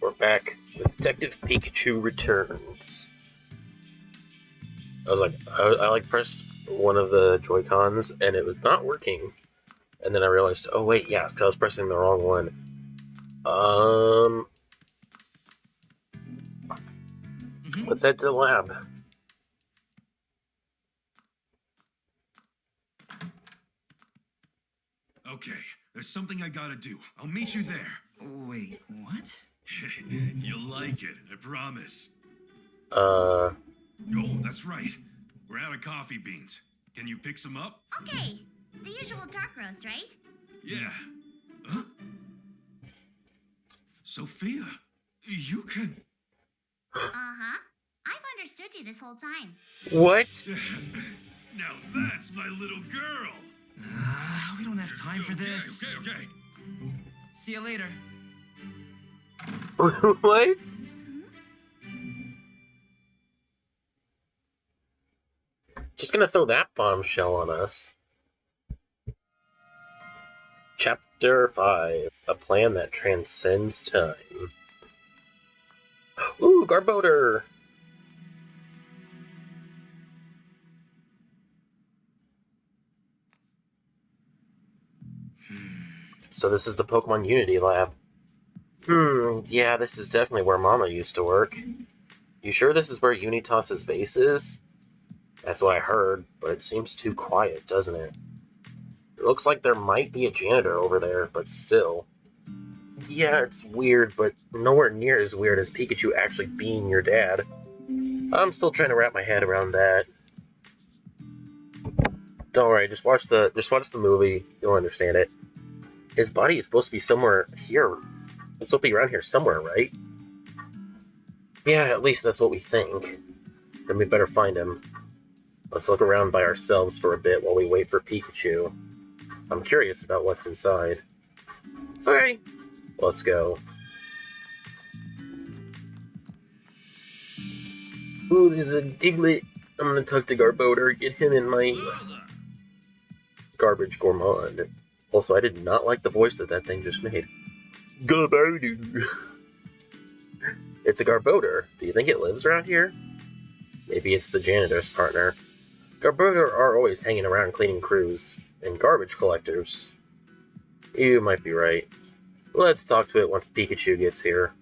we're back with Detective Pikachu Returns. I was like, I pressed one of the Joy-Cons and it was not working. And then I realized, oh wait, yeah, because I was pressing the wrong one. Let's head to the lab. Okay, there's something I gotta do. I'll meet you there. Wait, what? You'll like it, I promise. Uh, Oh, that's right. We're out of coffee beans. Can you pick some up? Okay, the usual dark roast, right? Yeah. Huh? Sophia, you can... Uh-huh. I've understood you this whole time. what? Now that's my little girl. We don't have time for this. Okay. See you later. What? Just gonna throw that bombshell on us. Chapter 5, A Plan That Transcends Time. Ooh, Garbodor! So this is the Pokemon Unity Lab. Yeah, this is definitely where Mama used to work. You sure this is where Unitas' base is? That's what I heard, but it seems too quiet, doesn't it? It looks like there might be a janitor over there, but still. Yeah, it's weird, but nowhere near as weird as Pikachu actually being your dad. I'm still trying to wrap my head around that. Don't worry, just watch the movie, you'll understand it. His body is supposed to be somewhere here. It's supposed to be around here somewhere, right? Yeah, at least that's what we think. Then we better find him. Let's look around by ourselves for a bit while we wait for Pikachu. I'm curious about what's inside. Okay, let's go. Ooh, there's a Diglett. I'm gonna talk to Garbodor, get him in my garbage gourmand. Also, I did not like the voice that thing just made. Garbodor. It's a Garbodor. Do you think it lives around here? Maybe it's the janitor's partner. Garbodor are always hanging around cleaning crews and garbage collectors. You might be right. Let's talk to it once Pikachu gets here.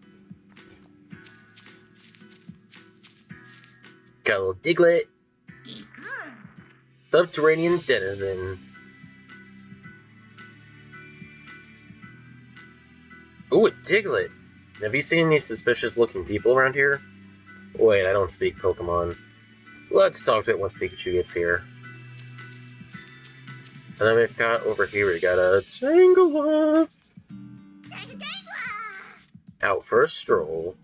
Got a little Diglett. Subterranean denizen. Ooh, a Diglett! Have you seen any suspicious-looking people around here? Wait, I don't speak Pokemon. Let's talk to it once Pikachu gets here. And then we've got over here, we got a Tangela! Out for a stroll.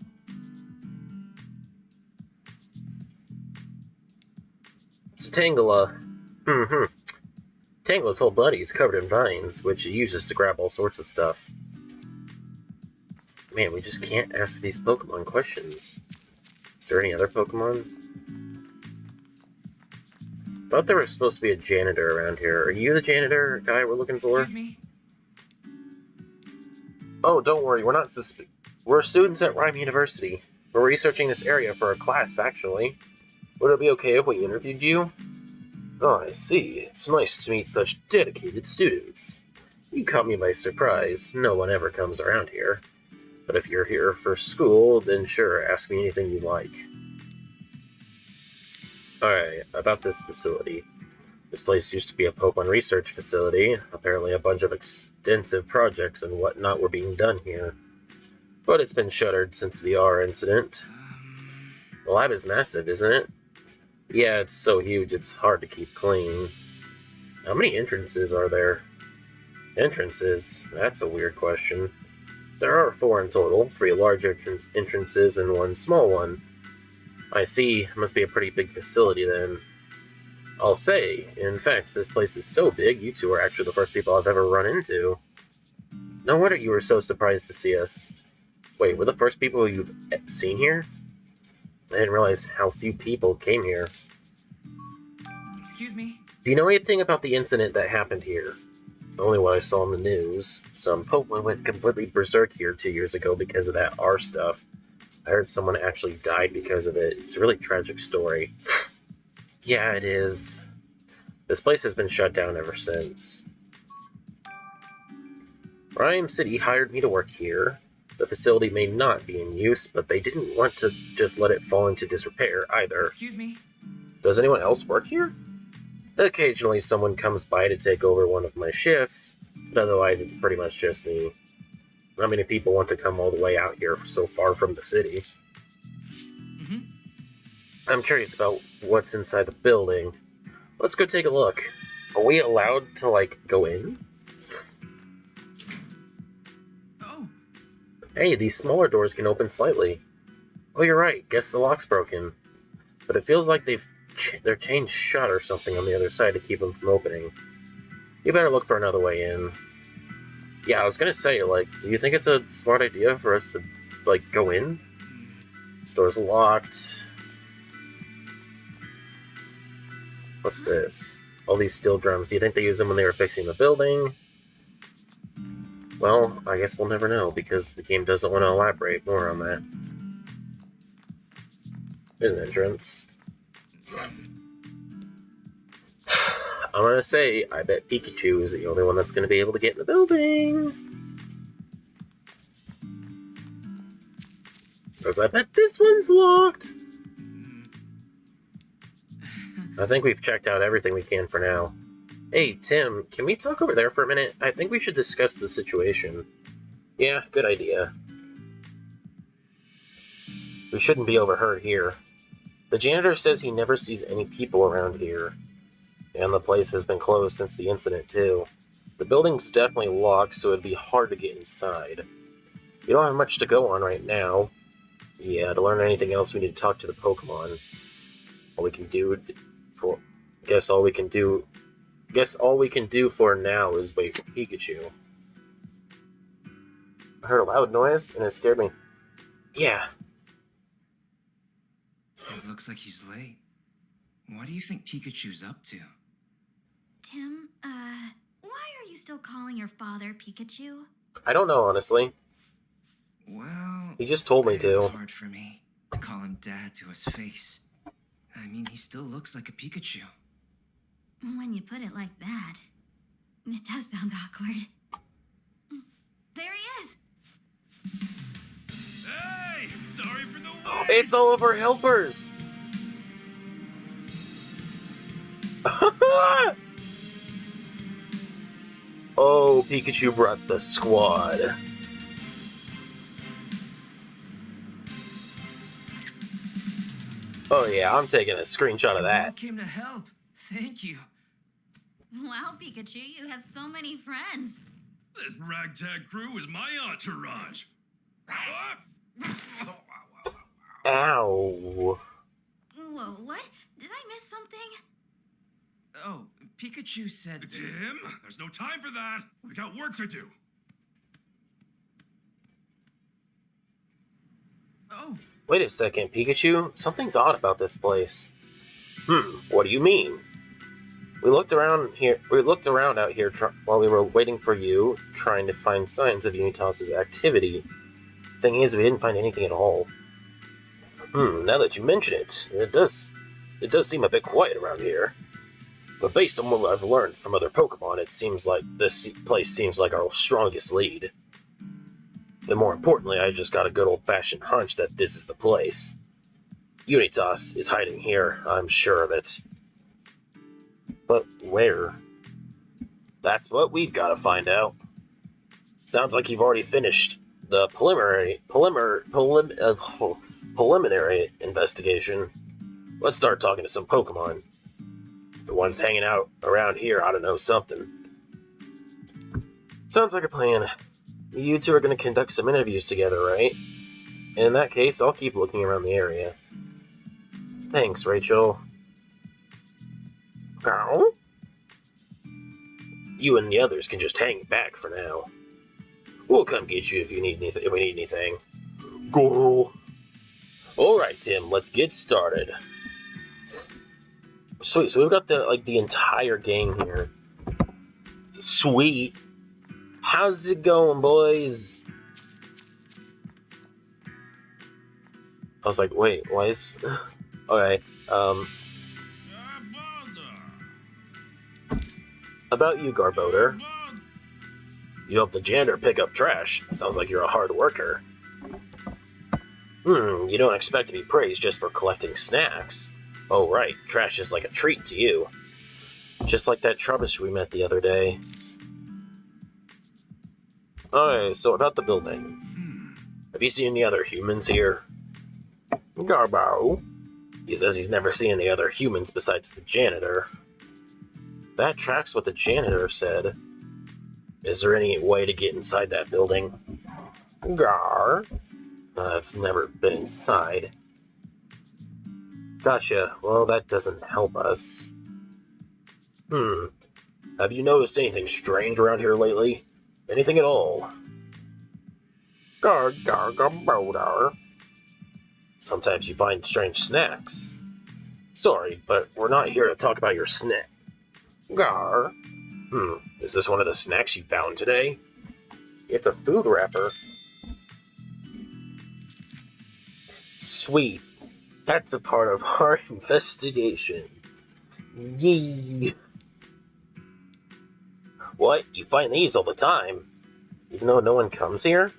It's a Tangela. Tangela's whole body is covered in vines, which it uses to grab all sorts of stuff. Man, we just can't ask these Pokemon questions. Is there any other Pokemon? Thought there was supposed to be a janitor around here. Are you the janitor guy we're looking for? Excuse me? Oh, don't worry, we're not we're students at Rhyme University. We're researching this area for a class, actually. Would it be okay if we interviewed you? Oh, I see. It's nice to meet such dedicated students. You caught me by surprise. No one ever comes around here. But if you're here for school, then sure, ask me anything you like. Alright, about this facility. This place used to be a Pokemon research facility. Apparently a bunch of extensive projects and whatnot were being done here. But it's been shuttered since the R incident. The lab is massive, isn't it? Yeah, it's so huge it's hard to keep clean. How many entrances are there? Entrances? That's a weird question. There are 4 in total, 3 large entrances and 1 small one. I see, must be a pretty big facility then. I'll say, in fact, this place is so big, you two are actually the first people I've ever run into. No wonder you were so surprised to see us. Wait, we're the first people you've seen here? I didn't realize how few people came here. Excuse me? Do you know anything about the incident that happened here? only what I saw in the news. Some Pokemon went completely berserk here 2 years ago because of that R stuff. I heard someone actually died because of it. It's a really tragic story. Yeah, it is. This place has been shut down ever since. Rhyme City hired me to work here. The facility may not be in use, but they didn't want to just let it fall into disrepair either. Excuse me? Does anyone else work here? Occasionally someone comes by to take over one of my shifts, but otherwise it's pretty much just me. Not many people want to come all the way out here so far from the city. Mm-hmm. I'm curious about what's inside the building. Let's go take a look. Are we allowed to, go in? Oh, Hey, these smaller doors can open slightly. Oh, you're right. Guess the lock's broken. But it feels like they're chained shut or something on the other side to keep them from opening. You better look for another way in. Yeah, I was gonna say, do you think it's a smart idea for us to, go in? This door's locked. What's this? All these steel drums. Do you think they used them when they were fixing the building? Well, I guess we'll never know, because the game doesn't want to elaborate more on that. There's an entrance. I'm gonna say, I bet Pikachu is the only one that's gonna be able to get in the building. Because I bet this one's locked. I think we've checked out everything we can for now. Hey, Tim, can we talk over there for a minute? I think we should discuss the situation. Yeah, good idea. We shouldn't be overheard here. The janitor says he never sees any people around here. And the place has been closed since the incident, too. The building's definitely locked, so it'd be hard to get inside. We don't have much to go on right now. Yeah, to learn anything else, we need to talk to the Pokémon. Guess all we can do for now is wait for Pikachu. I heard a loud noise, and it scared me. Yeah. it looks like he's late. What do you think Pikachu's up to? Tim, why are you still calling your father Pikachu? I don't know, honestly. Well, He just told me to. It's hard for me to call him Dad to his face. I mean, he still looks like a Pikachu. When you put it like that, it does sound awkward. There he is! Hey! Sorry for the wait! It's all of our helpers! Oh, Pikachu brought the squad. Oh yeah, I'm taking a screenshot of You all that. came to help. Thank you. Wow, Pikachu, you have so many friends. This ragtag crew is my entourage. Ah! Ow. Whoa, what? Did I miss something? Oh, Pikachu said... Tim, there's no time for that. We got work to do. Oh, Wait a second, Pikachu. Something's odd about this place. What do you mean? We looked around out here while we were waiting for you, trying to find signs of Unitas' activity. Thing is, we didn't find anything at all. Now that you mention it, it does seem a bit quiet around here. But based on what I've learned from other Pokemon, it seems like this place seems like our strongest lead. And more importantly, I just got a good old-fashioned hunch that this is the place. Unitas is hiding here, I'm sure of it. But where? That's what we've got to find out. Sounds like you've already finished the preliminary investigation. Let's start talking to some Pokemon. The ones hanging out around here ought to know something. Sounds like a plan. You two are going to conduct some interviews together, right? In that case, I'll keep looking around the area. Thanks, Rachel. Ow? You and the others can just hang back for now. We'll come get you if we need anything. Go. All right, Tim. Let's get started. Sweet. So we've got the entire game here. Sweet. How's it going, boys? I was like, wait, why is... Okay, about you, Garboder. You helped the janitor pick up trash. Sounds like you're a hard worker. You don't expect to be praised just for collecting snacks. Oh right, trash is like a treat to you. Just like that Trubbish we met the other day. Alright, so about the building. Have you seen any other humans here? Garbo. He says he's never seen any other humans besides the janitor. That tracks what the janitor said. Is there any way to get inside that building? Gar. It's never been inside. Gotcha. Well, that doesn't help us. Have you noticed anything strange around here lately? Anything at all? Gar, gar, garbodar. Sometimes you find strange snacks. Sorry, but we're not here to talk about your snack. Gar. Is this one of the snacks you found today? It's a food wrapper. Sweet. That's a part of our investigation. Yee. What? You find these all the time? Even though no one comes here?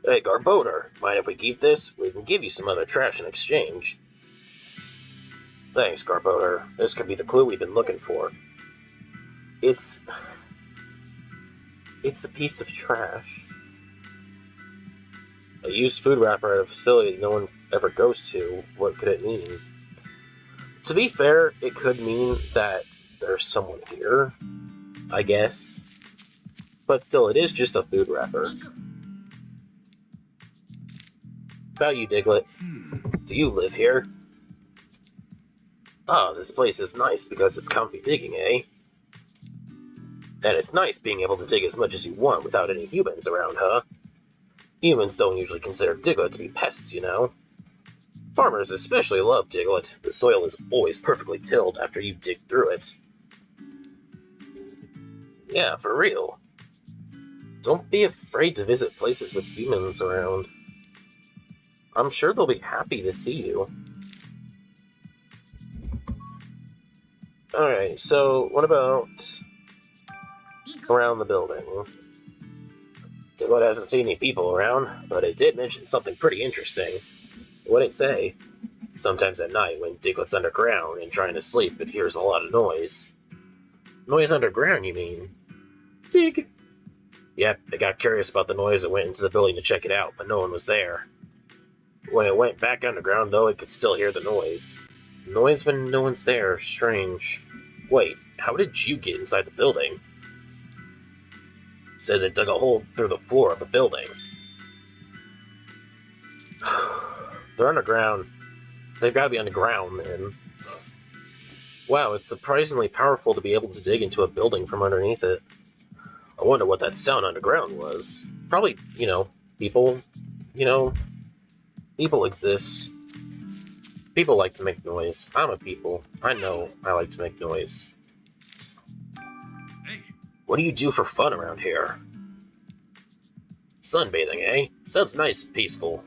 Hey, Garboder, mind if we keep this? We can give you some other trash in exchange. Thanks, Garboder. This could be the clue we've been looking for. It's a piece of trash. A used food wrapper at a facility no one ever goes to. What could it mean? To be fair, it could mean that there's someone here, I guess. But still, it is just a food wrapper. About you, Diglett. Do you live here? Oh, this place is nice because it's comfy digging, eh? And it's nice being able to dig as much as you want without any humans around, huh? Humans don't usually consider Diglett to be pests, you know? Farmers especially love Diglett. The soil is always perfectly tilled after you dig through it. Yeah, for real. Don't be afraid to visit places with humans around. I'm sure they'll be happy to see you. Alright, so what about around the building? Diglett hasn't seen any people around, but it did mention something pretty interesting. What'd it say? Sometimes at night, when Diglett's underground and trying to sleep, it hears a lot of noise. Noise underground, you mean? Dig! Yep, it got curious about the noise and went into the building to check it out, but no one was there. When it went back underground, though, it could still hear the noise. Noise when no one's there. Strange. Wait, how did you get inside the building? It says it dug a hole through the floor of the building. They're underground. They've got to be underground, man. Wow, it's surprisingly powerful to be able to dig into a building from underneath it. I wonder what that sound underground was. Probably, people. People exist. People like to make noise. I'm a people. I know I like to make noise. Hey. What do you do for fun around here? Sunbathing, eh? Sounds nice and peaceful.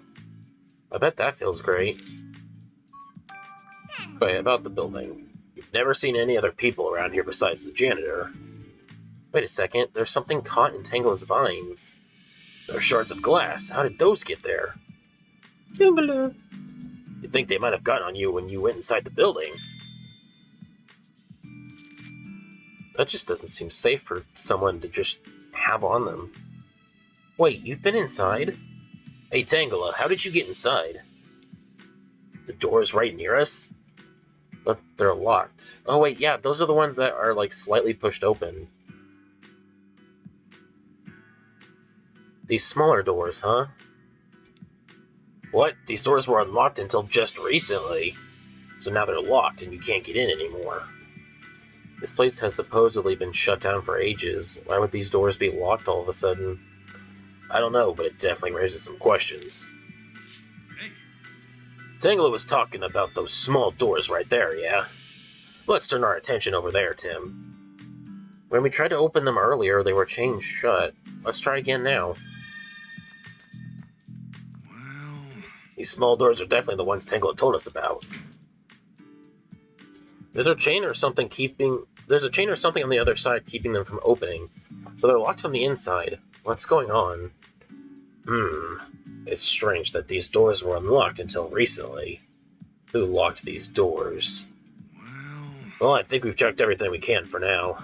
I bet that feels great. Wait, about the building. You've never seen any other people around here besides the janitor. Wait a second, there's something caught in Tangle's vines. They're shards of glass. How did those get there? You'd think they might have gotten on you when you went inside the building. That just doesn't seem safe for someone to just have on them. Wait, you've been inside? Hey, Tangela, how did you get inside? The door's right near us? But they're locked. Oh wait, yeah, those are the ones that are, slightly pushed open. These smaller doors, huh? What? These doors were unlocked until just recently. So now they're locked and you can't get in anymore. This place has supposedly been shut down for ages. Why would these doors be locked all of a sudden? I don't know, but it definitely raises some questions. Hey. Tangela was talking about those small doors right there, yeah? Let's turn our attention over there, Tim. When we tried to open them earlier, they were chained shut. Let's try again now. Well, These small doors are definitely the ones Tangela told us about. There's a chain or something on the other side keeping them from opening, so they're locked from the inside. What's going on? It's strange that these doors were unlocked until recently. Who locked these doors? Well, I think we've checked everything we can for now.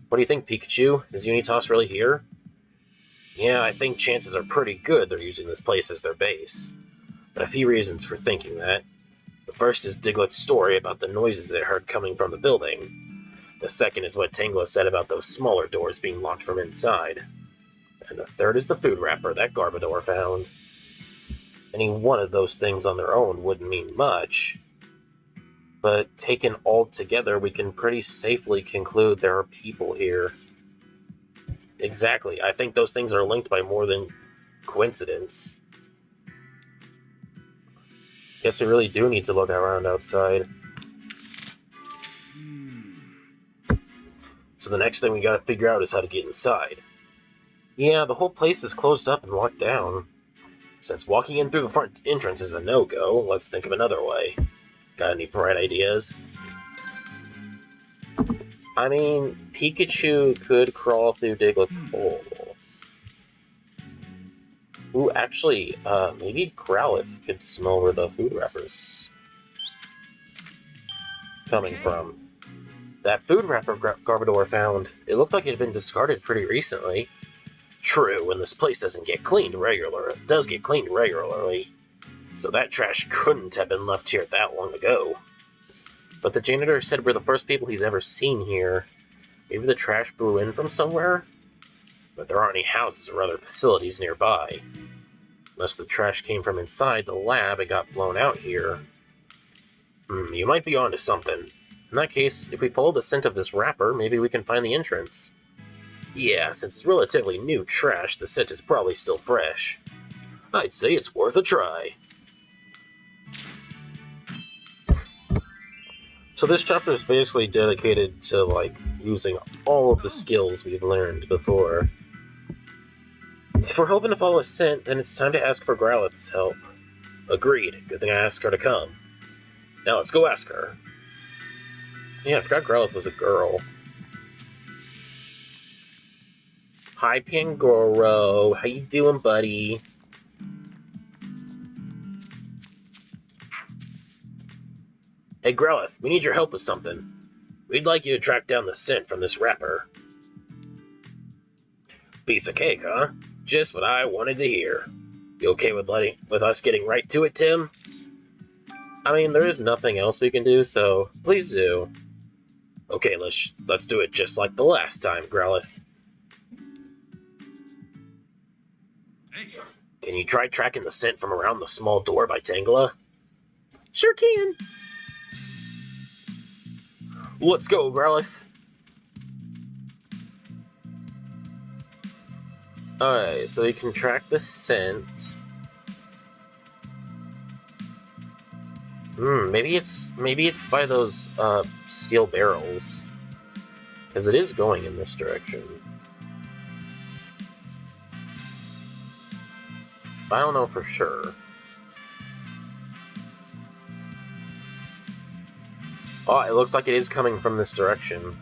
What do you think, Pikachu? Is Unitas really here? Yeah, I think chances are pretty good they're using this place as their base. But a few reasons for thinking that. The first is Diglett's story about the noises it heard coming from the building. The second is what Tangela said about those smaller doors being locked from inside. And the third is the food wrapper that Garbodor found. Any one of those things on their own wouldn't mean much, but taken all together, we can pretty safely conclude there are people here. Exactly. I think those things are linked by more than coincidence. Guess we really do need to look around outside. So the next thing we gotta figure out is how to get inside. Yeah, the whole place is closed up and locked down. Since walking in through the front entrance is a no-go, let's think of another way. Got any bright ideas? I mean, Pikachu could crawl through Diglett's hole. Ooh, actually, maybe Growlithe could smell where the food wrapper's coming from. That food wrapper Garbodor found, it looked like it had been discarded pretty recently. True, and this place does get cleaned regularly, so that trash couldn't have been left here that long ago. But the janitor said we're the first people he's ever seen here. Maybe the trash blew in from somewhere? But there aren't any houses or other facilities nearby. Unless the trash came from inside the lab and got blown out here. You might be onto something. In that case, if we follow the scent of this wrapper, maybe we can find the entrance. Yeah, since it's relatively new trash, the scent is probably still fresh. I'd say it's worth a try. So this chapter is basically dedicated to, like, using all of the skills we've learned before. If we're hoping to follow a scent, then it's time to ask for Growlithe's help. Agreed. Good thing I asked her to come. Now let's go ask her. Yeah, I forgot Growlithe was a girl. Hi, Pangoro. How you doing, buddy? Hey, Growlithe, we need your help with something. We'd like you to track down the scent from this wrapper. Piece of cake, huh? Just what I wanted to hear. You okay with us getting right to it, Tim? I mean, there is nothing else we can do, so please do. Okay, let's do it just like the last time, Growlithe. hey, Can you try tracking the scent from around the small door by Tangela? Sure can. Let's go, Growlithe. Alright, so you can track the scent. Maybe it's by those steel barrels. Because it is going in this direction. I don't know for sure. Oh, it looks like it is coming from this direction.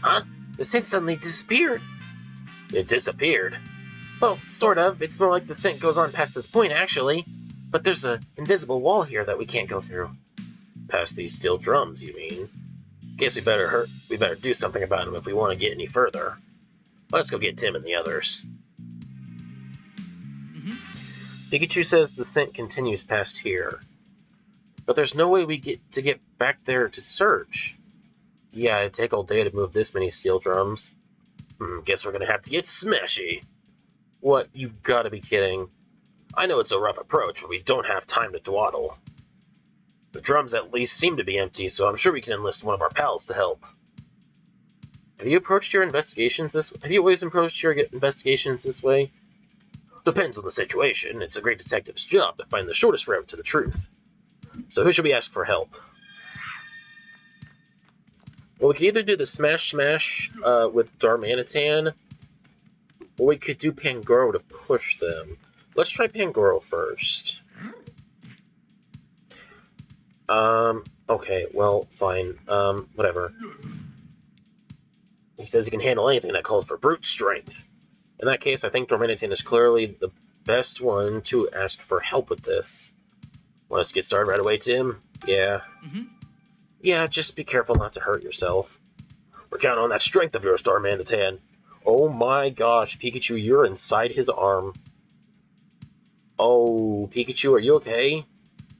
Huh? The scent suddenly disappeared. It disappeared? Well, sort of. It's more like the scent goes on past this point, actually. But there's an invisible wall here that we can't go through. Past these steel drums, you mean? Guess we better do something about them if we want to get any further. Let's go get Tim and the others. Pikachu says the scent continues past here. But there's no way we get back there to search. Yeah, it'd take all day to move this many steel drums. Guess we're gonna have to get smashy. What? You gotta be kidding. I know it's a rough approach, but we don't have time to dawdle. The drums at least seem to be empty, so I'm sure we can enlist one of our pals to help. Have you always approached your investigations this way? Depends on the situation. It's a great detective's job to find the shortest route to the truth. So who should we ask for help? Well, we could either do the Smash Smash with Darmanitan, or we could do Pangoro to push them. Let's try Pangoro first. Okay, well, fine. Whatever. He says he can handle anything that calls for brute strength. In that case, I think Darmanitan is clearly the best one to ask for help with this. Want us to get started right away, Tim? Yeah. Yeah, just be careful not to hurt yourself. We're counting on that strength of yours, Darmanitan. Oh my gosh, Pikachu, you're inside his arm. Oh, Pikachu, are you okay?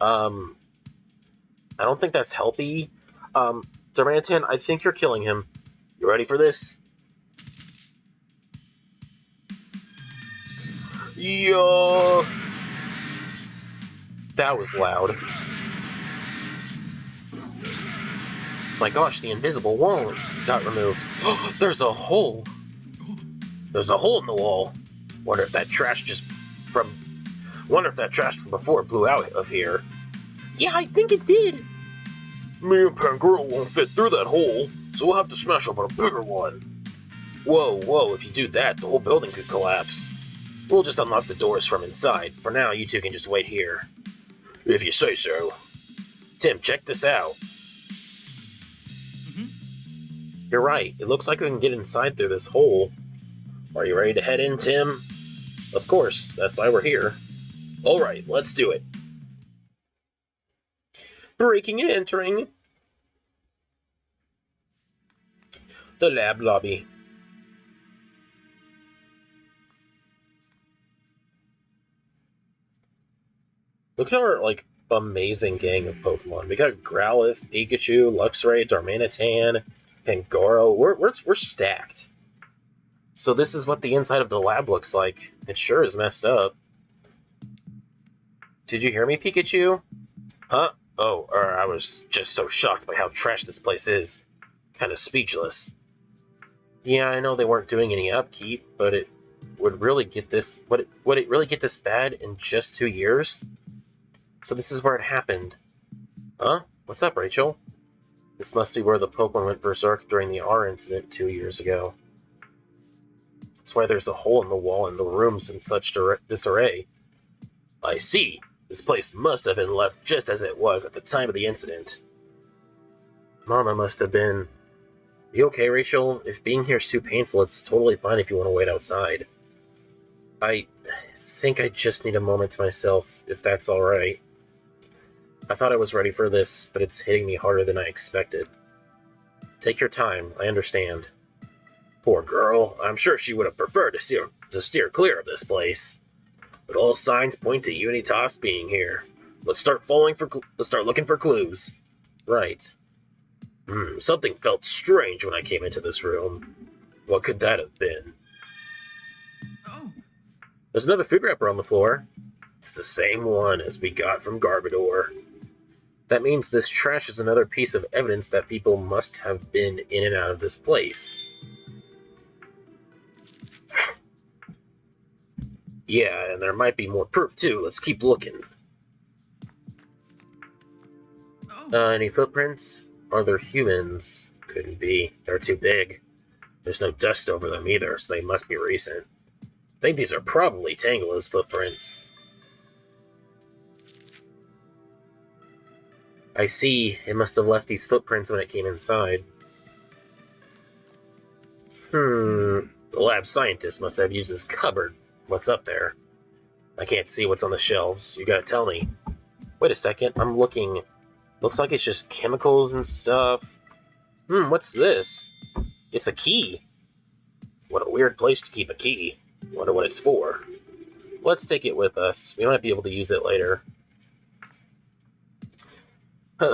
I don't think that's healthy. Darmanitan, I think you're killing him. You ready for this? Yo! That was loud. My gosh, the invisible wall got removed. There's a hole. There's a hole in the wall. Wonder if that trash from before blew out of here. Yeah, I think it did. Me and Pangoro won't fit through that hole, so we'll have to smash open a bigger one. Whoa, if you do that, the whole building could collapse. We'll just unlock the doors from inside. For now, you two can just wait here. If you say so. Tim, check this out. You're right. It looks like we can get inside through this hole. Are you ready to head in, Tim? Of course. That's why we're here. Alright, let's do it. Breaking and entering the lab lobby. Look at our, amazing gang of Pokemon. We got Growlithe, Pikachu, Luxray, Darmanitan, Pangoro. We're stacked. So this is what the inside of the lab looks like. It sure is messed up. Did you hear me, Pikachu? Huh? Oh, I was just so shocked by how trash this place is. Kind of speechless. Yeah, I know they weren't doing any upkeep, but it would really get this... Would it really get this bad in just 2 years? So this is where it happened. Huh? What's up, Rachel? This must be where the Pokemon went berserk during the R incident 2 years ago. That's why there's a hole in the wall and the rooms in such disarray. I see. This place must have been left just as it was at the time of the incident. Mama must have been... You okay, Rachel? If being here's too painful, it's totally fine if you want to wait outside. I think I just need a moment to myself, if that's alright. I thought I was ready for this, but it's hitting me harder than I expected. Take your time, I understand. Poor girl, I'm sure she would have preferred to steer clear of this place. But all signs point to Unitas being here. Let's start looking for clues. Right. Something felt strange when I came into this room. What could that have been? Oh. There's another food wrapper on the floor. It's the same one as we got from Garbodor. That means this trash is another piece of evidence that people must have been in and out of this place. Yeah, and there might be more proof too. Let's keep looking. Any footprints? Are there humans? Couldn't be. They're too big. There's no dust over them either, so they must be recent. I think these are probably Tangela's footprints. I see. It must have left these footprints when it came inside. The lab scientist must have used this cupboard. What's up there? I can't see what's on the shelves. You gotta tell me. Wait a second. I'm looking. Looks like it's just chemicals and stuff. What's this? It's a key. What a weird place to keep a key. Wonder what it's for. Let's take it with us. We might be able to use it later.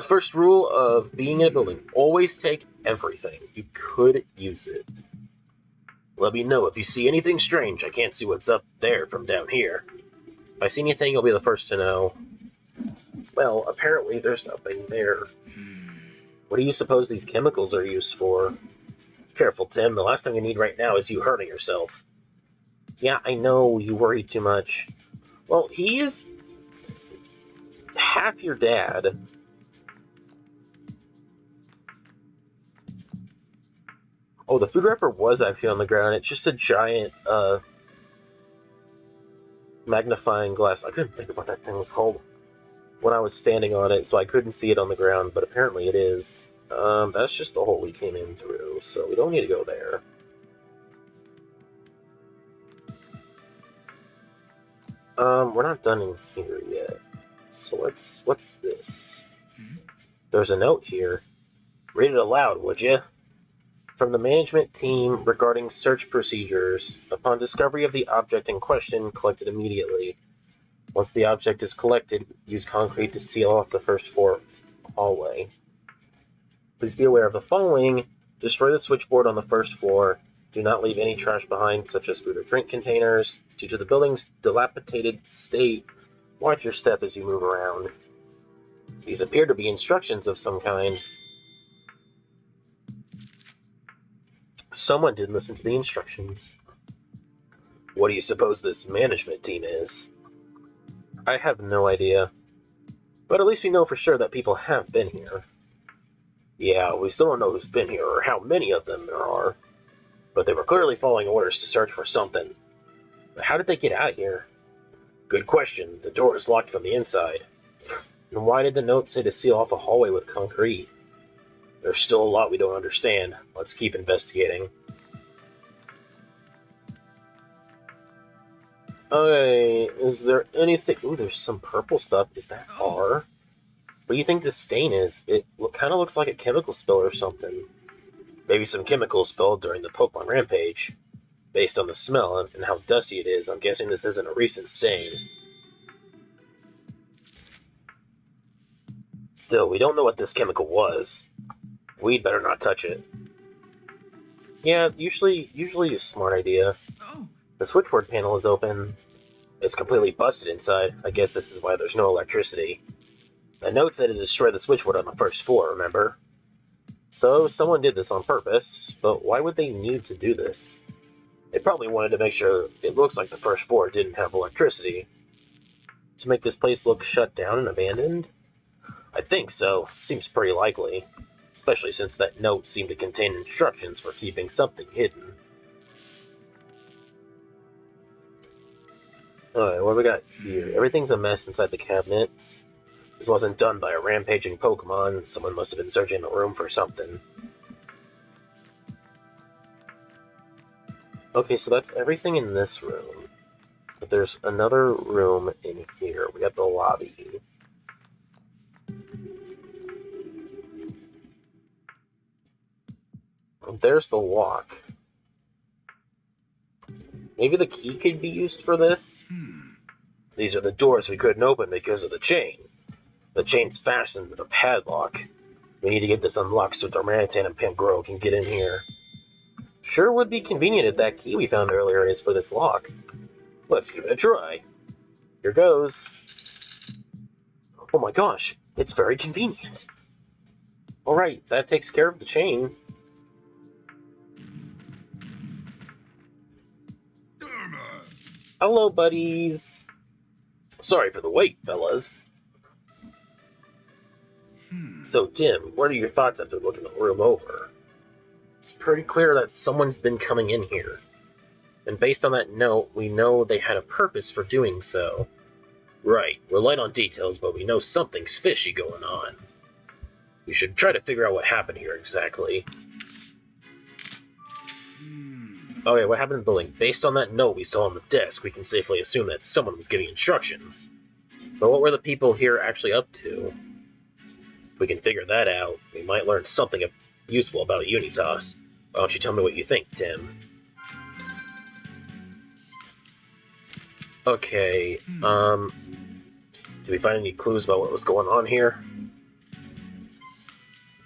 First rule of being in a building. Always take everything. You could use it. Let me know if you see anything strange. I can't see what's up there from down here. If I see anything, you'll be the first to know. Well, apparently there's nothing there. What do you suppose these chemicals are used for? Careful, Tim. The last thing you need right now is you hurting yourself. Yeah, I know. You worry too much. Well, he is... half your dad. Oh, the food wrapper was actually on the ground. It's just a giant, magnifying glass. I couldn't think of what that thing was called when I was standing on it, so I couldn't see it on the ground, but apparently it is. That's just the hole we came in through, so we don't need to go there. We're not done in here yet. So what's this? There's a note here. Read it aloud, would you? From the management team regarding search procedures. Upon discovery of the object in question, collect it immediately. Once the object is collected, use concrete to seal off the first floor hallway. Please be aware of the following. Destroy the switchboard on the first floor. Do not leave any trash behind, such as food or drink containers. Due to the building's dilapidated state, watch your step as you move around. These appear to be instructions of some kind. Someone didn't listen to the instructions. What do you suppose this management team is? I have no idea. But at least we know for sure that people have been here. Yeah, we still don't know who's been here or how many of them there are. But they were clearly following orders to search for something. But how did they get out of here? Good question. The door is locked from the inside. And why did the note say to seal off a hallway with concrete? There's still a lot we don't understand. Let's keep investigating. Okay, is there anything... Ooh, there's some purple stuff. Is that R? What do you think this stain is? It kind of looks like a chemical spill or something. Maybe some chemical spilled during the Pokemon Rampage. Based on the smell and how dusty it is, I'm guessing this isn't a recent stain. Still, we don't know what this chemical was. We'd better not touch it. Yeah, usually a smart idea. The switchboard panel is open. It's completely busted inside. I guess this is why there's no electricity. The note said to destroy the switchboard on the first floor, remember? So, someone did this on purpose, but why would they need to do this? They probably wanted to make sure it looks like the first floor didn't have electricity. To make this place look shut down and abandoned? I think so. Seems pretty likely. Especially since that note seemed to contain instructions for keeping something hidden. Alright, what do we got here? Everything's a mess inside the cabinets. This wasn't done by a rampaging Pokemon. Someone must have been searching the room for something. Okay, so that's everything in this room. But there's another room in here. We got the lobby. There's the lock. Maybe the key could be used for this? These are the doors we couldn't open because of the chain. The chain's fastened with a padlock. We need to get this unlocked so Darmanitan and Pangoro can get in here. Sure would be convenient if that key we found earlier is for this lock. Let's give it a try. Here goes. Oh my gosh, it's very convenient. Alright, that takes care of the chain. Hello, buddies. Sorry for the wait, fellas. So, Tim, what are your thoughts after looking the room over? It's pretty clear that someone's been coming in here. And based on that note, we know they had a purpose for doing so. Right, we're light on details, but we know something's fishy going on. We should try to figure out what happened here exactly. Okay, what happened in the building? Based on that note we saw on the desk, we can safely assume that someone was giving instructions. But what were the people here actually up to? If we can figure that out, we might learn something useful about Unitas. Why don't you tell me what you think, Tim? Okay, did we find any clues about what was going on here?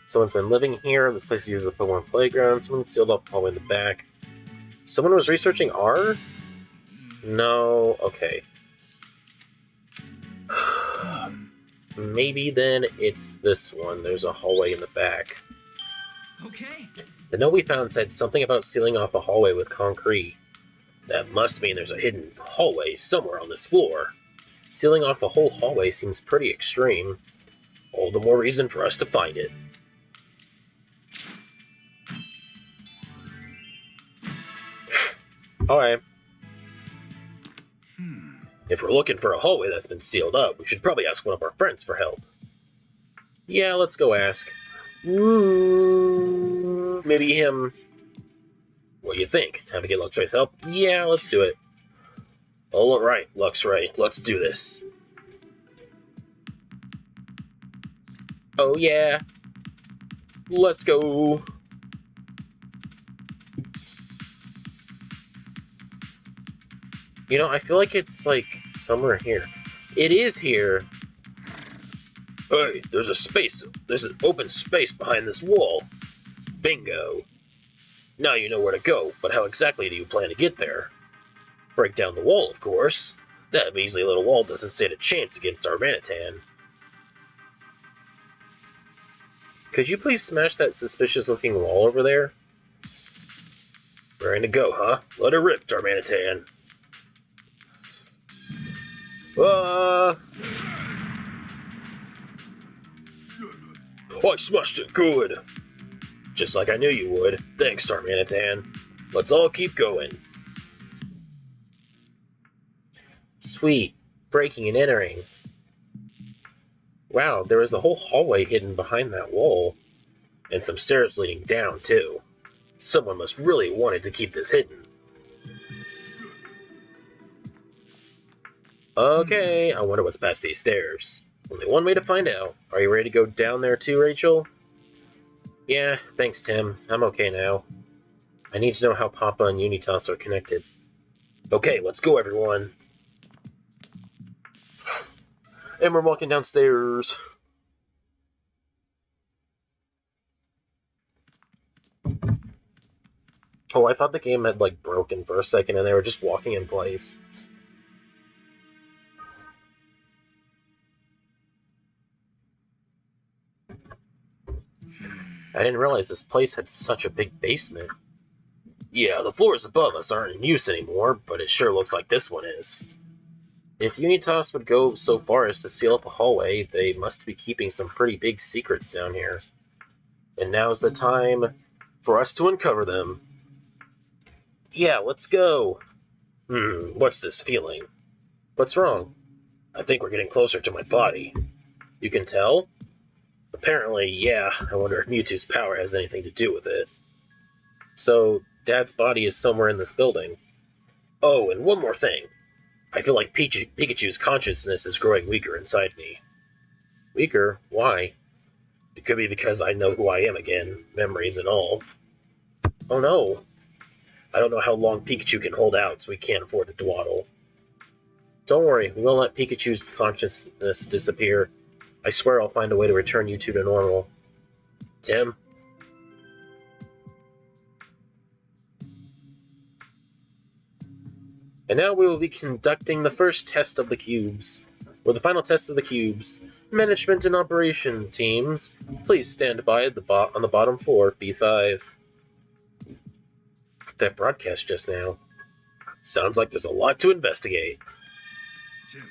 Someone's been living here. This place is used as a Pokemon playground. Someone sealed off the hallway in the back. Someone was researching R? No, okay. Maybe then it's this one. There's a hallway in the back. Okay. The note we found said something about sealing off a hallway with concrete. That must mean there's a hidden hallway somewhere on this floor. Sealing off a whole hallway seems pretty extreme. All the more reason for us to find it. Alright. If we're looking for a hallway that's been sealed up, we should probably ask one of our friends for help. Yeah, let's go ask. Ooh, maybe him. What do you think? Time to get Luxray's help? Yeah, let's do it. Alright, Luxray, let's do this. Oh yeah. Let's go. You know, I feel like it's, like, somewhere here. It is here! Hey, there's an open space behind this wall. Bingo. Now you know where to go, but how exactly do you plan to get there? Break down the wall, of course. That measly little wall doesn't stand a chance against our Manitan. Could you please smash that suspicious-looking wall over there? Ready to go, huh? Let her rip, Darmanitan. I smashed it good! Just like I knew you would. Thanks, Darmanitan. Let's all keep going. Sweet. Breaking and entering. Wow, there was a whole hallway hidden behind that wall. And some stairs leading down, too. Someone must really wanted to keep this hidden. Okay, I wonder what's past these stairs. Only one way to find out. Are you ready to go down there too, Rachel? Yeah, thanks, Tim. I'm okay now. I need to know how Papa and Unitas are connected. Okay, let's go, everyone. And we're walking downstairs. Oh, I thought the game had, like, broken for a second and they were just walking in place. I didn't realize this place had such a big basement. Yeah, the floors above us aren't in use anymore, but it sure looks like this one is. If Unitas would go so far as to seal up a hallway, they must be keeping some pretty big secrets down here. And now's the time for us to uncover them. Yeah, let's go. What's this feeling? What's wrong? I think we're getting closer to my body. You can tell? Apparently, yeah. I wonder if Mewtwo's power has anything to do with it. So, Dad's body is somewhere in this building. Oh, and one more thing. I feel like Pikachu's consciousness is growing weaker inside me. Weaker? Why? It could be because I know who I am again, memories and all. Oh no. I don't know how long Pikachu can hold out, so we can't afford to dawdle. Don't worry, we won't let Pikachu's consciousness disappear. I swear I'll find a way to return you two to normal. Tim? And now we will be conducting the first test of the cubes. Or the final test of the cubes. Management and operation teams, please stand by at on the bottom floor, B5. That broadcast just now. Sounds like there's a lot to investigate. Tim,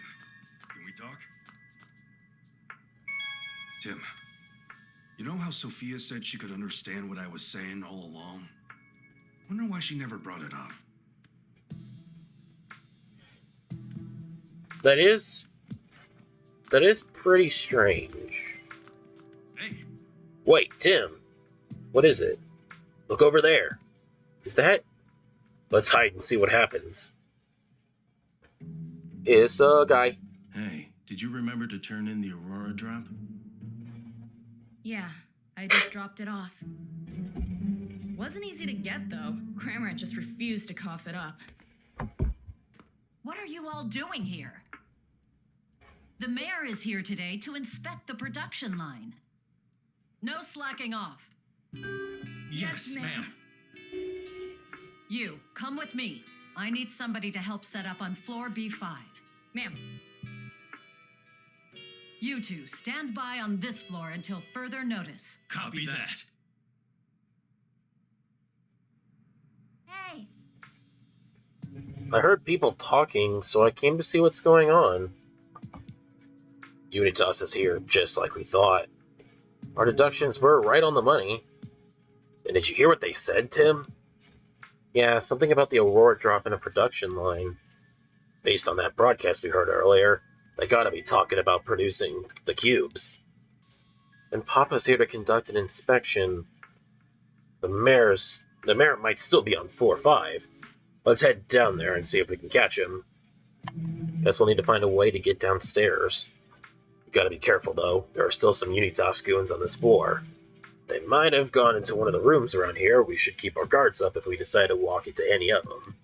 can we talk? Tim, you know how Sophia said she could understand what I was saying all along? Wonder why she never brought it up. That is pretty strange. Hey. Wait, Tim. What is it? Look over there. Is that? Let's hide and see what happens. It's a guy. Hey, did you remember to turn in the Aurora drop? Yeah, I just dropped it off. Wasn't easy to get, though. Cramorant just refused to cough it up. What are you all doing here? The mayor is here today to inspect the production line. No slacking off. Yes, ma'am. You, come with me. I need somebody to help set up on floor B5. Ma'am. You two, stand by on this floor until further notice. Copy that. Hey, I heard people talking, so I came to see what's going on. Unitas is here, just like we thought. Our deductions were right on the money. And did you hear what they said, Tim? Yeah, something about the Aurora drop in a production line. Based on that broadcast we heard earlier, they gotta be talking about producing the cubes. And Papa's here to conduct an inspection. The mayor might still be on floor 5. Let's head down there and see if we can catch him. Guess we'll need to find a way to get downstairs. We gotta be careful, though. There are still some Unitas goons on this floor. They might have gone into one of the rooms around here. We should keep our guards up if we decide to walk into any of them.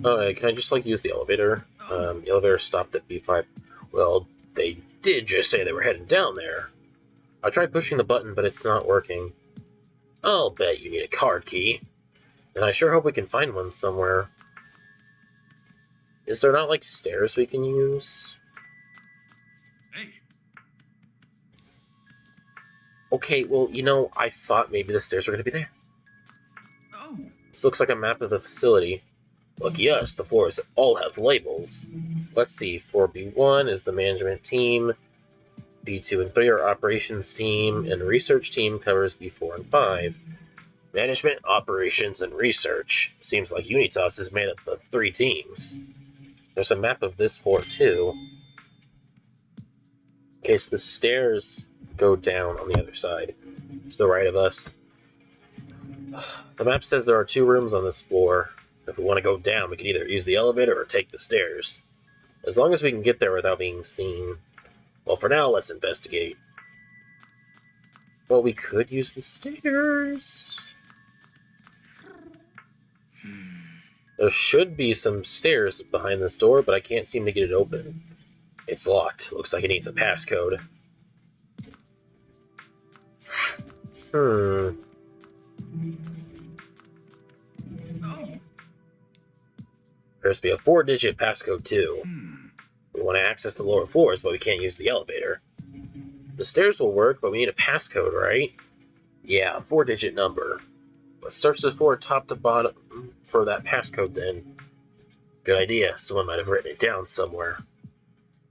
Can I just, use the elevator? The elevator stopped at B5. Well, they did just say they were heading down there. I tried pushing the button, but it's not working. I'll bet you need a card key. And I sure hope we can find one somewhere. Is there not, stairs we can use? Hey, Okay, well, I thought maybe the stairs were going to be there. oh, This looks like a map of the facility. Lucky us, the floors all have labels. Let's see, 4B1 is the management team, B2 and 3 are operations team, and research team covers B4 and 5. Management, operations, and research. Seems like Unitas is made up of 3 teams. There's a map of this floor, too. Okay, so the stairs go down on the other side, to the right of us. The map says there are 2 rooms on this floor. If we want to go down, we can either use the elevator or take the stairs. As long as we can get there without being seen. Well, for now, let's investigate. Well, we could use the stairs. There should be some stairs behind this door, but I can't seem to get it open. It's locked. Looks like it needs a passcode. oh, There's to be a 4-digit passcode, too. We want to access the lower floors, but we can't use the elevator. The stairs will work, but we need a passcode, right? Yeah, a 4-digit number. Let's search the floor top to bottom for that passcode, then. Good idea. Someone might have written it down somewhere.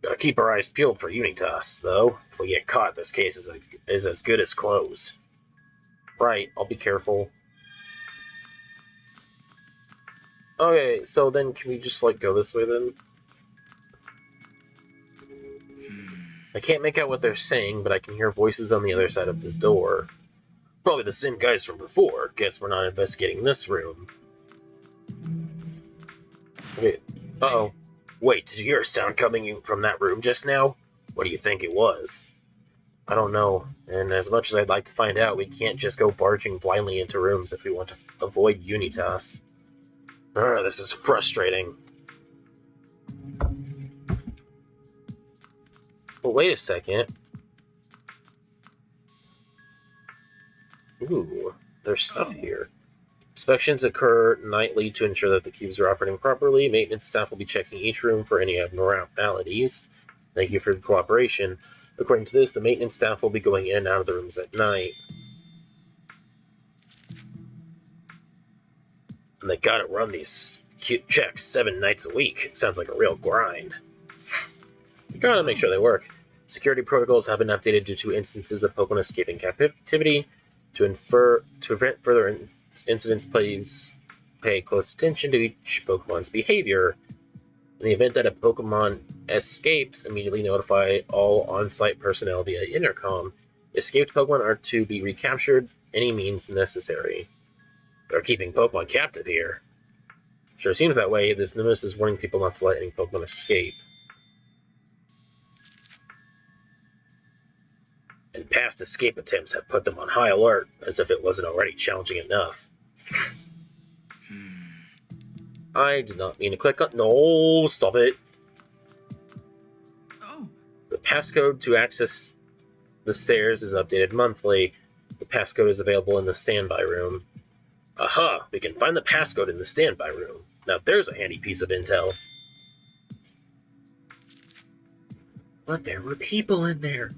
Gotta keep our eyes peeled for Unitas, though. If we get caught, this case is as good as closed. Right, I'll be careful. Okay, so then can we just, go this way, then? I can't make out what they're saying, but I can hear voices on the other side of this door. Probably the same guys from before. Guess we're not investigating this room. Okay, uh-oh. Wait, did you hear a sound coming from that room just now? What do you think it was? I don't know, and as much as I'd like to find out, we can't just go barging blindly into rooms if we want to avoid Unitas. This is frustrating. But wait a second. Ooh, there's stuff here. Inspections occur nightly to ensure that the cubes are operating properly. Maintenance staff will be checking each room for any abnormalities. Thank you for your cooperation. According to this, the maintenance staff will be going in and out of the rooms at night. And they gotta run these checks 7 nights a week. Sounds like a real grind. We gotta make sure they work. Security protocols have been updated due to instances of Pokemon escaping captivity. To prevent further incidents, please pay close attention to each Pokemon's behavior. In the event that a Pokemon escapes, immediately notify all on-site personnel via intercom. Escaped Pokemon are to be recaptured any means necessary. They're keeping Pokemon captive here. Sure seems that way. This notice is warning people not to let any Pokemon escape. And past escape attempts have put them on high alert, as if it wasn't already challenging enough. I did not mean to click on— No, stop it! oh, The passcode to access the stairs is updated monthly. The passcode is available in the standby room. Aha! We can find the passcode in the standby room. Now there's a handy piece of intel. But there were people in there.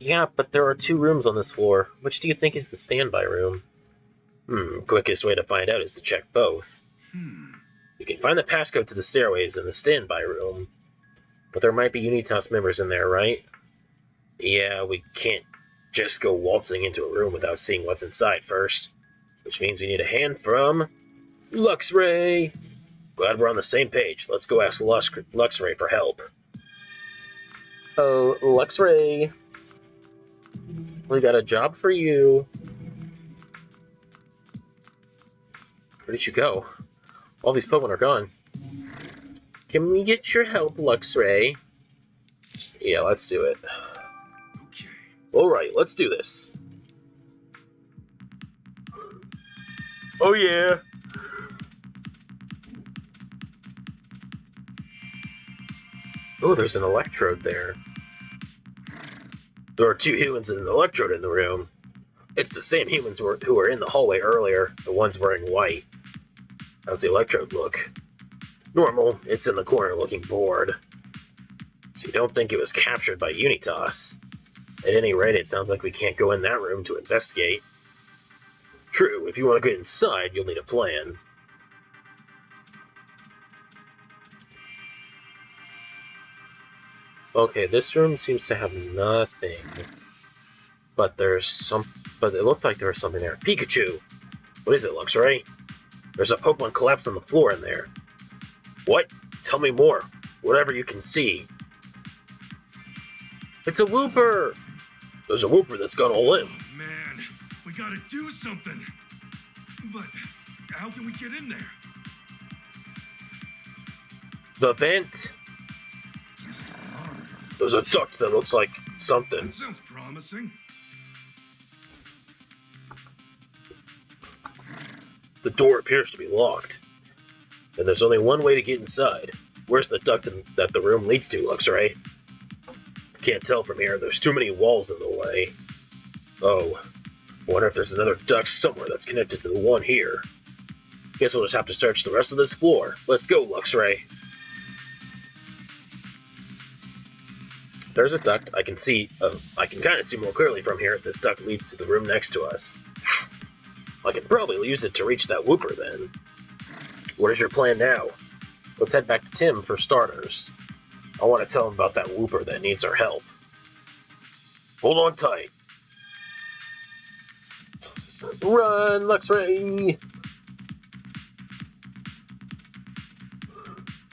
Yeah, but there are 2 rooms on this floor. Which do you think is the standby room? Quickest way to find out is to check both. You can find the passcode to the stairways in the standby room. But there might be Unitas members in there, right? Yeah, we can't just go waltzing into a room without seeing what's inside first. Which means we need a hand from Luxray! Glad we're on the same page. Let's go ask Luxray for help. Oh, Luxray. We got a job for you. Where did you go? All these Pokemon are gone. Can we get your help, Luxray? Yeah, let's do it. Okay. Alright, let's do this. Oh yeah! Oh, there's an electrode there. There are 2 humans and an electrode in the room. It's the same humans who were in the hallway earlier, the ones wearing white. How's the electrode look? Normal, it's in the corner looking bored. So you don't think it was captured by Unitas? At any rate, it sounds like we can't go in that room to investigate. True, if you want to get inside, you'll need a plan. Okay, this room seems to have nothing. But but it looked like there was something there. Pikachu! What is it, Luxray? There's a Pokemon collapsed on the floor in there. What? Tell me more. Whatever you can see. It's a Wooper! There's a Wooper that's gone all in. Oh, man, we gotta do something. But how can we get in there? The vent. There's a duct that looks like something. That sounds promising. The door appears to be locked. And there's only one way to get inside. Where's the duct that the room leads to, Luxray? Can't tell from here. There's too many walls in the way. Oh, I wonder if there's another duct somewhere that's connected to the one here. Guess we'll just have to search the rest of this floor. Let's go, Luxray. There's a duct. I can kind of see more clearly from here. This duct leads to the room next to us. I can probably use it to reach that Wooper then. What is your plan now? Let's head back to Tim for starters. I want to tell him about that Wooper that needs our help. Hold on tight. Run, Luxray!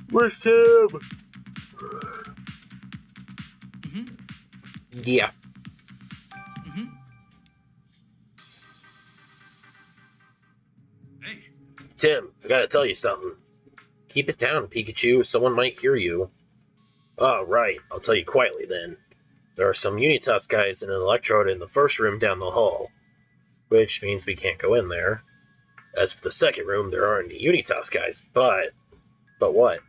Where's Tim? Yeah. Hey, Tim, I gotta tell you something. Keep it down, Pikachu. Someone might hear you. Oh, right. I'll tell you quietly then. There are some Unitas guys in an electrode in the first room down the hall. Which means we can't go in there. As for the second room, there aren't any Unitas guys, but... But what?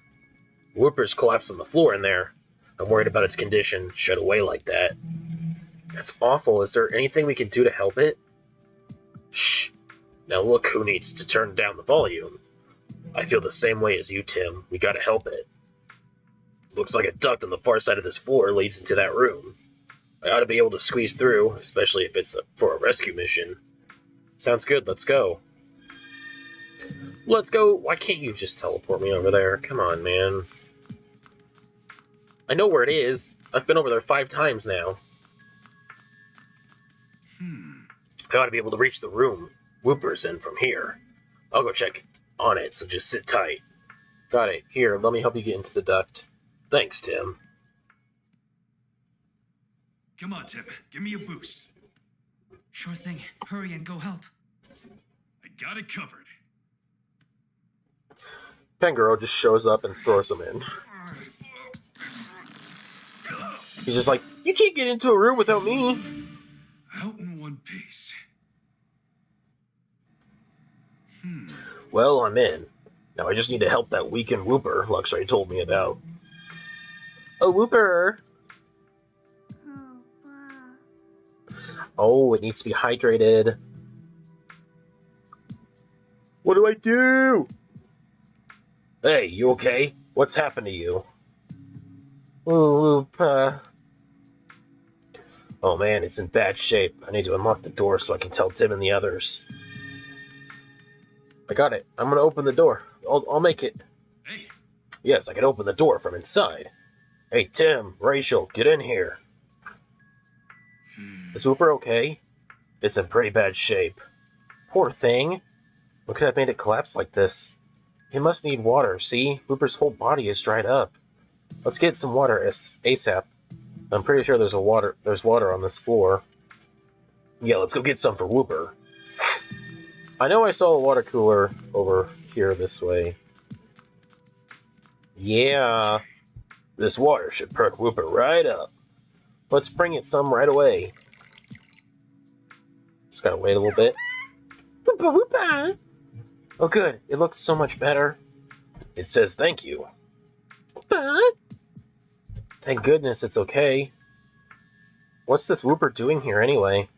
Whooper's collapsed on the floor in there. I'm worried about its condition, shut away like that. That's awful. Is there anything we can do to help it? Shh. Now look who needs to turn down the volume. I feel the same way as you, Tim. We gotta help it. Looks like a duct on the far side of this floor leads into that room. I ought to be able to squeeze through, especially if it's for a rescue mission. Sounds good, let's go. Let's go! Why can't you just teleport me over there? Come on, man. I know where it is. I've been over there 5 times now. I ought to be able to reach the room Wooper's in from here. I'll go check on it, so just sit tight. Got it. Here, let me help you get into the duct. Thanks, Tim. come on, Tim. Give me a boost. Sure thing. Hurry and go help. I got it covered. Pangoro just shows up and throws him in. He's just like, you can't get into a room without me. Out in one piece. Well, I'm in. Now I just need to help that weakened Wooper Luxray told me about. A Wooper! Oh, it needs to be hydrated. What do I do? Hey, you okay? What's happened to you? Wooper. Oh man, it's in bad shape. I need to unlock the door so I can tell Tim and the others. I got it. I'm gonna open the door. I'll make it. Yes, I can open the door from inside. Hey, Tim, Rachel, get in here. Is Whooper okay? It's in pretty bad shape. Poor thing. What could have made it collapse like this? He must need water, see? Whooper's whole body is dried up. Let's get some water ASAP. I'm pretty sure there's water on this floor. Yeah, let's go get some for Whooper. I know I saw a water cooler over here this way. Yeah. This water should perk Whooper right up. Let's bring it some right away. Just gotta wait a little bit. Whooper, Whooper! Oh good, it looks so much better. It says thank you. Whooper! Thank goodness it's okay. What's this Whooper doing here anyway?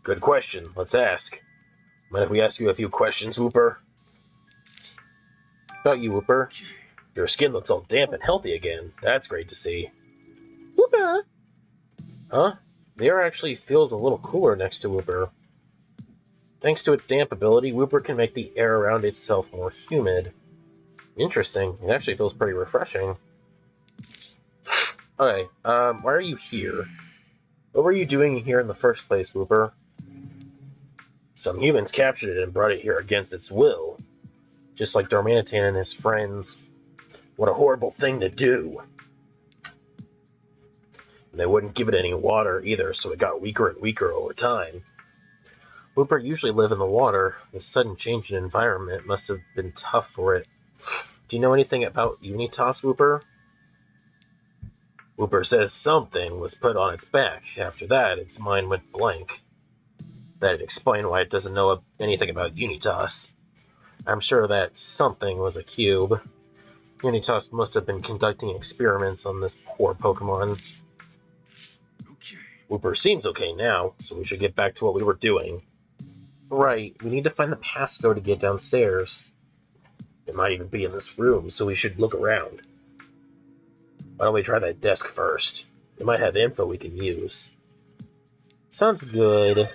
Good question, let's ask. Mind if we ask you a few questions, Whooper? About you, Whooper. Your skin looks all damp and healthy again. That's great to see. Whooper! Huh? The air actually feels a little cooler next to Whooper. Thanks to its damp ability, Whooper can make the air around itself more humid. Interesting. It actually feels pretty refreshing. Okay, why are you here? What were you doing here in the first place, Whooper? Some humans captured it and brought it here against its will. Just like Darmanitan and his friends. What a horrible thing to do. And they wouldn't give it any water either, so it got weaker and weaker over time. Whooper usually live in the water. The sudden change in environment must have been tough for it. Do you know anything about Unitas, Whooper? Whooper says something was put on its back. After that, its mind went blank. That'd explain why it doesn't know anything about Unitas. I'm sure that something was a cube. Unitas must have been conducting experiments on this poor Pokemon. Okay. Whooper seems okay now, so we should get back to what we were doing. Right, we need to find the passcode to get downstairs. It might even be in this room, so we should look around. Why don't we try that desk first? It might have info we can use. Sounds good.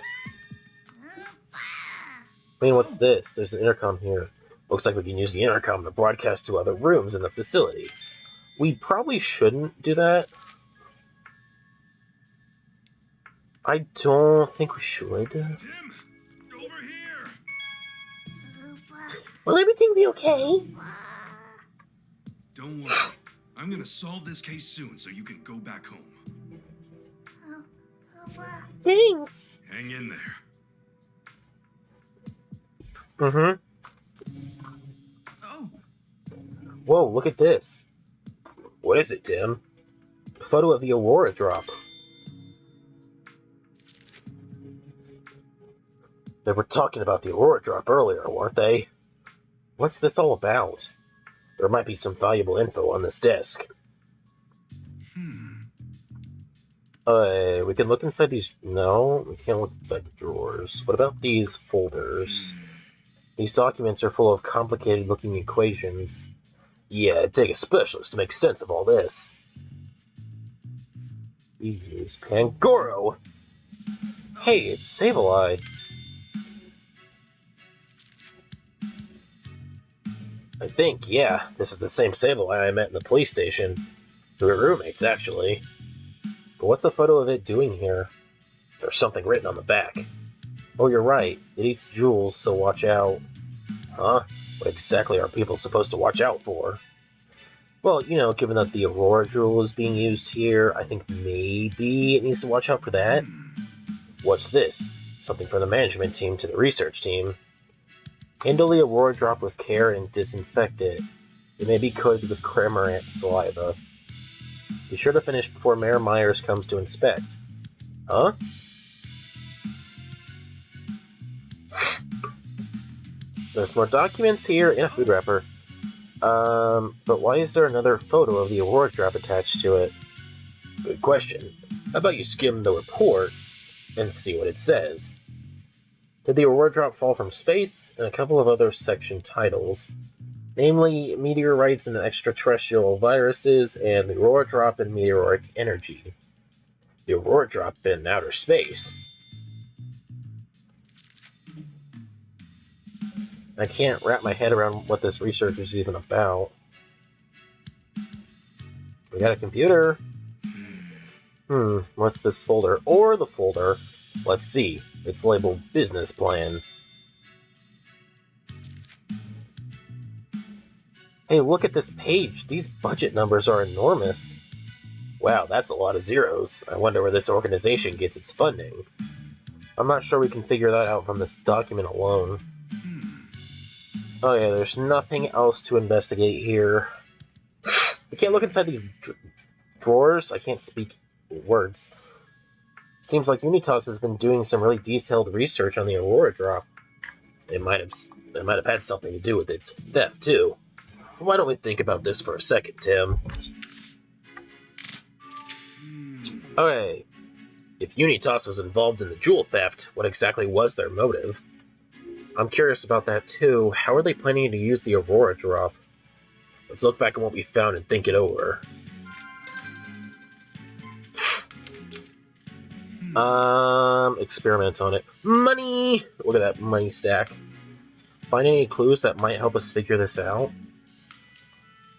I mean, what's this? There's an intercom here. Looks like we can use the intercom to broadcast to other rooms in the facility. We probably shouldn't do that. I don't think we should. Tim, over here. Will everything be okay? Don't worry. I'm gonna solve this case soon so you can go back home. Thanks. Hang in there. Mm-hmm. Oh, Whoa, look at this. What is it, Tim? A photo of the Aurora drop. They were talking about the Aurora drop earlier, weren't they? What's this all about? There might be some valuable info on this desk. We can look inside these... No, we can't look inside the drawers. What about these folders? These documents are full of complicated-looking equations. Yeah, it'd take a specialist to make sense of all this. We use Pangoro! Hey, it's Sableye! I think, yeah, this is the same Sableye I met in the police station. We were roommates, actually. But what's a photo of it doing here? There's something written on the back. Oh, you're right. It eats jewels, so watch out. Huh? What exactly are people supposed to watch out for? Well, you know, given that the Aurora Jewel is being used here, I think maybe it needs to watch out for that. What's this? Something from the management team to the research team. Handle the Aurora Drop with care and disinfect it. It may be coated with Cramorant saliva. Be sure to finish before Mayor Myers comes to inspect. Huh? There's more documents here and a food wrapper. But why is there another photo of the Aurora Drop attached to it? Good question. How about you skim the report and see what it says? Did the Aurora Drop fall from space? And a couple of other section titles. Namely, meteorites and extraterrestrial viruses, and the Aurora Drop and meteoric energy. The Aurora Drop in outer space. I can't wrap my head around what this research is even about. We got a computer. What's this folder? Or the folder? Let's see. It's labeled Business Plan. Hey, look at this page. These budget numbers are enormous. Wow, that's a lot of zeros. I wonder where this organization gets its funding. I'm not sure we can figure that out from this document alone. Oh yeah, there's nothing else to investigate here. We can't look inside these drawers. I can't speak words. Seems like Unitas has been doing some really detailed research on the Aurora drop. It might have had something to do with its theft too. Why don't we think about this for a second, Tim? Okay, if Unitas was involved in the jewel theft, what exactly was their motive? I'm curious about that too. How are they planning to use the Aurora drop? Let's look back at what we found and think it over. Experiment on it. Money! Look at that money stack. Find any clues that might help us figure this out?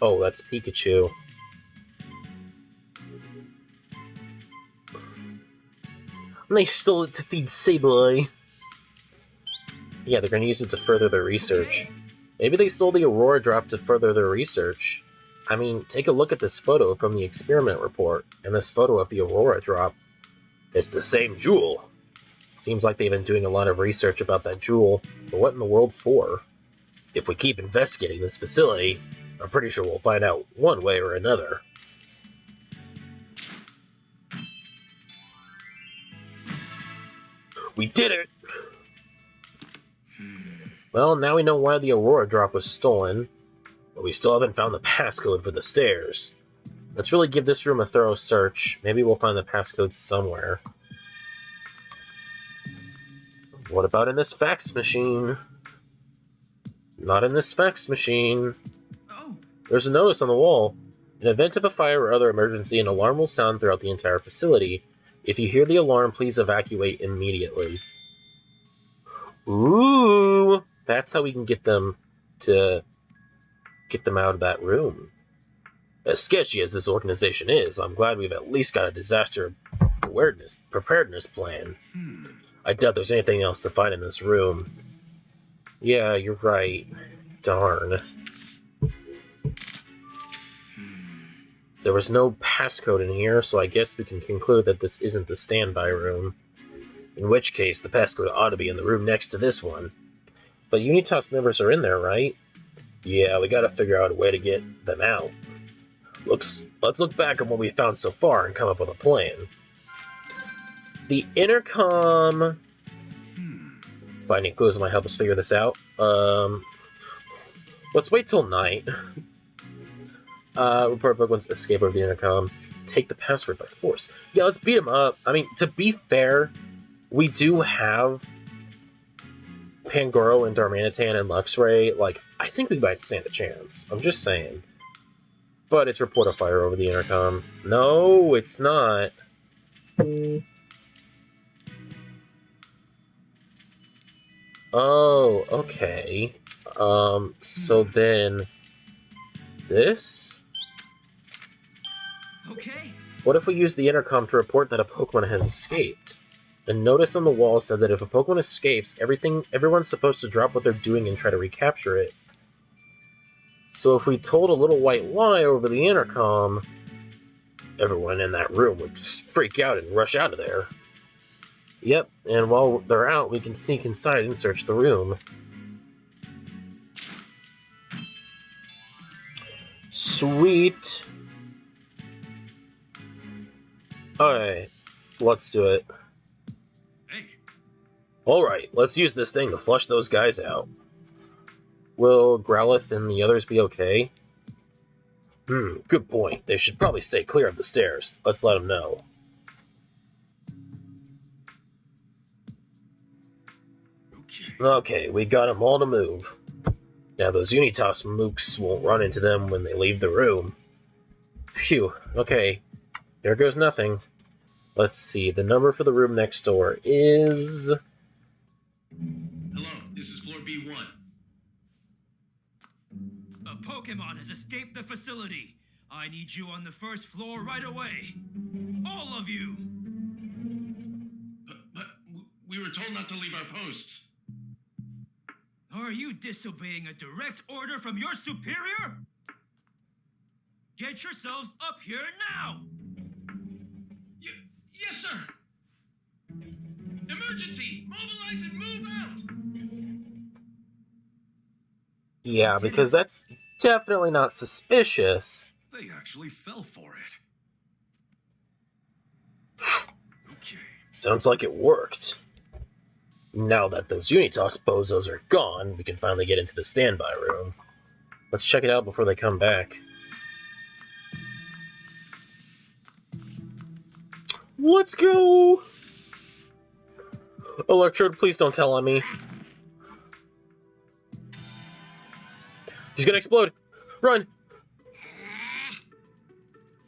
Oh, that's Pikachu. And they stole it to feed Sableye. Yeah, they're gonna use it to further their research. Maybe they stole the Aurora drop to further their research. I mean, take a look at this photo from the experiment report, and this photo of the Aurora drop. It's the same jewel. Seems like they've been doing a lot of research about that jewel, but what in the world for? If we keep investigating this facility, I'm pretty sure we'll find out one way or another. We did it! Well, now we know why the Aurora drop was stolen, but we still haven't found the passcode for the stairs. Let's really give this room a thorough search. Maybe we'll find the passcode somewhere. What about in this fax machine? Not in this fax machine. Oh, There's a notice on the wall. In event of a fire or other emergency, an alarm will sound throughout the entire facility. If you hear the alarm, please evacuate immediately. Ooh! That's how we can get them out of that room. As sketchy as this organization is, I'm glad we've at least got a disaster preparedness plan. I doubt there's anything else to find in this room. Yeah, you're right. Darn. There was no passcode in here, so I guess we can conclude that this isn't the standby room. In which case, the passcode ought to be in the room next to this one. But Unitas members are in there, right? Yeah, we gotta figure out a way to get them out. Let's look back on what we found so far and come up with a plan. The intercom... Finding clues might help us figure this out. Let's wait till night. Report Pokemon's escape over the intercom. Take the password by force. Yeah, let's beat him up. I mean, to be fair, we do have Pangoro and Darmanitan and Luxray. Like, I think we might stand a chance. I'm just saying. But it's report a fire over the intercom. No, it's not. Oh, okay. So then... This? Okay. What if we use the intercom to report that a Pokemon has escaped? A notice on the wall said that if a Pokemon escapes, everyone's supposed to drop what they're doing and try to recapture it. So if we told a little white lie over the intercom, everyone in that room would just freak out and rush out of there. Yep, and while they're out, we can sneak inside and search the room. Sweet. Alright, let's do it. hey, Alright, let's use this thing to flush those guys out. Will Growlithe and the others be okay? Good point. They should probably stay clear of the stairs. Let's let them know. Okay, we got them all to move. Now those Unitas mooks won't run into them when they leave the room. Phew, okay. There goes nothing. Let's see, the number for the room next door is... Hello, this is floor B1. A Pokemon has escaped the facility. I need you on the first floor right away. All of you! But we were told not to leave our posts. Are you disobeying a direct order from your superior? Get yourselves up here now! Yes, sir! Emergency! Mobilize and move out! Yeah, because that's definitely not suspicious. They actually fell for it. Okay. Sounds like it worked. Now that those Unitas bozos are gone, we can finally get into the standby room. Let's check it out before they come back. Let's go! Electrode, please don't tell on me. He's gonna explode! Run!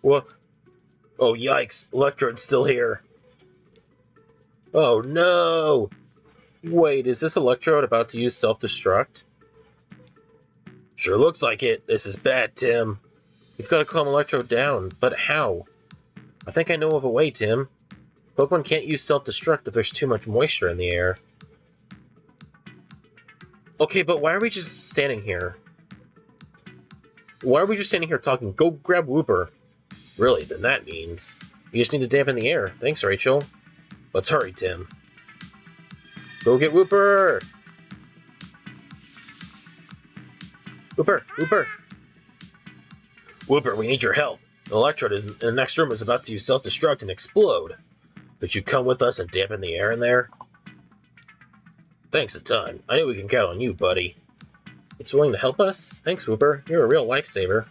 What? Oh, yikes. Electrode's still here. Oh, no! Wait, is this Electrode about to use self-destruct? Sure looks like it. This is bad, Tim. You've got to calm Electrode down, but how? I think I know of a way, Tim. Pokemon can't use self-destruct if there's too much moisture in the air. Okay, but why are we just standing here? Why are we just standing here talking? Go grab Wooper. Really, then that means you just need to dampen the air. Thanks, Rachel. Let's hurry, Tim. Go get Wooper! Wooper! Wooper! Wooper, we need your help. The Electrode in the next room is about to use self-destruct and explode. Could you come with us and dampen the air in there? Thanks a ton. I knew we can count on you, buddy. It's willing to help us? Thanks, Wooper. You're a real lifesaver.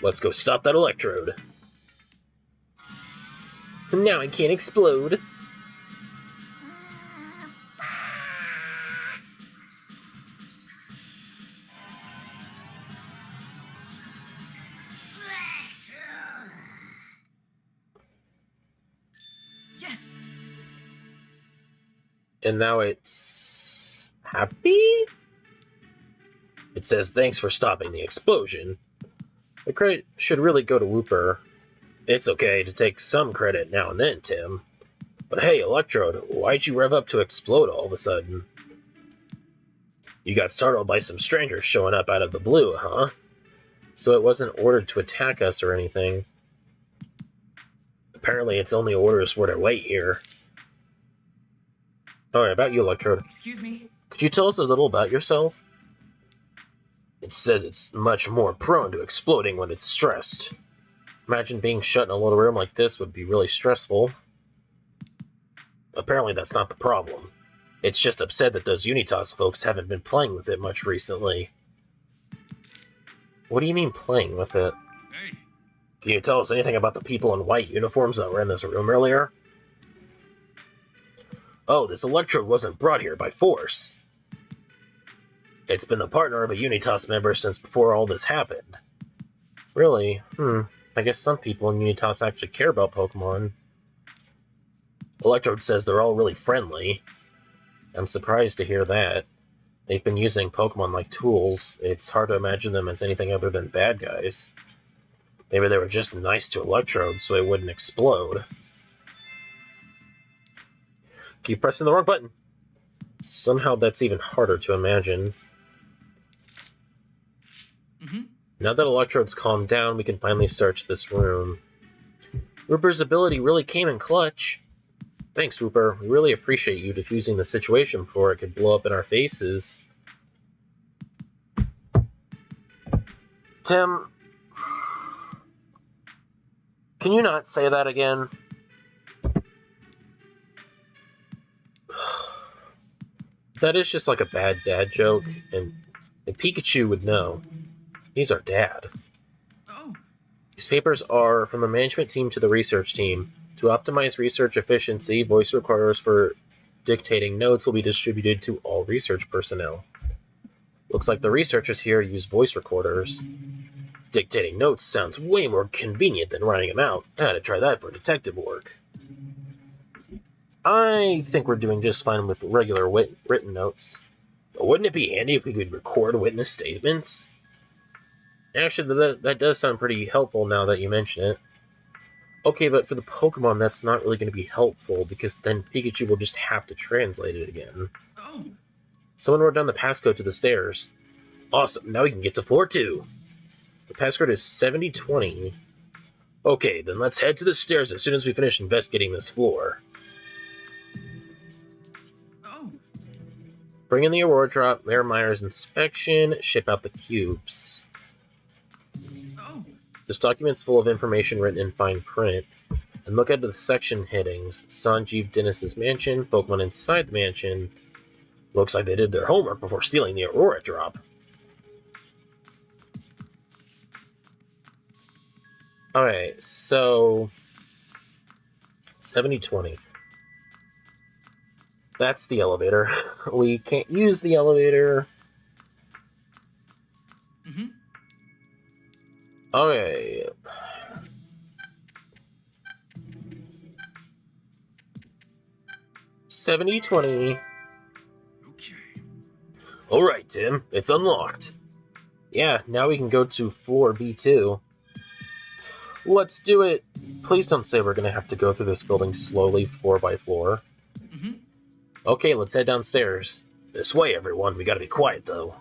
Let's go stop that Electrode. Now I can't explode. Yes! And now it's... happy? It says, thanks for stopping the explosion. The credit should really go to Wooper. It's okay to take some credit now and then, Tim. But hey, Electrode, why'd you rev up to explode all of a sudden? You got startled by some strangers showing up out of the blue, huh? So it wasn't ordered to attack us or anything. Apparently it's only orders where to wait here. Alright, about you, Electrode. Excuse me? Could you tell us a little about yourself? It says it's much more prone to exploding when it's stressed. Imagine being shut in a little room like this would be really stressful. Apparently that's not the problem. It's just upset that those Unitas folks haven't been playing with it much recently. What do you mean playing with it? Hey, Can you tell us anything about the people in white uniforms that were in this room earlier? Oh, this Electrode wasn't brought here by force. It's been the partner of a Unitas member since before all this happened. Really? I guess some people in Unitas actually care about Pokemon. Electrode says they're all really friendly. I'm surprised to hear that. They've been using Pokemon like tools. It's hard to imagine them as anything other than bad guys. Maybe they were just nice to Electrode so it wouldn't explode. Keep pressing the wrong button. Somehow that's even harder to imagine. Now that Electrode's calmed down, we can finally search this room. Wooper's ability really came in clutch. Thanks, Wooper. We really appreciate you defusing the situation before it could blow up in our faces. Tim, can you not say that again? That is just like a bad dad joke, and Pikachu would know. He's our dad. Oh, These papers are from the management team to the research team. To optimize research efficiency, voice recorders for dictating notes will be distributed to all research personnel. Looks like the researchers here use voice recorders. Dictating notes sounds way more convenient than writing them out. I had to try that for detective work. I think we're doing just fine with regular written notes. But wouldn't it be handy if we could record witness statements? Actually, that does sound pretty helpful now that you mention it. Okay, but for the Pokemon, that's not really going to be helpful, because then Pikachu will just have to translate it again. Oh, Someone wrote down the passcode to the stairs. Awesome, now we can get to floor 2. The passcode is 7020. Okay, then let's head to the stairs as soon as we finish investigating this floor. oh, Bring in the Aurora Drop, Mayor Meyer's inspection, ship out the cubes. oh. This document's full of information written in fine print. And look at the section headings. Sanjeev Dennis's mansion, Pokemon inside the mansion. Looks like they did their homework before stealing the Aurora Drop. Alright, so 7020. That's the elevator. We can't use the elevator. Mm-hmm. Okay. $70.20. Okay. Alright, Tim. It's unlocked. Yeah, now we can go to floor B2. Let's do it. Please don't say we're gonna have to go through this building slowly, floor by floor. Mm-hmm. Okay, let's head downstairs. This way, everyone. We gotta be quiet, though.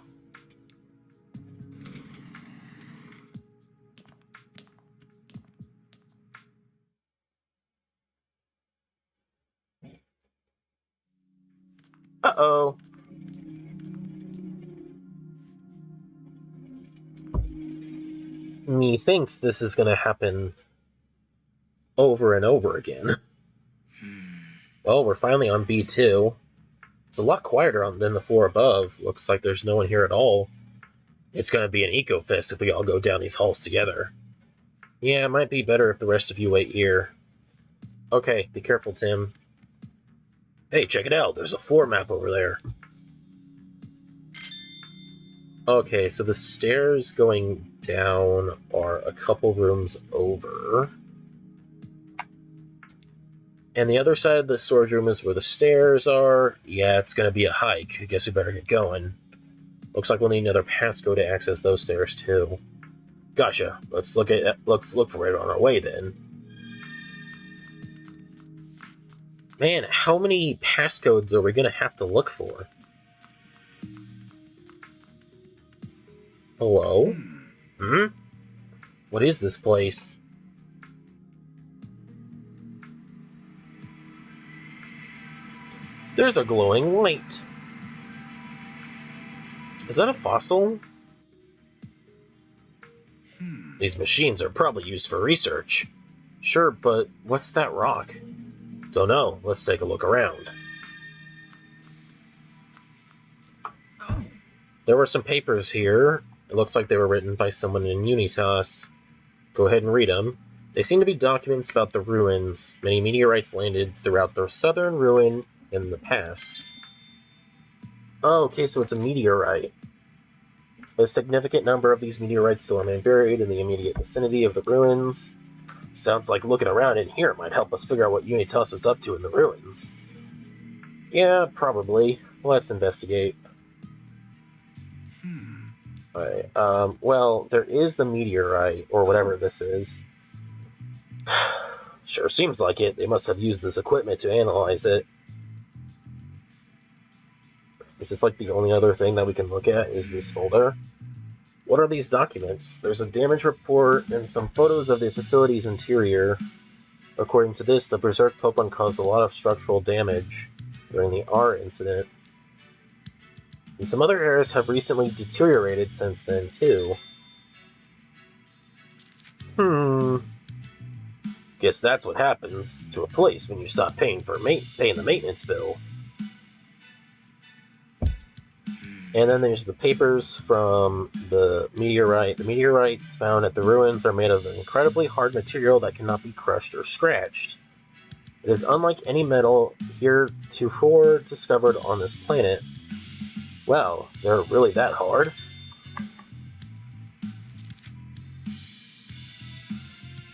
Uh-oh. Methinks this is gonna happen over and over again. Well, we're finally on B2. It's a lot quieter than the floor above. Looks like there's no one here at all. It's gonna be an eco-fest if we all go down these halls together. Yeah, it might be better if the rest of you wait here. Okay, be careful, Tim. Hey, check it out. There's a floor map over there. Okay, so the stairs going down are a couple rooms over. And the other side of the storage room is where the stairs are. Yeah, it's gonna be a hike. I guess we better get going. Looks like we'll need another passcode to access those stairs too. Gotcha. Let's look for it on our way then. Man, how many passcodes are we gonna have to look for? Hello? Hmm? What is this place? There's a glowing light. Is that a fossil? These machines are probably used for research. Sure, but what's that rock? Don't know. Let's take a look around. Oh. There were some papers here. It looks like they were written by someone in Unitas. Go ahead and read them. They seem to be documents about the ruins. Many meteorites landed throughout the southern ruin in the past. Oh, okay, so it's a meteorite. A significant number of these meteorites still remain buried in the immediate vicinity of the ruins. Sounds like looking around in here might help us figure out what Unitas was up to in the ruins. Yeah, probably. Let's investigate. Alright, well, there is the meteorite, or whatever this is. Sure seems like it. They must have used this equipment to analyze it. Is this like the only other thing that we can look at is this folder? What are these documents? There's a damage report and some photos of the facility's interior. According to this, the Berserk Pokemon caused a lot of structural damage during the R incident. And some other areas have recently deteriorated since then, too. Guess that's what happens to a place when you stop paying the maintenance bill. And then there's the papers from the meteorite. The meteorites found at the ruins are made of an incredibly hard material that cannot be crushed or scratched. It is unlike any metal heretofore discovered on this planet. Wow, they're really that hard?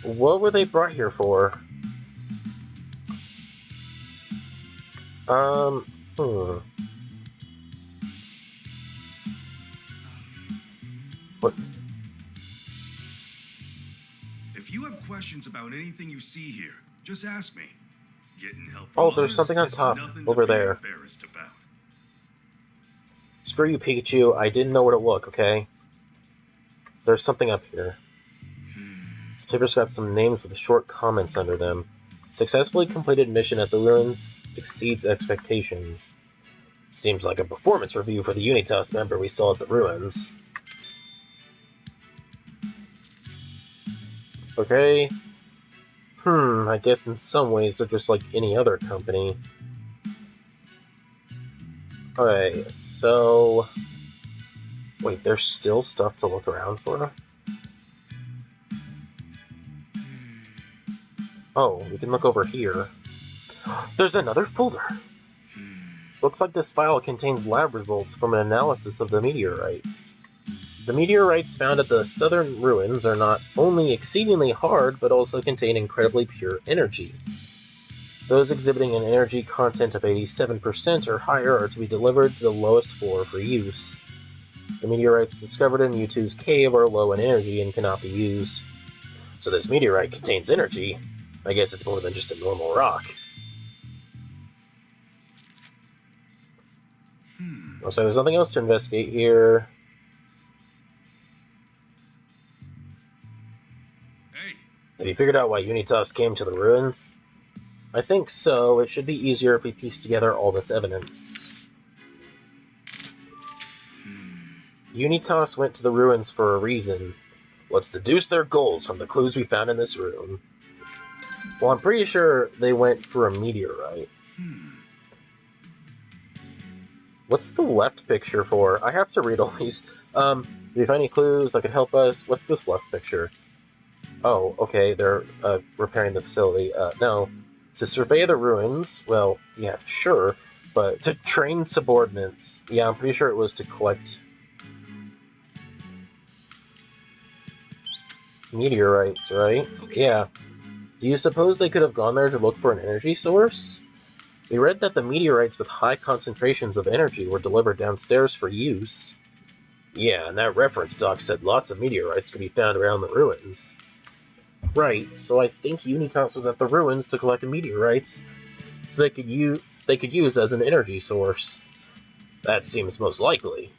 What were they brought here for? What? questions about anything you see here, just ask me. Getting help Oh, from there's others something on is top, nothing to over be there. embarrassed about. Screw you, Pikachu. I didn't know where to look, okay? There's something up here. This paper's got some names with short comments under them. Successfully completed mission at the ruins exceeds expectations. Seems like a performance review for the Unitas member we saw at the ruins. Okay. I guess in some ways they're just like any other company. Okay, so... Wait, there's still stuff to look around for? Oh, we can look over here. There's another folder! Looks like this file contains lab results from an analysis of the meteorites. The meteorites found at the southern ruins are not only exceedingly hard, but also contain incredibly pure energy. Those exhibiting an energy content of 87% or higher are to be delivered to the lowest floor for use. The meteorites discovered in Mewtwo's cave are low in energy and cannot be used. So this meteorite contains energy. I guess it's more than just a normal rock. Oh, so there's nothing else to investigate here. Hey, Have you figured out why Unitas came to the ruins? I think so. It should be easier if we piece together all this evidence. Unitas went to the ruins for a reason. Let's deduce their goals from the clues we found in this room. Well, I'm pretty sure they went for a meteorite. What's the left picture for? I have to read all these. Do you find any clues that could help us? What's this left picture? Oh, okay, they're repairing the facility. No. To survey the ruins, well, yeah, sure, but to train subordinates. Yeah, I'm pretty sure it was to collect meteorites, right? Okay. Yeah. Do you suppose they could have gone there to look for an energy source? We read that the meteorites with high concentrations of energy were delivered downstairs for use. Yeah, and that reference doc said lots of meteorites could be found around the ruins. Right, so I think Unitas was at the ruins to collect meteorites, so they could use as an energy source. That seems most likely.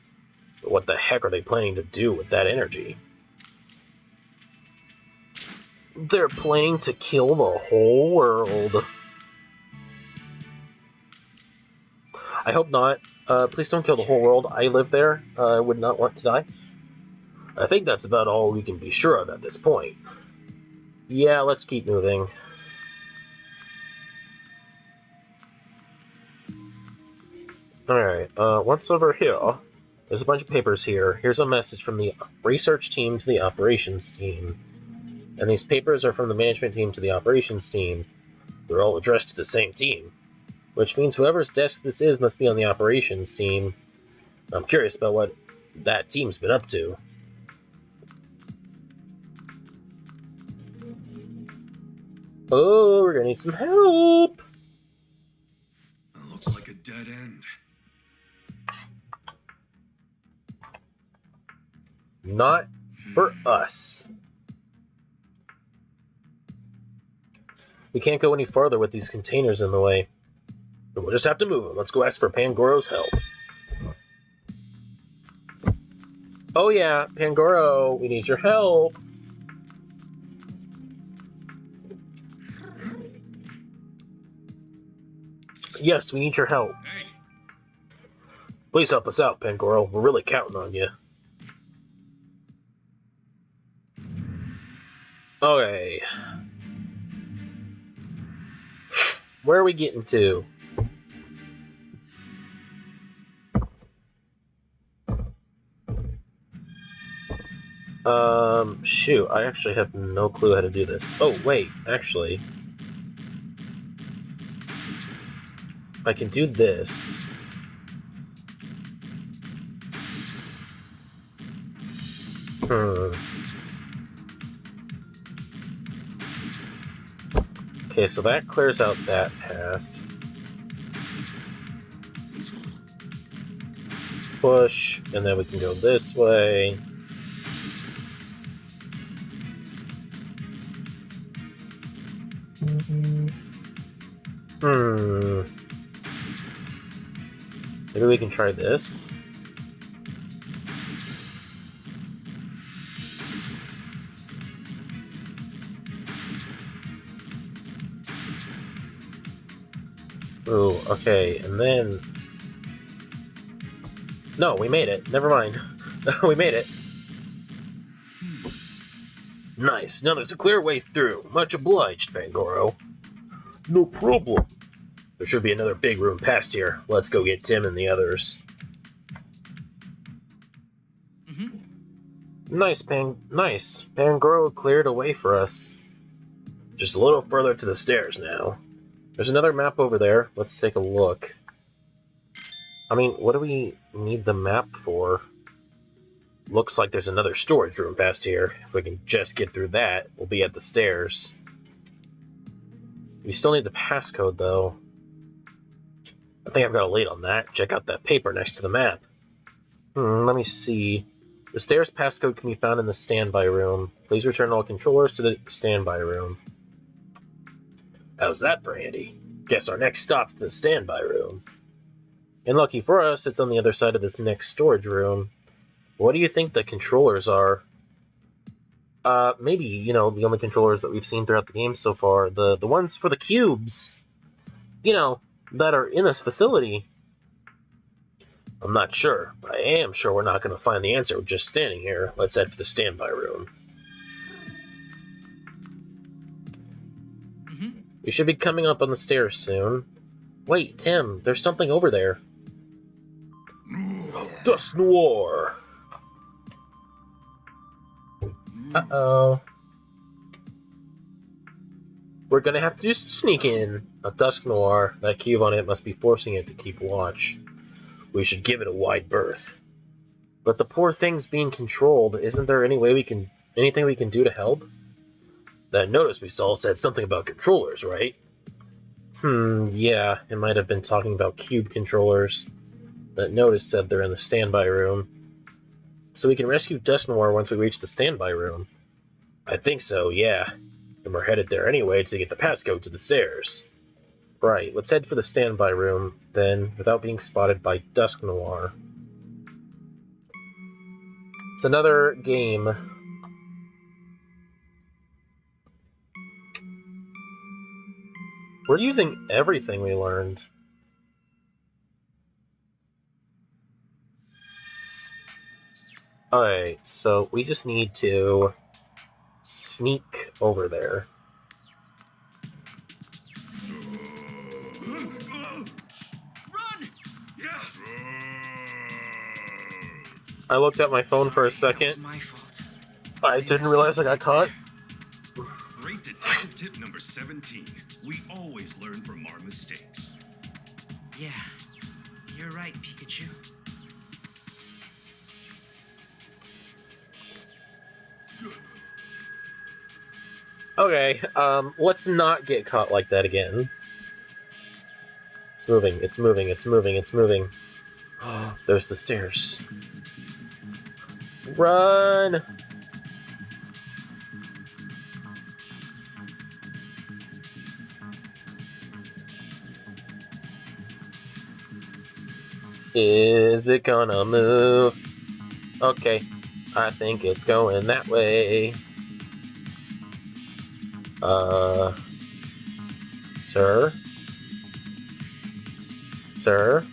But what the heck are they planning to do with that energy? They're planning to kill the whole world. I hope not. Please don't kill the whole world. I live there. I would not want to die. I think that's about all we can be sure of at this point. Yeah, let's keep moving. Alright, what's over here? There's a bunch of papers here. Here's a message from the research team to the operations team. And these papers are from the management team to the operations team. They're all addressed to the same team. Which means whoever's desk this is must be on the operations team. I'm curious about what that team's been up to. Oh, we're gonna need some help! that looks like a dead end. Not for us. We can't go any farther with these containers in the way. We'll just have to move them. Let's go ask for Pangoro's help. Oh yeah, Pangoro, we need your help. Yes, we need your help. Hey, Please help us out, Pangoro. We're really counting on you. Okay. Where are we getting to? Shoot, I actually have no clue how to do this. Oh, wait, actually. I can do this. Okay, so that clears out that path. Push, and then we can go this way. Maybe we can try this. Ooh, okay, and then... No, we made it. Never mind. We made it. Nice. Now there's a clear way through. Much obliged, Pangoro. No problem. There should be another big room past here. Let's go get Tim and the others. Nice. Pangoro cleared a way for us. Just a little further to the stairs now. There's another map over there. Let's take a look. I mean, what do we need the map for? Looks like there's another storage room past here. If we can just get through that, we'll be at the stairs. We still need the passcode, though. I think I've got a lead on that. Check out that paper next to the map. Let me see. The stairs passcode can be found in the standby room. Please return all controllers to the standby room. How's that for handy? Guess our next stop's the standby room. And lucky for us, it's on the other side of this next storage room. What do you think the controllers are? Maybe, you know, the only controllers that we've seen throughout the game so far. The ones for the cubes. You know, that are in this facility. I'm not sure, but I am sure we're not going to find the answer just standing here. Let's head for the standby room. We should be coming up on the stairs soon. Wait, Tim, there's something over there. Dusk Noir! Uh-oh. We're gonna have to do some sneaking. A Dusk Noir. That cube on it must be forcing it to keep watch. We should give it a wide berth. But the poor thing's being controlled. Isn't there anything we can do to help? That notice we saw said something about controllers, right? Yeah, it might have been talking about cube controllers. That notice said they're in the standby room. So we can rescue Dusk Noir once we reach the standby room. I think so, yeah. And we're headed there anyway to get the passcode to the stairs. Right, let's head for the standby room, then, without being spotted by Dusk Noir. It's another game. We're using everything we learned. Alright, so we just need to sneak over there. Run! Yeah. I looked at my phone for a It's second. my fault. I didn't realize I got caught. Great detective tip number 17. We always learn from our mistakes. Yeah, you're right, Pikachu. Okay, let's not get caught like that again. It's moving, it's moving, it's moving, it's moving. There's the stairs. Run! Is it gonna move? Okay, I think it's going that way. Sir? Sir?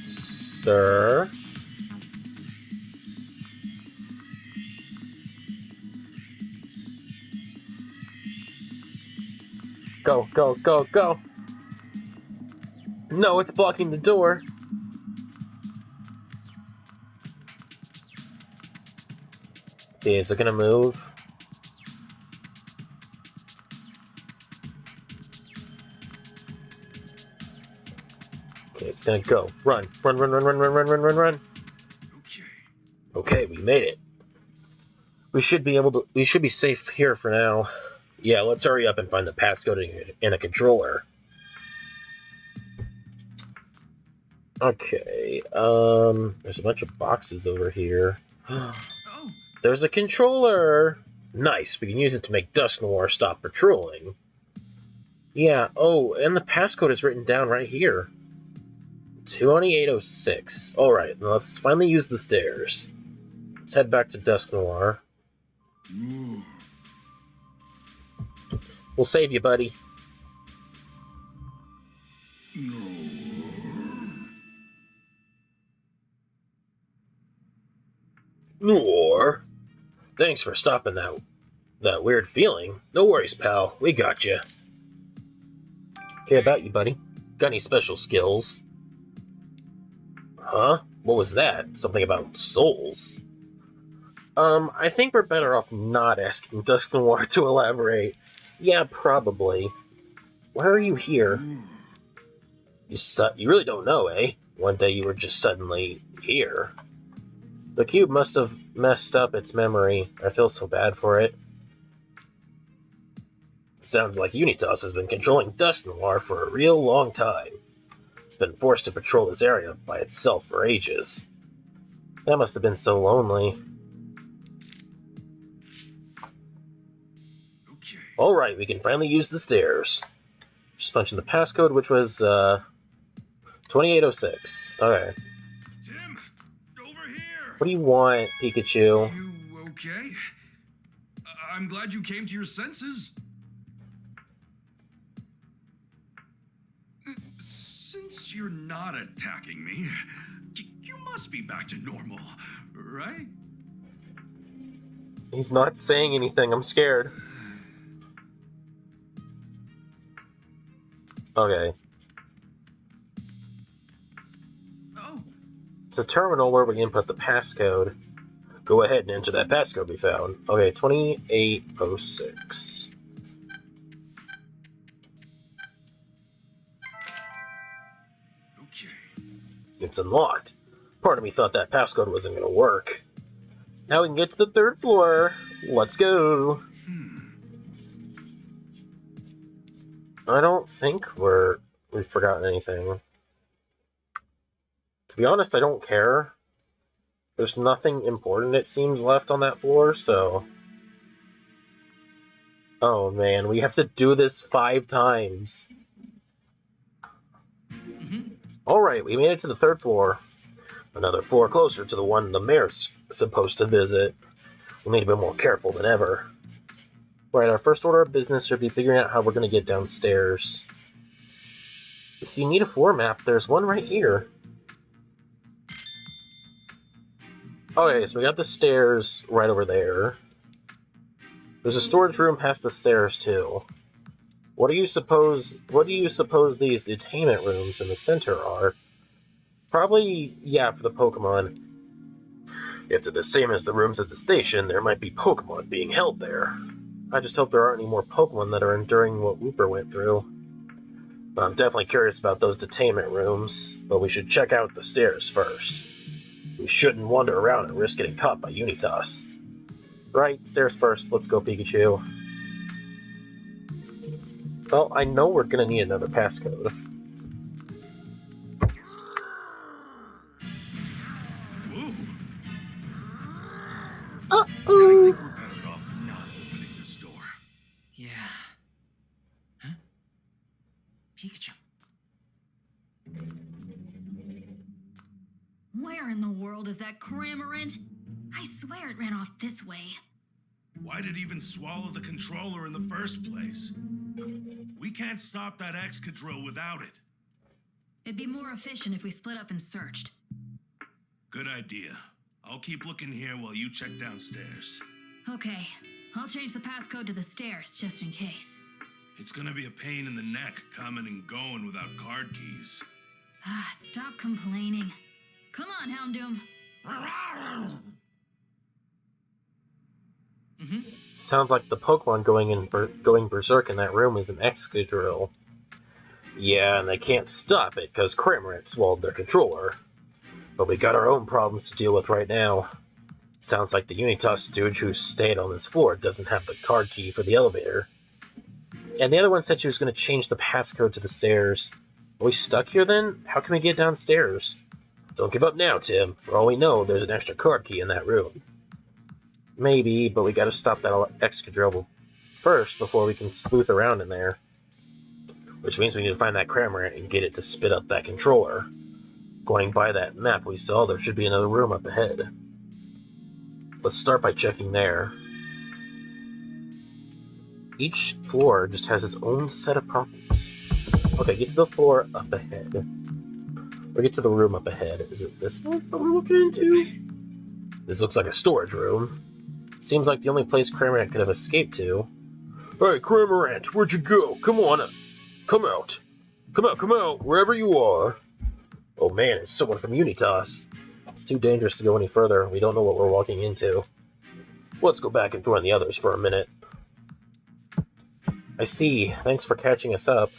Sir? Go, go, go, go! No, it's blocking the door. Okay, is it gonna move? Okay, it's gonna go. Run. Run, run, run, run, run, run, run, run, run. Okay. Okay, we made it. We should be safe here for now. Yeah, let's hurry up and find the passcode in a controller. Okay, there's a bunch of boxes over here. Oh, there's a controller! Nice, we can use it to make Dusk Noir stop patrolling. Yeah, oh, and the passcode is written down right here. 2806. Alright, now let's finally use the stairs. Let's head back to Dusk Noir. We'll save you, buddy. Noir? Thanks for stopping that weird feeling. No worries, pal. We got you. Okay, about you, buddy. Got any special skills? Huh? What was that? Something about souls? I think we're better off not asking Dusk Noir to elaborate. Yeah, probably. Why are you here? You really don't know, eh? One day you were just suddenly here. The cube must have messed up its memory. I feel so bad for it. Sounds like Unitas has been controlling Dusk Noir for a real long time. It's been forced to patrol this area by itself for ages. That must have been so lonely. Okay. Alright, we can finally use the stairs. Just punching the passcode, which was, 2806. Okay. Tim, over here. What do you want, Pikachu? You okay? I'm glad you came to your senses. Since you're not attacking me, you must be back to normal, right? He's not saying anything, I'm scared. Okay. Oh, It's a terminal where we input the passcode. Go ahead and enter that passcode we found. Okay, 2806. okay. It's unlocked. Part of me thought that passcode wasn't going to work. Now we can get to the 3rd floor. Let's go. I don't think we've forgotten anything. To be honest, I don't care. There's nothing important, it seems, left on that floor, so... Oh man, we have to do this 5 times. Alright, we made it to the 3rd floor. Another floor closer to the one the mayor's supposed to visit. We'll need to be more careful than ever. Right, our first order of business should be figuring out how we're going to get downstairs. If you need a floor map, there's one right here. Okay, so we got the stairs right over there. There's a storage room past the stairs, too. What do you suppose these detainment rooms in the center are? Probably, yeah, for the Pokemon. If they're the same as the rooms at the station, there might be Pokemon being held there. I just hope there aren't any more Pokemon that are enduring what Wooper went through. I'm definitely curious about those detainment rooms, but we should check out the stairs first. We shouldn't wander around and risk getting caught by Unitas. Right, stairs first. Let's go, Pikachu. Well, I know we're gonna need another passcode. Whoa. Uh-oh! I think we're better off not opening this door. Yeah. Huh? Pikachu. Where in the world is that Cramorant? I swear it ran off this way. Why did it even swallow the controller in the first place? We can't stop that Excadrill without it. It'd be more efficient if we split up and searched. Good idea. I'll keep looking here while you check downstairs. Okay, I'll change the passcode to the stairs just in case. It's gonna be a pain in the neck coming and going without card keys. Ah, stop complaining. Come on, Houndoom. Sounds like the Pokemon going berserk in that room is an Excadrill. Yeah, and they can't stop it because Cramorant swallowed their controller. But we got our own problems to deal with right now. Sounds like the Unitas stooge who stayed on this floor doesn't have the card key for the elevator. And the other one said she was going to change the passcode to the stairs. Are we stuck here then? How can we get downstairs? Don't give up now, Tim. For all we know, there's an extra card key in that room. Maybe, but we gotta stop that Excadrill first before we can sleuth around in there. Which means we need to find that Cramorant and get it to spit up that controller. Going by that map we saw, there should be another room up ahead. Let's start by checking there. Each floor just has its own set of problems. Okay, get to the floor up ahead. Or get to the room up ahead. Is it this one that we're looking into? This looks like a storage room. Seems like the only place Cramorant could have escaped to. Hey, Cramorant, where'd you go? Come on. Come out. Come out, wherever you are. Oh man, it's someone from Unitas. It's too dangerous to go any further. We don't know what we're walking into. Let's go back and join the others for a minute. I see. Thanks for catching us up.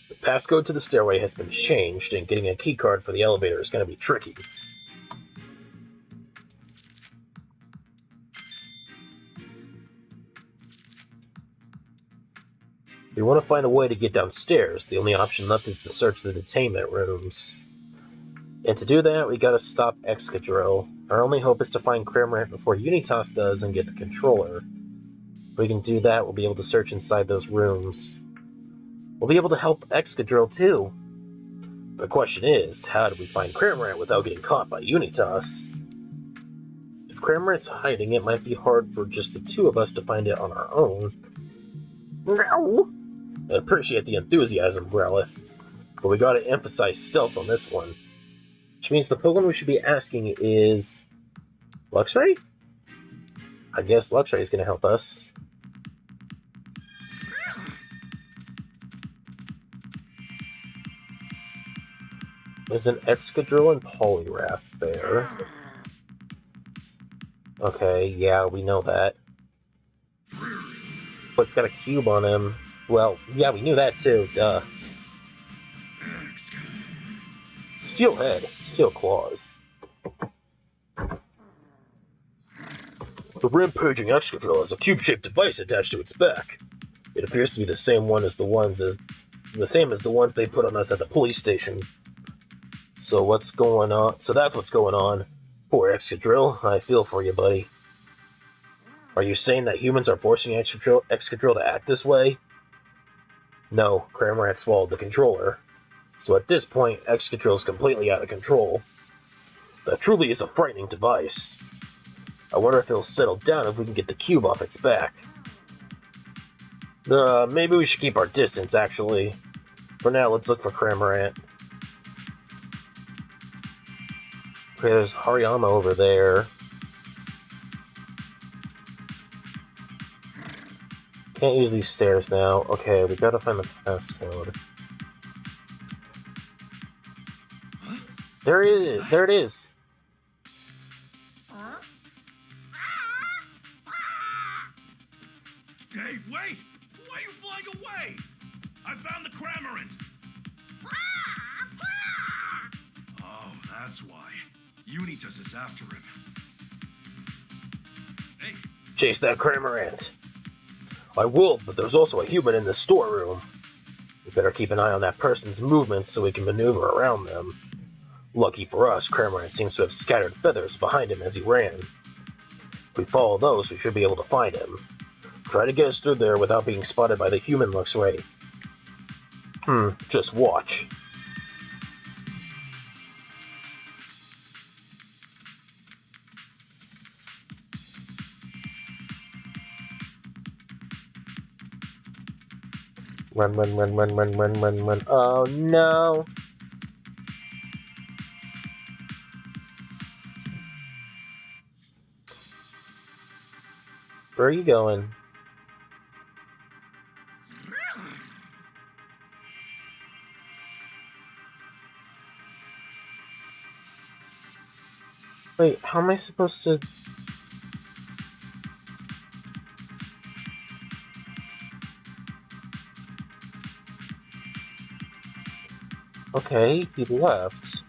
The passcode to the stairway has been changed, and getting a keycard for the elevator is going to be tricky. We want to find a way to get downstairs. The only option left is to search the detainment rooms. And to do that, we gotta stop Excadrill. Our only hope is to find Cramorant before Unitas does and get the controller. If we can do that, we'll be able to search inside those rooms. We'll be able to help Excadrill too. The question is, how do we find Cramorant without getting caught by Unitas? If Cramorant's hiding, it might be hard for just the two of us to find it on our own. No! I appreciate the enthusiasm, Growlithe, but we gotta emphasize stealth on this one. Which means the Pokemon we should be asking is... Luxray? I guess Luxray is gonna help us. There's an Excadrill and Poliwrath there. Okay, yeah, we know that. But it's got a cube on him. Well, yeah, we knew that too, duh. Steel Head, Steel Claws. The rampaging Excadrill has a cube-shaped device attached to its back. It appears to be the same as the ones they put on us at the police station. So what's going on? So that's what's going on. Poor Excadrill, I feel for you, buddy. Are you saying that humans are forcing Excadrill to act this way? No, Cramorant swallowed the controller. So at this point, Excadrill is completely out of control. That truly is a frightening device. I wonder if it'll settle down if we can get the cube off its back. Maybe we should keep our distance, actually. For now, let's look for Cramorant. Okay, there's Hariyama over there. Can't use these stairs now. Okay, we gotta find the passcode. There it is! There it is! Hey, wait! Why are you flying away? I found the Cramorant! Oh, that's why. Unitas is after him. Hey! Chase that Cramorant! I will, but there's also a human in the storeroom. We better keep an eye on that person's movements so we can maneuver around them. Lucky for us, Cramorant seems to have scattered feathers behind him as he ran. If we follow those, we should be able to find him. Try to get us through there without being spotted by the human Luxray. Just watch. Run. Oh no! Where are you going? Wait, how am I supposed to... Okay, he left.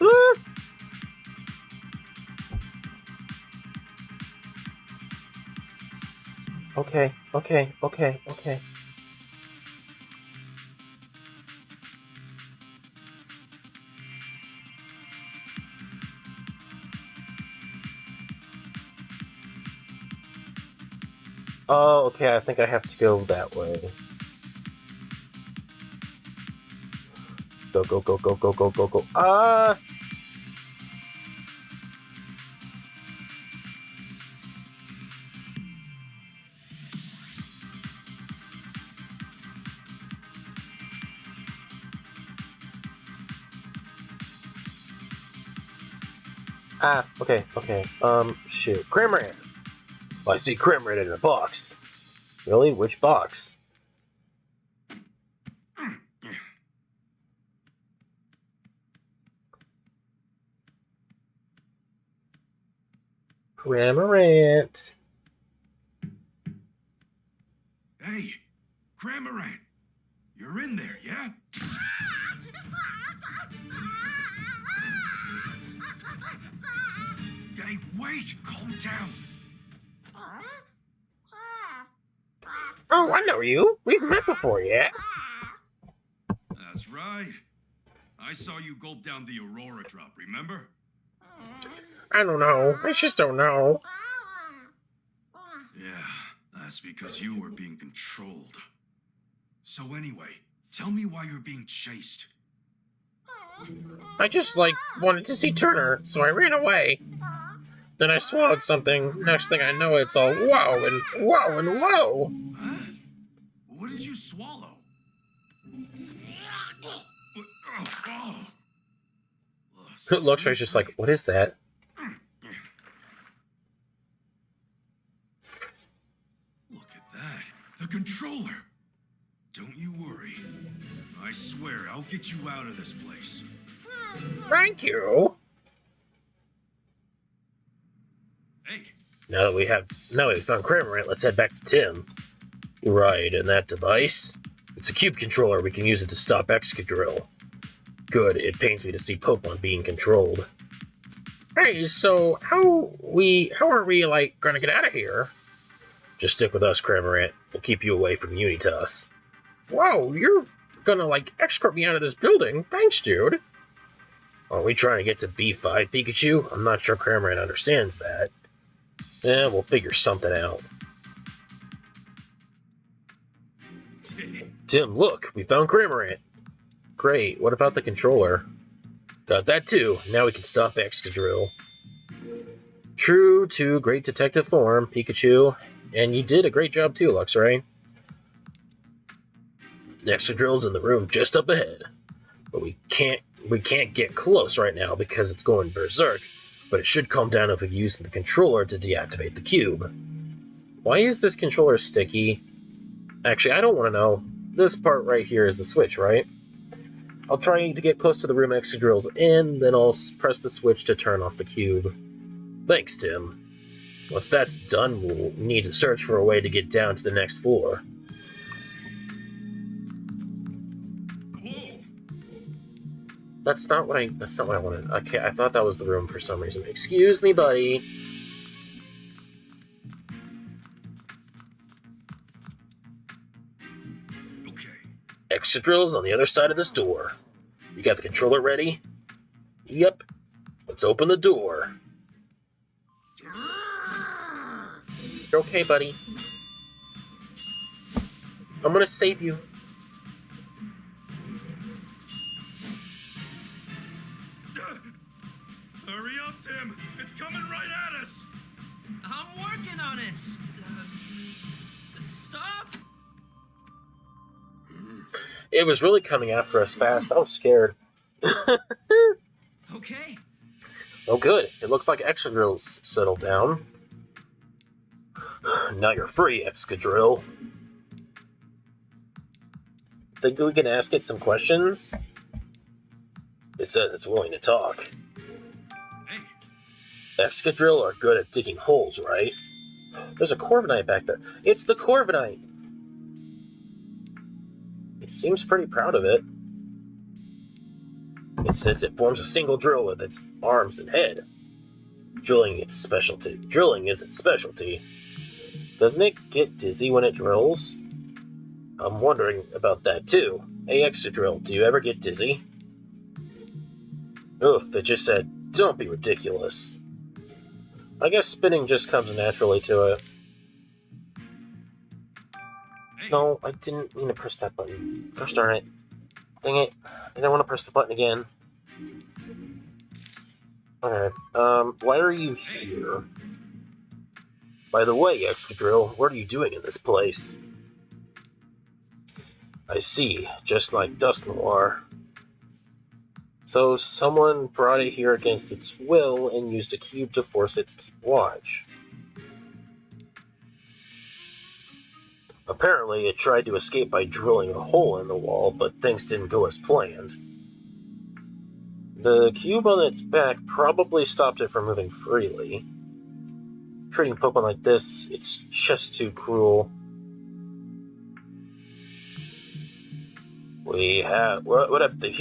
Ah! Okay. Oh, okay, I think I have to go that way. Go, go, go, go, go, go, go, go. Ah! Ah, okay, okay. Shoot. Cramorant! Oh, I see Cramorant in a box. Really? Which box? Cramorant! Hey, Cramorant, you're in there, yeah? Hey, wait, calm down. Oh, I know you. We've met before, yeah? That's right. I saw you gulp down the Aurora drop, remember? I don't know. I just don't know. Yeah, that's because you were being controlled. So anyway, tell me why you're being chased. I just, wanted to see Turner, so I ran away. Then I swallowed something. Next thing I know, it's all whoa and whoa and whoa. Huh? What did you swallow? Lookstra's just like, what is that? Look at that. The controller. Don't you worry. I swear I'll get you out of this place. Thank you. Hey, Now that we found Cramorant, let's head back to Tim. Right, and that device? It's a cube controller. We can use it to stop Excadrill. Good, it pains me to see Pokemon being controlled. Hey, so how are we, gonna get out of here? Just stick with us, Cramorant. We'll keep you away from Unitas. Whoa, you're gonna, escort me out of this building? Thanks, dude. Aren't we trying to get to B5, Pikachu? I'm not sure Cramorant understands that. Yeah, we'll figure something out. Tim, look, we found Cramorant. Great, what about the controller? Got that too, now we can stop Excadrill. True to great detective form, Pikachu. And you did a great job too, Luxray. Excadrill's in the room just up ahead. But we can't get close right now because it's going berserk, but it should calm down if we use the controller to deactivate the cube. Why is this controller sticky? Actually, I don't want to know. This part right here is the switch, right? I'll try to get close to the room Excadrill's in, then I'll press the switch to turn off the cube. Thanks, Tim. Once that's done, we'll need to search for a way to get down to the next floor. whoa! That's not what I wanted. Okay, I thought that was the room for some reason. Excuse me, buddy. Okay. Excadrill's on the other side of this door. You got the controller ready? Yep. Let's open the door. You're okay, buddy. I'm gonna save you. Hurry up, Tim! It's coming right at us! I'm working on it. Stop. It was really coming after us fast. I was scared. Okay. Oh, good. It looks like Excadrill's settled down. Now you're free, Excadrill. Think we can ask it some questions? It says it's willing to talk. Hey, Excadrill are good at digging holes, right? There's a Corviknight back there. It's the Corviknight! It seems pretty proud of it. It says it forms a single drill with its arms and head. Drilling is its specialty. Doesn't it get dizzy when it drills? I'm wondering about that too. Hey, Excadrill, do you ever get dizzy? Oof, it just said, don't be ridiculous. I guess spinning just comes naturally to it. No, I didn't mean to press that button. Gosh darn it. Dang it. I didn't want to press the button again. Okay, why are you here? By the way, Excadrill, what are you doing in this place? I see, just like Dust Noir. So someone brought it here against its will and used a cube to force it to keep watch. Apparently, it tried to escape by drilling a hole in the wall, but things didn't go as planned. The cube on its back probably stopped it from moving freely. Treating Pokemon like this, it's just too cruel. What have the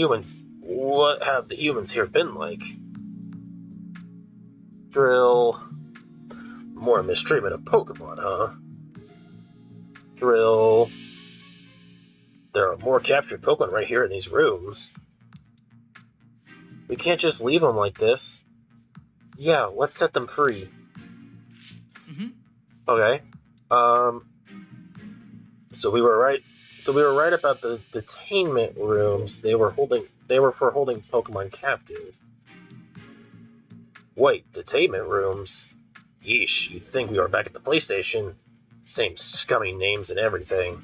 humans here been like? Drill. More mistreatment of Pokemon, huh? Drill. There are more captured Pokemon right here in these rooms. We can't just leave them like this. Yeah, let's set them free. Okay. So we were right about the detainment rooms. They were for holding Pokemon captive. Wait, detainment rooms? Yeesh, you'd think we were back at the police station. Same scummy names and everything.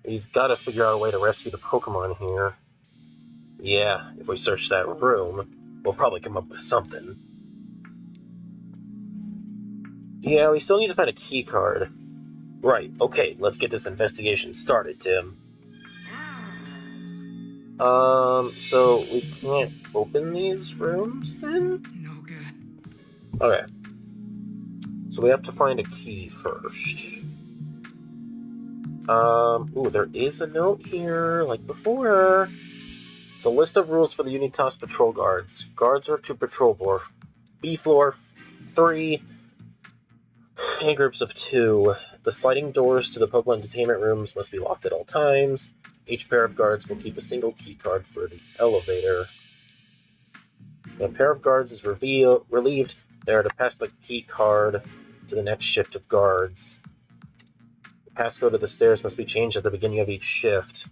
We've got to figure out a way to rescue the Pokemon here. Yeah, if we search that room, we'll probably come up with something. Yeah, we still need to find a key card. Right, okay, let's get this investigation started, Tim. So we can't open these rooms, then? No good. Okay. So we have to find a key first. Ooh, there is a note here, like before. It's a list of rules for the Unitas patrol guards. Guards are to patrol B floor 3 in groups of 2. The sliding doors to the Pokemon detainment rooms must be locked at all times. Each pair of guards will keep a single key card for the elevator. When a pair of guards is relieved, they are to pass the key card to the next shift of guards. The passcode of the stairs must be changed at the beginning of each shift.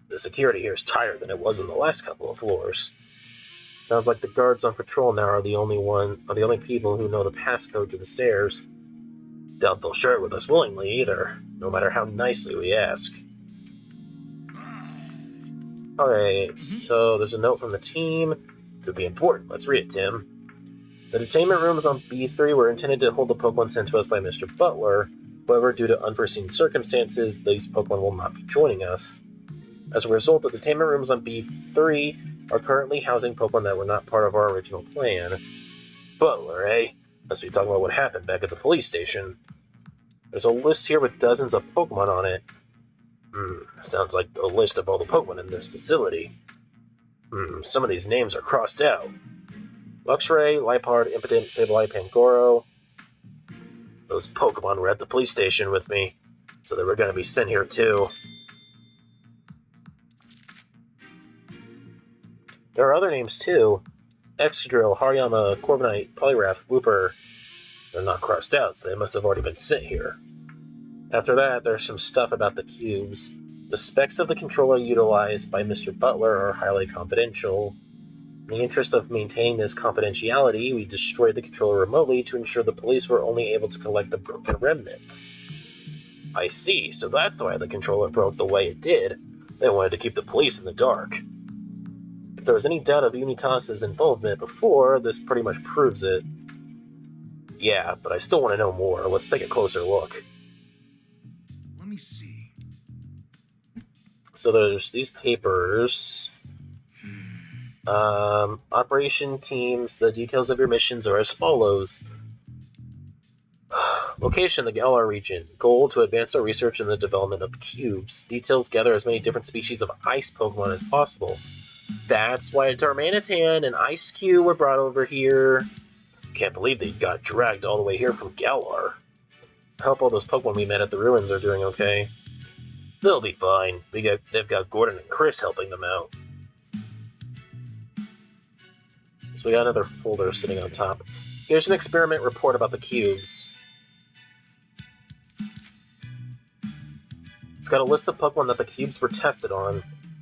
The security here is tighter than it was in the last couple of floors. Sounds like the guards on patrol now are the only people who know the passcode to the stairs. Doubt they'll share it with us willingly either, no matter how nicely we ask. Okay, so there's a note from the team. Could be important. Let's read it, Tim. The detainment rooms on B3 were intended to hold the Pokemon sent to us by Mr. Butler. However, due to unforeseen circumstances, these Pokemon will not be joining us. As a result, the detainment rooms on B3 are currently housing Pokemon that were not part of our original plan. Butler, eh? Must be talking about what happened back at the police station. There's a list here with dozens of Pokemon on it. Sounds like a list of all the Pokemon in this facility. Some of these names are crossed out. Luxray, Liepard, Impotent, Sableye, Pangoro. Those Pokemon were at the police station with me, so they were going to be sent here too. There are other names too. Excadrill, Hariyama, Corviknight, Poliwrath, Wooper. They're not crossed out, so they must have already been sent here. After that, there's some stuff about the cubes. The specs of the controller utilized by Mr. Butler are highly confidential. In the interest of maintaining this confidentiality, we destroyed the controller remotely to ensure the police were only able to collect the broken remnants. I see, so that's why the controller broke the way it did. They wanted to keep the police in the dark. If there was any doubt of Unitas' involvement before, this pretty much proves it. Yeah, but I still want to know more. Let's take a closer look. Let me see. So there's these papers. Operation teams, the details of your missions are as follows. Location, the Galar region. Goal, to advance our research in the development of cubes. Details, gather as many different species of ice Pokemon as possible. That's why Darmanitan and Ice-Q were brought over here. Can't believe they got dragged all the way here from Galar. I hope all those Pokemon we met at the ruins are doing okay. They'll be fine. They've got Gordon and Chris helping them out. So we got another folder sitting on top. Here's an experiment report about the cubes. got a list of Pokemon that the cubes were tested on.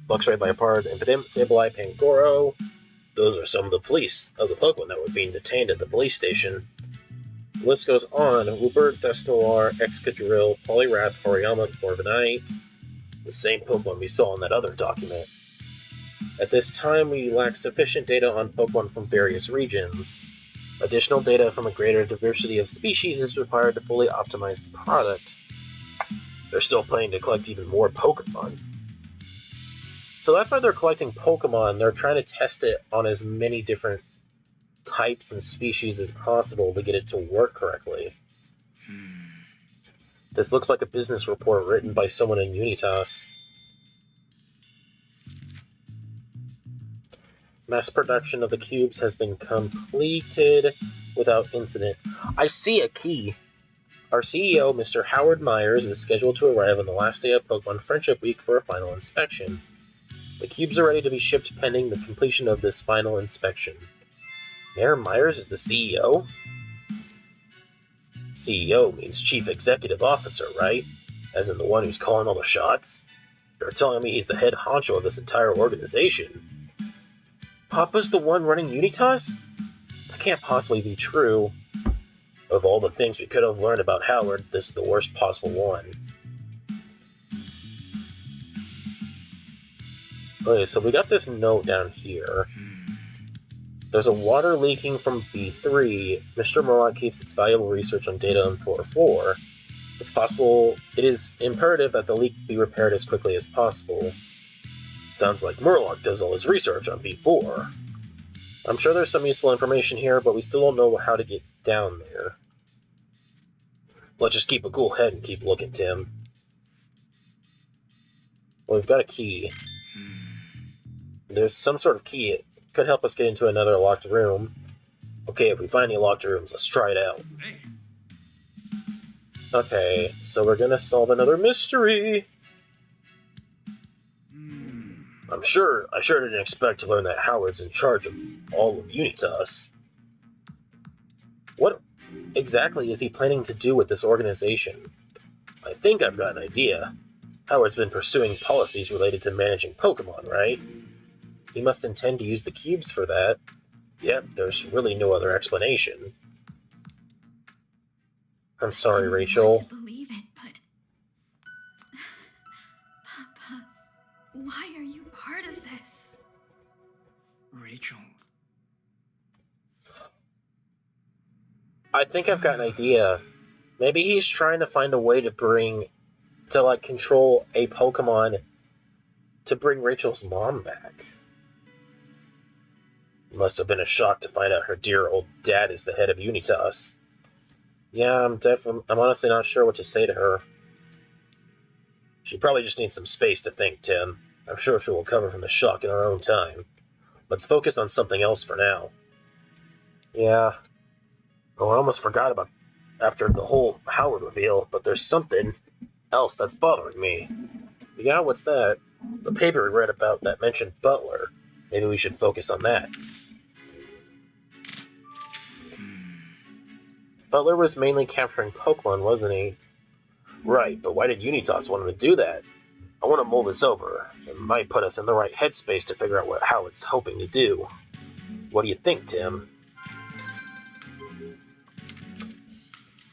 Luxray, Liepard, Impidimp, Sableye, Pangoro. Those are some of the Pokemon that were being detained at the police station. The list goes on: Wooper, Dusknoir, Excadrill, Poliwrath, Hariyama, Corviknight. The same Pokemon we saw in that other document. At this time, we lack sufficient data on Pokemon from various regions. Additional data from a greater diversity of species is required to fully optimize the product. They're still planning to collect even more Pokemon. So that's why they're collecting Pokemon. They're trying to test it on as many different types and species as possible to get it to work correctly. This looks like a business report written by someone in Unitas. Mass production of the cubes has been completed without incident. I see a key. Our CEO, Mr. Howard Myers, is scheduled to arrive on the last day of Pokemon Friendship Week for a final inspection. The cubes are ready to be shipped pending the completion of this final inspection. Mayor Myers is the CEO? CEO means Chief Executive Officer, right? As in the one who's calling all the shots? You're telling me he's the head honcho of this entire organization? Papa's the one running Unitas? That can't possibly be true. Of all the things we could have learned about Howard, this is the worst possible one. Okay, so we got this note down here. There's a water leaking from B3. Mr. Murloc keeps its valuable research on data on floor 4. It is imperative that the leak be repaired as quickly as possible. Sounds like Murloc does all his research on B4. I'm sure there's some useful information here, but we still don't know how to get down there. Let's just keep a cool head and keep looking, Tim. Well, we've got a key. There's some sort of key. It could help us get into another locked room. Okay, if we find any locked rooms, let's try it out. Hey, Okay, so we're gonna solve another mystery. I sure didn't expect to learn that Howard's in charge of all of Unitas. What exactly is he planning to do with this organization? I think I've got an idea. Howard's been pursuing policies related to managing Pokemon, right? He must intend to use the cubes for that. Yep, there's really no other explanation. I'm sorry, I Rachel. want to believe it, but... Papa, why are you part of this? Rachel. I think I've got an idea. Maybe he's trying to find a way to control a Pokemon to bring Rachel's mom back. It must have been a shock to find out her dear old dad is the head of Unitas. Yeah, I'm honestly not sure what to say to her. She probably just needs some space to think, Tim. I'm sure she will recover from the shock in her own time. Let's focus on something else for now. Yeah. Oh, I almost forgot about after the whole Howard reveal, but there's something else that's bothering me. Yeah, what's that? The paper we read about that mentioned Butler. Maybe we should focus on that. Butler was mainly capturing Pokemon, wasn't he? Right, but why did Unitas want him to do that? I want to mull this over. It might put us in the right headspace to figure out what Howard's hoping to do. What do you think, Tim?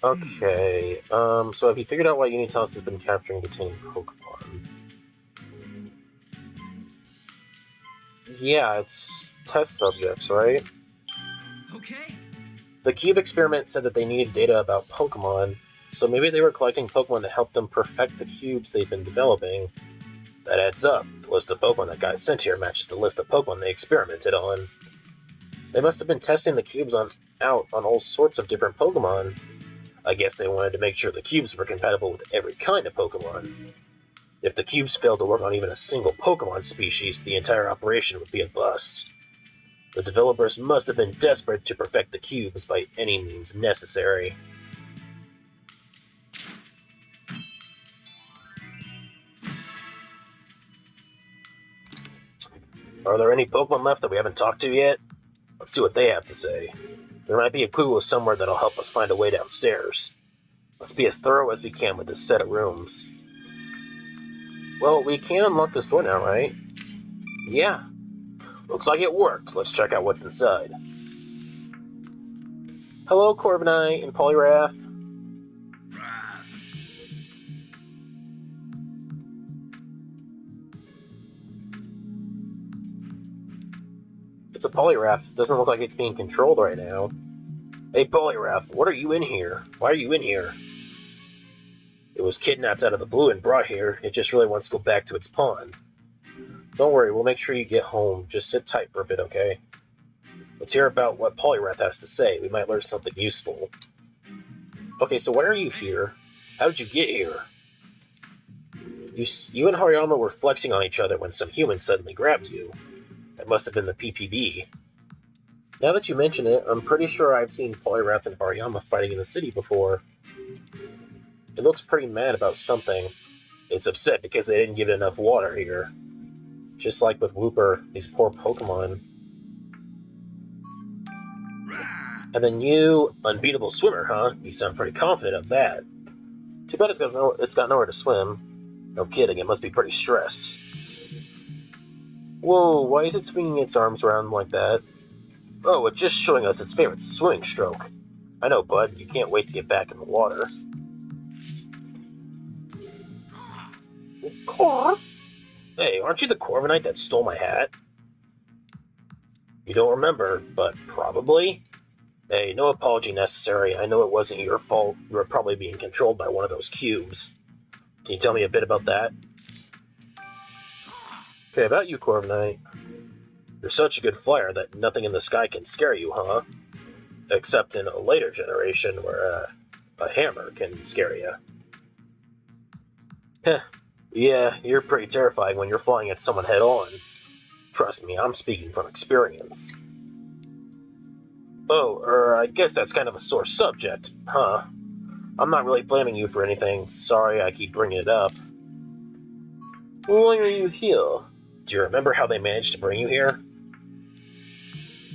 Okay, so have you figured out why Unitas has been capturing detaining Pokemon? Yeah, it's test subjects, right? Okay. The Cube experiment said that they needed data about Pokemon, so maybe they were collecting Pokemon to help them perfect the cubes they've been developing. That adds up. The list of Pokemon that got sent here matches the list of Pokemon they experimented on. They must have been testing the cubes out on all sorts of different Pokemon. I guess they wanted to make sure the cubes were compatible with every kind of Pokemon. If the cubes failed to work on even a single Pokemon species, the entire operation would be a bust. The developers must have been desperate to perfect the cubes by any means necessary. Are there any Pokemon left that we haven't talked to yet? Let's see what they have to say. There might be a clue somewhere that'll help us find a way downstairs. Let's be as thorough as we can with this set of rooms. Well, we can unlock this door now, right? Yeah. Looks like it worked. Let's check out what's inside. Hello, Corbinite and Polyrath. Wrath. It's a Polyrath. Doesn't look like it's being controlled right now. Hey, Polyrath, what are you in here? Why are you in here? It was kidnapped out of the blue and brought here. It just really wants to go back to its pond. Don't worry, we'll make sure you get home. Just sit tight for a bit, okay? Let's hear about what Polyrath has to say. We might learn something useful. Okay, so why are you here? How did you get here? You and Hariyama were flexing on each other when some human suddenly grabbed you. That must have been the PPB. Now that you mention it, I'm pretty sure I've seen Polyrath and Hariyama fighting in the city before. It looks pretty mad about something. It's upset because they didn't give it enough water here. Just like with Wooper, these poor Pokemon. And then you, unbeatable swimmer, huh? You sound pretty confident of that. Too bad it's got nowhere to swim. No kidding, it must be pretty stressed. Whoa, why is it swinging its arms around like that? Oh, it's just showing us its favorite swimming stroke. I know, bud, you can't wait to get back in the water. Hey, aren't you the Corviknight that stole my hat? You don't remember, but probably? Hey, no apology necessary. I know it wasn't your fault. You were probably being controlled by one of those cubes. Can you tell me a bit about that? Okay, about you, Corviknight. You're such a good flyer that nothing in the sky can scare you, huh? Except in a later generation where a hammer can scare you. Heh. Yeah, you're pretty terrifying when you're flying at someone head-on. Trust me, I'm speaking from experience. Oh, I guess that's kind of a sore subject, huh? I'm not really blaming you for anything. Sorry I keep bringing it up. Why are you here? Do you remember how they managed to bring you here?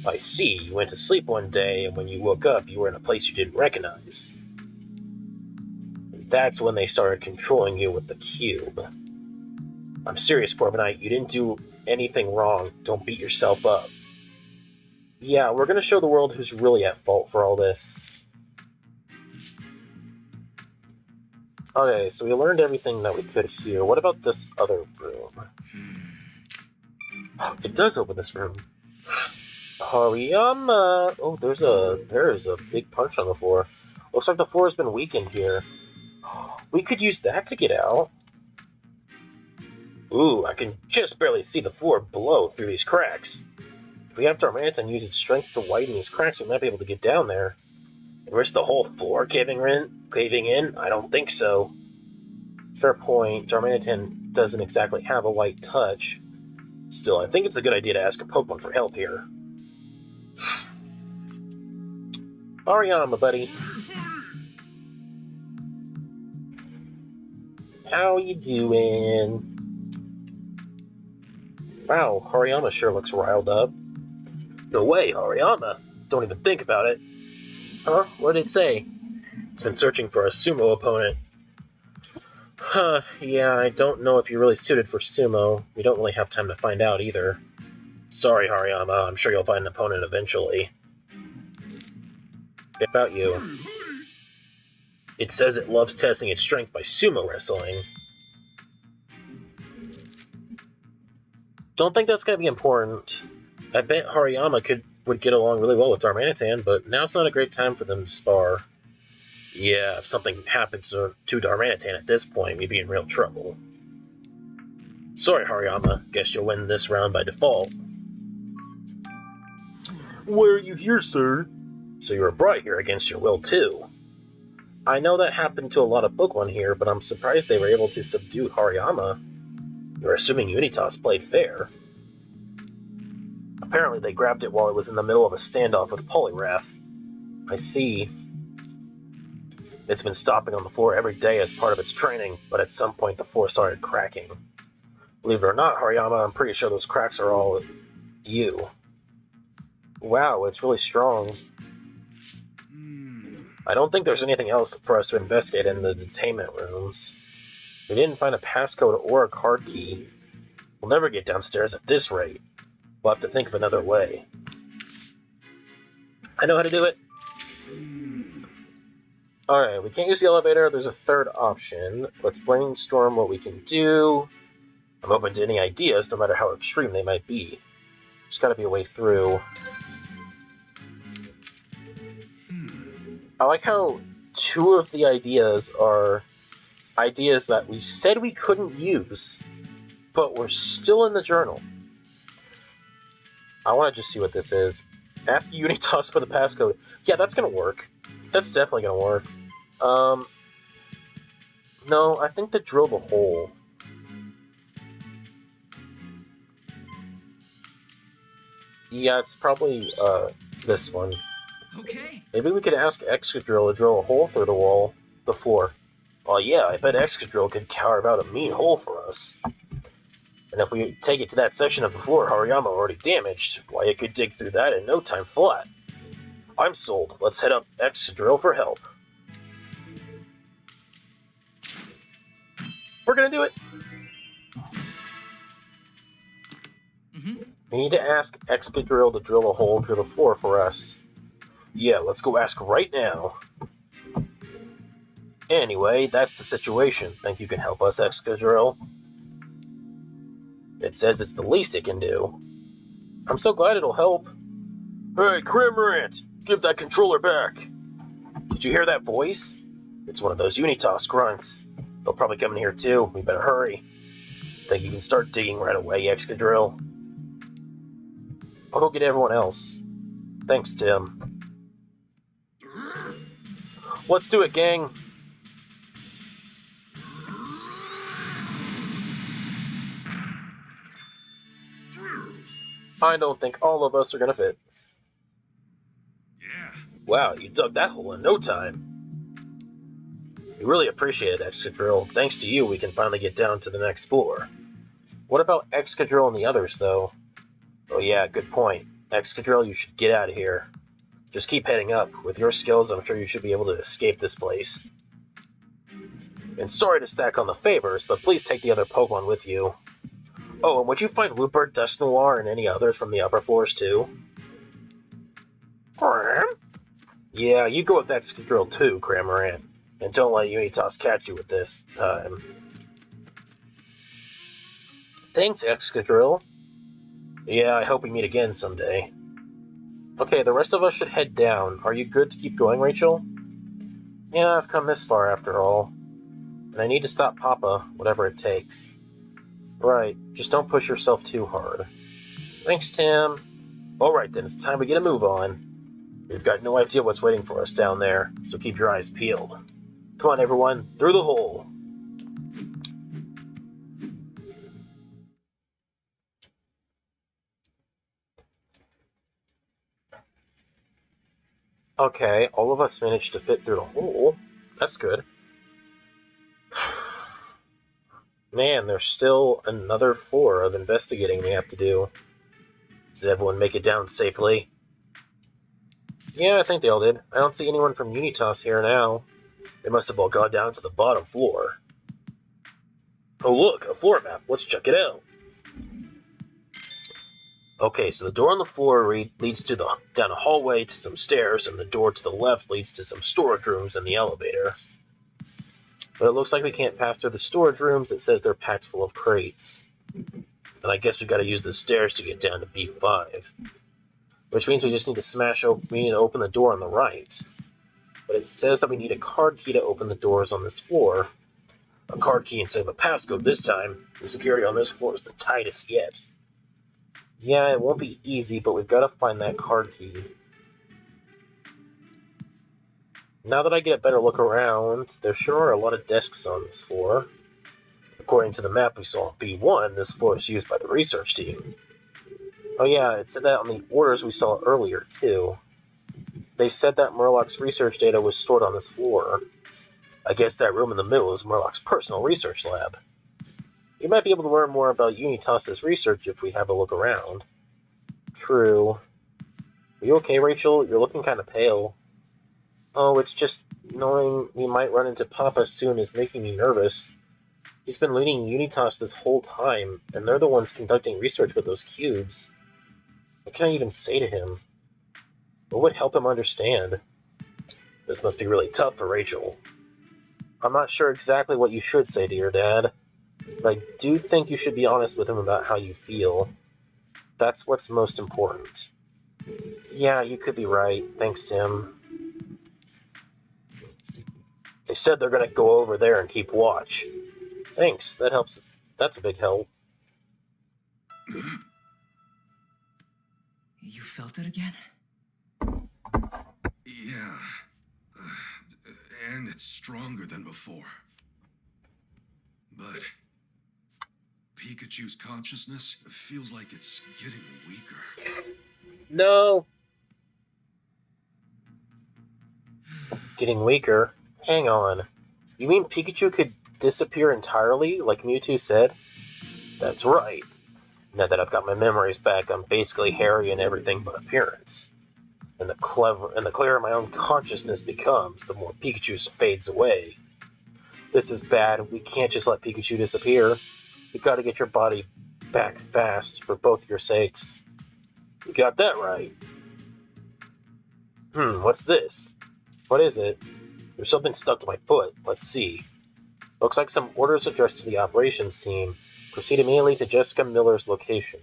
I see, you went to sleep one day, and when you woke up, you were in a place you didn't recognize. That's when they started controlling you with the cube. I'm serious, Corviknight. You didn't do anything wrong. Don't beat yourself up. Yeah, we're gonna show the world who's really at fault for all this. Okay, so we learned everything that we could here. What about this other room? It does open this room. Hariyama! Oh, there is a big punch on the floor. Looks like the floor has been weakened here. We could use that to get out. Ooh, I can just barely see the floor below through these cracks. If we have Darmanitan use its strength to widen these cracks, we might be able to get down there. And risk the whole floor caving in? I don't think so. Fair point, Darmanitan doesn't exactly have a light touch. Still, I think it's a good idea to ask a Pokemon for help here. Hariyama, buddy. How you doing? Wow, Hariyama sure looks riled up. No way, Hariyama. Don't even think about it. Huh? What did it say? It's been searching for a sumo opponent. Huh, yeah, I don't know if you're really suited for sumo. We don't really have time to find out either. Sorry, Hariyama. I'm sure you'll find an opponent eventually. What about you? It says it loves testing its strength by sumo wrestling. Don't think that's going to be important. I bet Hariyama would get along really well with Darmanitan, but now's not a great time for them to spar. Yeah, if something happens to Darmanitan at this point, we'd be in real trouble. Sorry, Hariyama. Guess you'll win this round by default. Why are you here, sir? So you were brought here against your will, too. I know that happened to a lot of Pokemon here, but I'm surprised they were able to subdue Hariyama. You're assuming Unitas played fair. Apparently they grabbed it while it was in the middle of a standoff with Polyrath. I see. It's been stopping on the floor every day as part of its training, but at some point the floor started cracking. Believe it or not, Hariyama, I'm pretty sure those cracks are all you. Wow, it's really strong. I don't think there's anything else for us to investigate in the detainment rooms. We didn't find a passcode or a card key. We'll never get downstairs at this rate. We'll have to think of another way. I know how to do it. Alright, we can't use the elevator. There's a third option. Let's brainstorm what we can do. I'm open to any ideas, no matter how extreme they might be. There's gotta be a way through. I like how 2 of the ideas are ideas that we said we couldn't use, but we're still in the journal. I want to just see what this is. Ask Unitas for the passcode. Yeah, that's gonna work. That's definitely gonna work. No, I think to drill the hole. Yeah, it's probably, this one. Okay. Maybe we could ask Excadrill to drill a hole through the floor. Well, yeah, I bet Excadrill could carve out a mean hole for us. And if we take it to that section of the floor Hariyama already damaged, why, it could dig through that in no time flat. I'm sold. Let's head up Excadrill for help. We're gonna do it! We need to ask Excadrill to drill a hole through the floor for us. Yeah, let's go ask right now. Anyway, that's the situation. Think you can help us, Excadrill? It says it's the least it can do. I'm so glad it'll help. Hey, Cramorant! Give that controller back! Did you hear that voice? It's one of those Unitas grunts. They'll probably come in here too. We better hurry. Think you can start digging right away, Excadrill? I'll go get everyone else. Thanks, Tim. Let's do it, gang! I don't think all of us are gonna fit. Yeah. Wow, you dug that hole in no time. We really appreciate it, Excadrill. Thanks to you, we can finally get down to the next floor. What about Excadrill and the others, though? Oh yeah, good point. Excadrill, you should get out of here. Just keep heading up. With your skills, I'm sure you should be able to escape this place. And sorry to stack on the favors, but please take the other Pokemon with you. Oh, and would you find Rupert, Dusknoir, and any others from the upper floors, too? Yeah, you go with Excadrill too, Cramorant. And don't let Unitas catch you with this time. Thanks, Excadrill. Yeah, I hope we meet again someday. Okay, the rest of us should head down. Are you good to keep going, Rachel? Yeah, I've come this far after all. And I need to stop Papa, whatever it takes. Right, just don't push yourself too hard. Thanks, Tim. Alright then, it's time we get a move on. We've got no idea what's waiting for us down there, so keep your eyes peeled. Come on, everyone, through the hole! Okay, all of us managed to fit through the hole. That's good. Man, there's still another floor of investigating we have to do. Did everyone make it down safely? Yeah, I think they all did. I don't see anyone from Unitas here now. They must have all gone down to the bottom floor. Oh look, a floor map. Let's check it out. Okay, so the door on the floor leads to down a hallway to some stairs, and the door to the left leads to some storage rooms and the elevator. But it looks like we can't pass through the storage rooms. It says they're packed full of crates. And I guess we gotta use the stairs to get down to B5. Which means we just need to we need to open the door on the right. But it says that we need a card key to open the doors on this floor. A card key instead of a passcode this time. The security on this floor is the tightest yet. Yeah, it won't be easy, but we've got to find that card key. Now that I get a better look around, there sure are a lot of desks on this floor. According to the map we saw on B1, this floor is used by the research team. Oh yeah, it said that on the orders we saw earlier, too. They said that Murloc's research data was stored on this floor. I guess that room in the middle is Murloc's personal research lab. You might be able to learn more about Unitas' research if we have a look around. True. Are you okay, Rachel? You're looking kind of pale. Oh, it's just knowing we might run into Papa soon is making me nervous. He's been leading Unitas this whole time, and they're the ones conducting research with those cubes. What can I even say to him? What would help him understand? This must be really tough for Rachel. I'm not sure exactly what you should say to your dad, but I do think you should be honest with him about how you feel. That's what's most important. Yeah, you could be right. Thanks, Tim. They said they're going to go over there and keep watch. Thanks, that helps. That's a big help. You felt it again? Yeah. And it's stronger than before. But Pikachu's consciousness feels like it's getting weaker. No. Getting weaker? Hang on. You mean Pikachu could disappear entirely, like Mewtwo said? That's right. Now that I've got my memories back, I'm basically hairy in everything but appearance. And the clearer my own consciousness becomes, the more Pikachu fades away. This is bad. We can't just let Pikachu disappear. You gotta get your body back fast, for both your sakes. You got that right. What's this? What is it? There's something stuck to my foot. Let's see. Looks like some orders addressed to the operations team. Proceed immediately to Jessica Miller's location.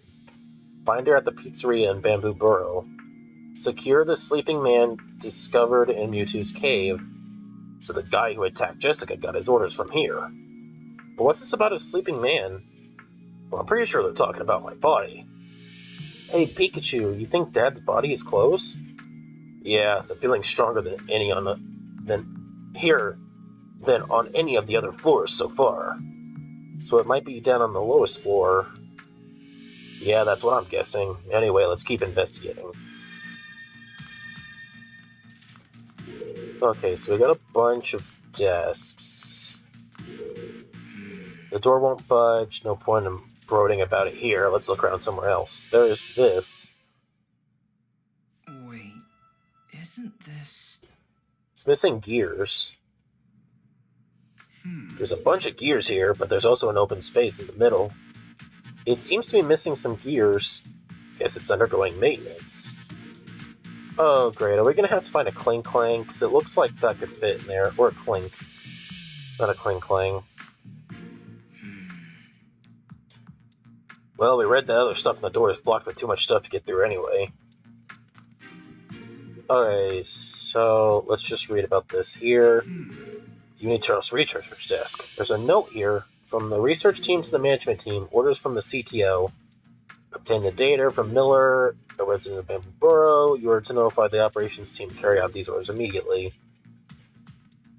Find her at the pizzeria in Bamboo Burrow. Secure the sleeping man discovered in Mewtwo's cave. So the guy who attacked Jessica got his orders from here. But what's this about a sleeping man? Well, I'm pretty sure they're talking about my body. Hey, Pikachu, you think Dad's body is close? Yeah, the feeling's stronger than on any of the other floors so far. So it might be down on the lowest floor. Yeah, that's what I'm guessing. Anyway, let's keep investigating. Okay, so we got a bunch of desks. The door won't budge. No point in brooding about it here. Let's look around somewhere else. There is this. Wait, isn't this... It's missing gears. There's a bunch of gears here, but there's also an open space in the middle. It seems to be missing some gears. Guess it's undergoing maintenance. Oh, great. Are we going to have to find a Cling Clang? Because it looks like that could fit in there. Or a Clink. Not a Cling Clang. Well, we read the other stuff on the door is blocked with too much stuff to get through anyway. Okay, so let's just read about this here. Unitas Researcher's Desk. There's a note here from the research team to the management team. Orders from the CTO. Obtain the data from Miller, a resident of Bamboo Burrow. You are to notify the operations team to carry out these orders immediately.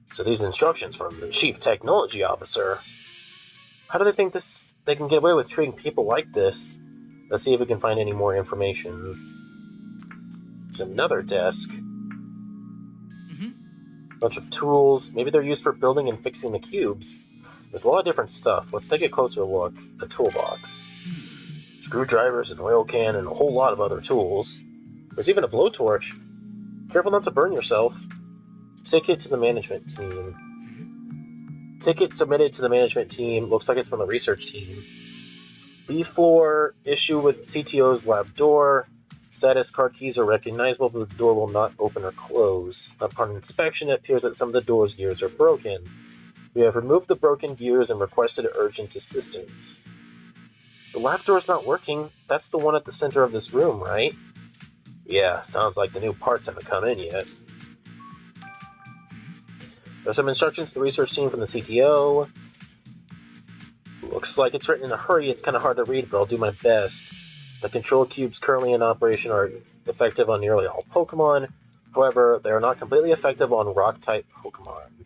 So these instructions from the Chief Technology Officer. How do they think they can get away with treating people like this? Let's see if we can find any more information. There's another desk. Bunch of tools. Maybe they're used for building and fixing the cubes. There's a lot of different stuff. Let's take a closer look. The toolbox. Screwdrivers, an oil can, and a whole lot of other tools. There's even a blowtorch. Careful not to burn yourself. Ticket to the management team. Ticket submitted to the management team. Looks like it's from the research team. B floor. Issue with CTO's lab door. Status card keys are recognizable, but the door will not open or close. Upon inspection, it appears that some of the door's gears are broken. We have removed the broken gears and requested urgent assistance. The lab door's not working. That's the one at the center of this room, right? Yeah, sounds like the new parts haven't come in yet. There's some instructions to the research team from the CTO. Looks like it's written in a hurry. It's kind of hard to read, but I'll do my best. The control cubes currently in operation are effective on nearly all Pokémon. However, they are not completely effective on Rock-type Pokémon.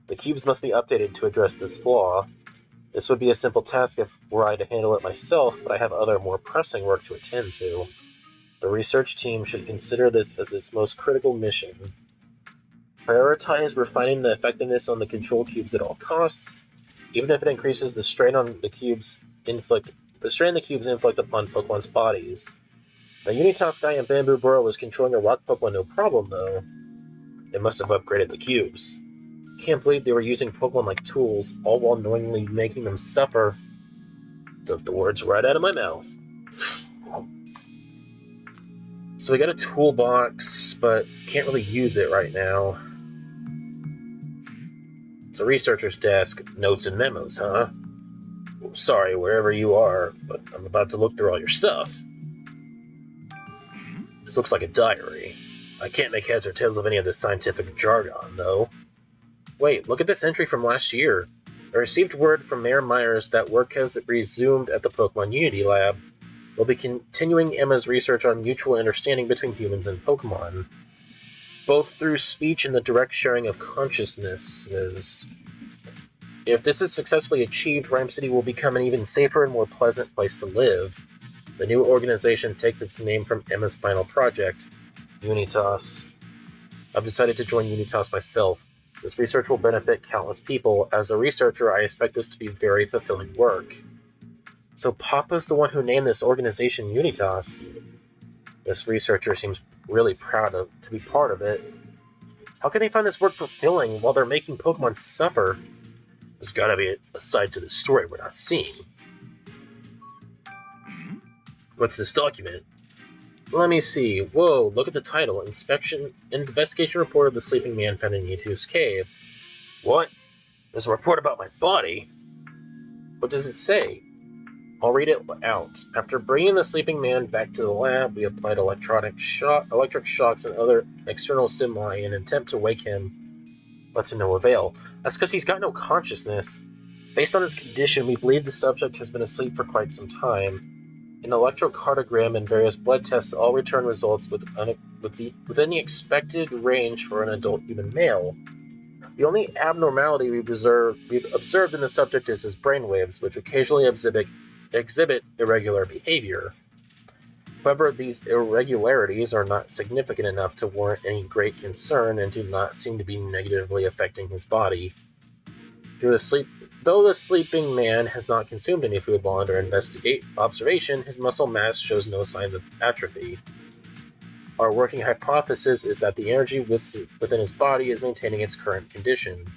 The cubes must be updated to address this flaw. This would be a simple task if were I to handle it myself, but I have other more pressing work to attend to. The research team should consider this as its most critical mission. Prioritize refining the effectiveness on the control cubes at all costs, even if it increases the strain on the cubes inflict upon Pokemon's bodies. The Unitas guy in Bamboo Burrow was controlling a rock Pokemon no problem, though. They must have upgraded the cubes. Can't believe they were using Pokemon like tools, all while knowingly making them suffer. Took the words right out of my mouth. So we got a toolbox, but can't really use it right now. It's a researcher's desk. Notes and memos, huh? Sorry, wherever you are, but I'm about to look through all your stuff. This looks like a diary. I can't make heads or tails of any of this scientific jargon, though. Wait, look at this entry from last year. I received word from Mayor Myers that work has resumed at the Pokémon Unity Lab. We'll be continuing Emma's research on mutual understanding between humans and Pokémon, both through speech and the direct sharing of consciousnesses. If this is successfully achieved, Rhyme City will become an even safer and more pleasant place to live. The new organization takes its name from Emma's final project, Unitas. I've decided to join Unitas myself. This research will benefit countless people. As a researcher, I expect this to be very fulfilling work. So Papa's the one who named this organization Unitas. This researcher seems really proud to be part of it. How can they find this work fulfilling while they're making Pokemon suffer? There's gotta be a side to the story we're not seeing. What's this document? Let me see. Whoa, look at the title. Investigation report of the sleeping man found in Mewtwo's cave. What? There's a report about my body? What does it say? I'll read it out. After bringing the sleeping man back to the lab, we applied electric shocks and other external stimuli in an attempt to wake him, but to no avail. That's because he's got no consciousness. Based on his condition, we believe the subject has been asleep for quite some time. An electrocardiogram and various blood tests all return results within the expected range for an adult human male. The only abnormality we've observed in the subject is his brainwaves, which occasionally exhibit irregular behavior. However, these irregularities are not significant enough to warrant any great concern and do not seem to be negatively affecting his body. Though the sleeping man has not consumed any food while under observation, his muscle mass shows no signs of atrophy. Our working hypothesis is that the energy within his body is maintaining its current condition.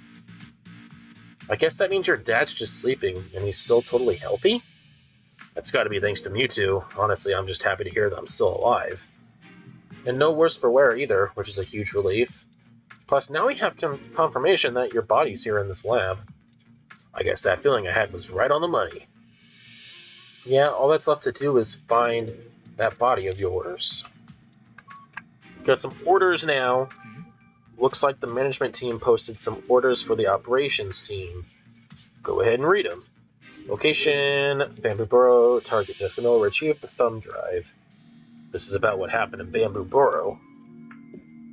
I guess that means your dad's just sleeping, and he's still totally healthy? That's gotta be thanks to Mewtwo. Honestly, I'm just happy to hear that I'm still alive. And no worse for wear either, which is a huge relief. Plus, now we have confirmation that your body's here in this lab. I guess that feeling I had was right on the money. Yeah, all that's left to do is find that body of yours. Got some orders now. Looks like the management team posted some orders for the operations team. Go ahead and read them. Location, Bamboo Burrow, target Eskimo, retrieve the thumb drive. This is about what happened in Bamboo Burrow.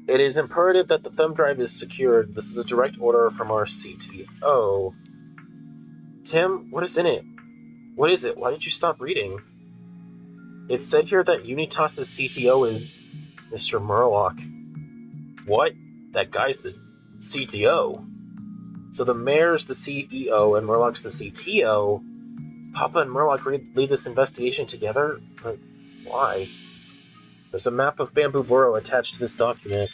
It is imperative that the thumb drive is secured. This is a direct order from our CTO. Tim, what is in it? What is it? Why did you stop reading? It said here that Unitas' CTO is Mr. Murloc. What? That guy's the CTO? So the mayor's the CEO and Murloc's the CTO. Papa and Murloc lead this investigation together? But why? There's a map of Bamboo Burrow attached to this document.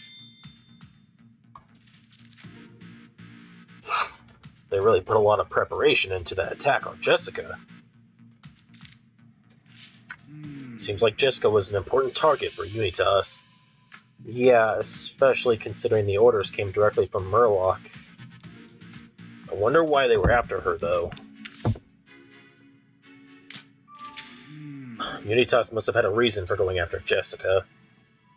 They really put a lot of preparation into that attack on Jessica. Seems like Jessica was an important target for Unitas. Yeah, especially considering the orders came directly from Murloc. I wonder why they were after her, though. Unitas must have had a reason for going after Jessica.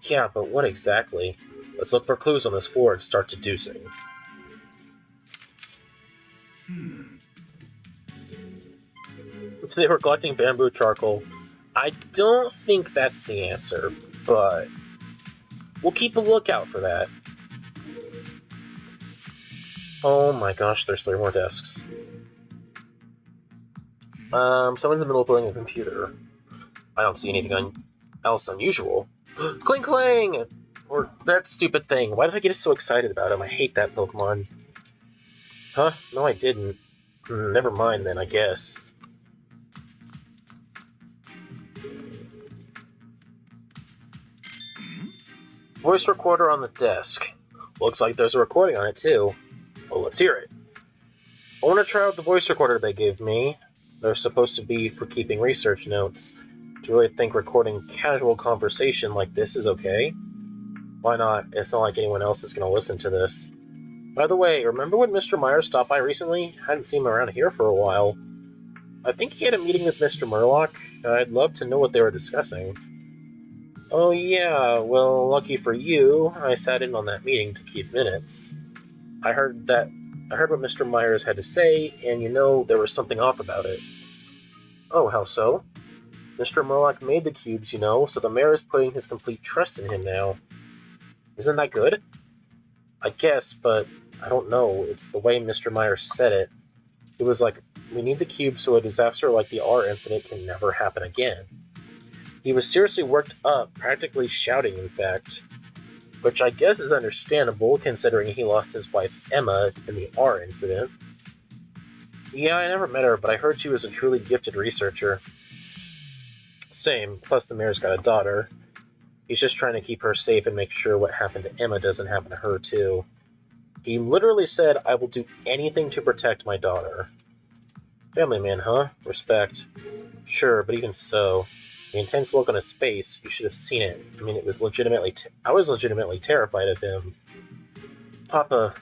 Yeah, but what exactly? Let's look for clues on this floor and start deducing. If they were collecting bamboo charcoal, I don't think that's the answer, but we'll keep a lookout for that. Oh my gosh, there's 3 more desks. Someone's in the middle of building a computer. I don't see anything else unusual. Cling clang! Or that stupid thing. Why did I get so excited about him? I hate that Pokemon. Huh? No, I didn't. Never mind then, I guess. Voice recorder on the desk. Looks like there's a recording on it, too. Well, let's hear it. I want to try out the voice recorder they gave me. They're supposed to be for keeping research notes. Do you really think recording casual conversation like this is okay? Why not? It's not like anyone else is going to listen to this. By the way, remember when Mr. Myers stopped by recently? Hadn't seen him around here for a while. I think he had a meeting with Mr. Murlock. I'd love to know what they were discussing. Oh yeah, well, lucky for you, I sat in on that meeting to keep minutes. I heard what Mr. Myers had to say, and there was something off about it. Oh, how so? Mr. Murlock made the cubes, so the mayor is putting his complete trust in him now. Isn't that good? I guess, but I don't know. It's the way Mr. Myers said it. It was like, we need the cubes so a disaster like the R incident can never happen again. He was seriously worked up, practically shouting, in fact. Which I guess is understandable, considering he lost his wife Emma in the R incident. Yeah, I never met her, but I heard she was a truly gifted researcher. Same, plus the mayor's got a daughter. He's just trying to keep her safe and make sure what happened to Emma doesn't happen to her, too. He literally said, I will do anything to protect my daughter. Family man, huh? Respect. Sure, but even so, the intense look on his face, you should have seen it. I mean, it was I was legitimately terrified of him. Papa,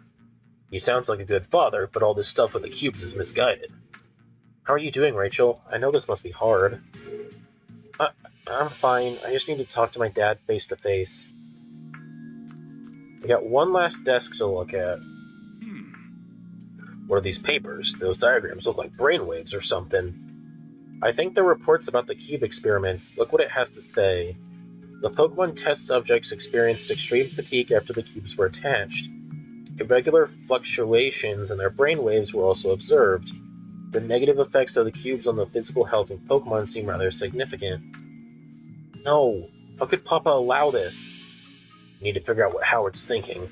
he sounds like a good father, but all this stuff with the cubes is misguided. How are you doing, Rachel? I know this must be hard. I'm fine. I just need to talk to my dad face to face. We got one last desk to look at. What are these papers? Those diagrams look like brainwaves or something. I think they're reports about the cube experiments. Look what it has to say. The Pokemon test subjects experienced extreme fatigue after the cubes were attached. Irregular fluctuations in their brainwaves were also observed. The negative effects of the cubes on the physical health of Pokemon seem rather significant. No, how could Papa allow this? We need to figure out what Howard's thinking.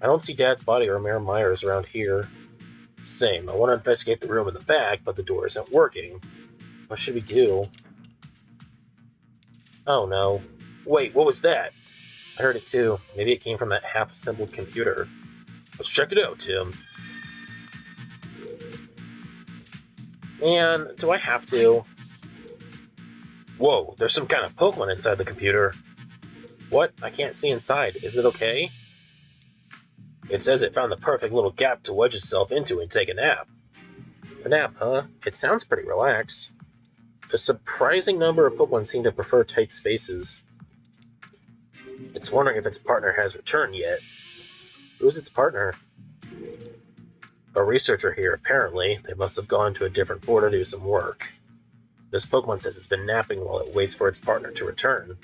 I don't see Dad's body or Mayor Myers around here. Same, I want to investigate the room in the back, but the door isn't working. What should we do? Oh no. Wait, what was that? I heard it too. Maybe it came from that half-assembled computer. Let's check it out, Tim. Man, do I have to? Whoa, there's some kind of Pokemon inside the computer. What? I can't see inside. Is it okay? It says it found the perfect little gap to wedge itself into and take a nap. A nap, huh? It sounds pretty relaxed. A surprising number of Pokemon seem to prefer tight spaces. It's wondering if its partner has returned yet. Who's its partner? A researcher here, apparently. They must have gone to a different floor to do some work. This Pokemon says it's been napping while it waits for its partner to return.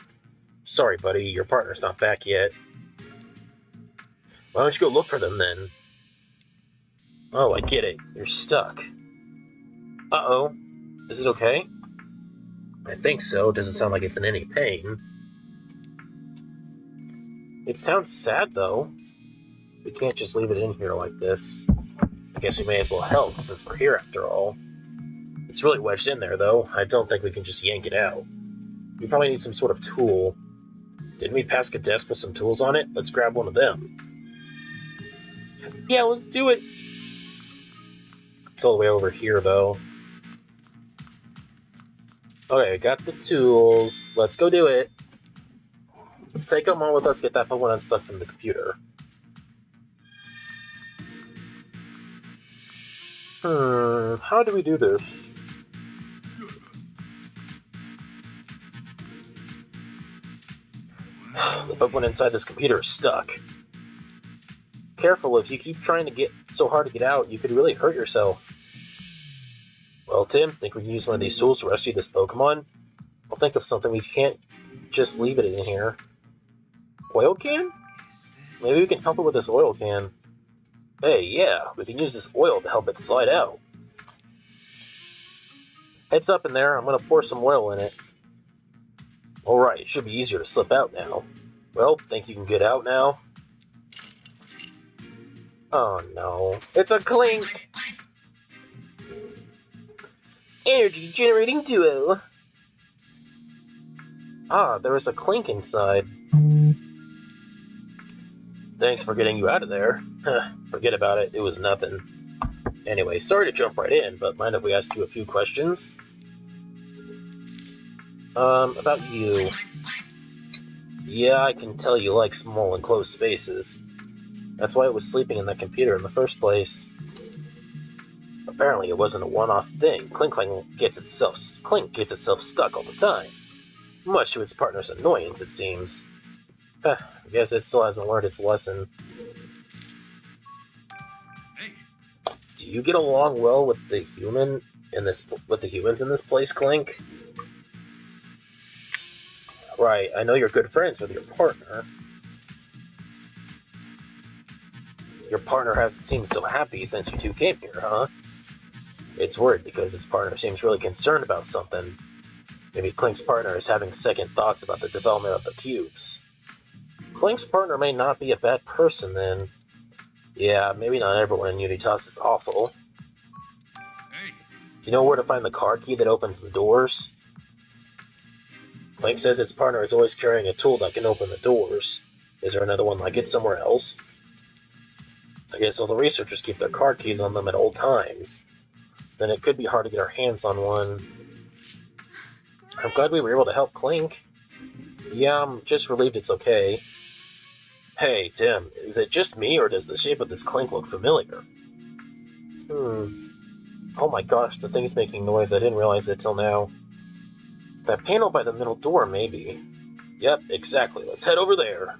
Sorry, buddy, your partner's not back yet. Why don't you go look for them, then? Oh, I get it. You're stuck. Uh-oh. Is it okay? I think so. Doesn't sound like it's in any pain. It sounds sad, though. We can't just leave it in here like this. I guess we may as well help, since we're here after all. It's really wedged in there, though. I don't think we can just yank it out. We probably need some sort of tool. Didn't we pass a desk with some tools on it? Let's grab one of them. Yeah, let's do it! It's all the way over here, though. Okay, got the tools. Let's go do it. Let's take them on with us, get that Pokemon unstuck from the computer. How do we do this? The Pokemon inside this computer is stuck. Careful, if you keep trying to get so hard to get out, you could really hurt yourself. Well, Tim, think we can use one of these tools to rescue this Pokemon? I'll think of something. We can't just leave it in here. Oil can? Maybe we can help it with this oil can. Hey, yeah, we can use this oil to help it slide out. Heads up in there, I'm gonna pour some oil in it. Alright, it should be easier to slip out now. Well, think you can get out now? Oh no, it's a clink! Energy generating duo! Ah, there was a clink inside. Thanks for getting you out of there. Forget about it, it was nothing. Anyway, sorry to jump right in, but mind if we ask you a few questions? About you. Yeah, I can tell you like small enclosed spaces. That's why it was sleeping in that computer in the first place. Apparently it wasn't a one-off thing. Clink gets itself stuck all the time. Much to its partner's annoyance, it seems. I guess it still hasn't learned its lesson. Hey, Do you get along well with the humans in this place, Clink? Right, I know you're good friends with your partner. Your partner hasn't seemed so happy since you two came here, huh? It's worried because his partner seems really concerned about something. Maybe Clink's partner is having second thoughts about the development of the cubes. Clink's partner may not be a bad person, then. Yeah, maybe not everyone in Unitas is awful. hey, Do you know where to find the car key that opens the doors? Clink says its partner is always carrying a tool that can open the doors. Is there another one like it somewhere else? I guess all the researchers keep their car keys on them at all times. Then it could be hard to get our hands on one. I'm glad we were able to help Clink. Yeah, I'm just relieved it's okay. Hey, Tim, is it just me, or does the shape of this Clink look familiar? Oh my gosh, the thing's making noise. I didn't realize it till now. That panel by the middle door, maybe. Yep, exactly. Let's head over there.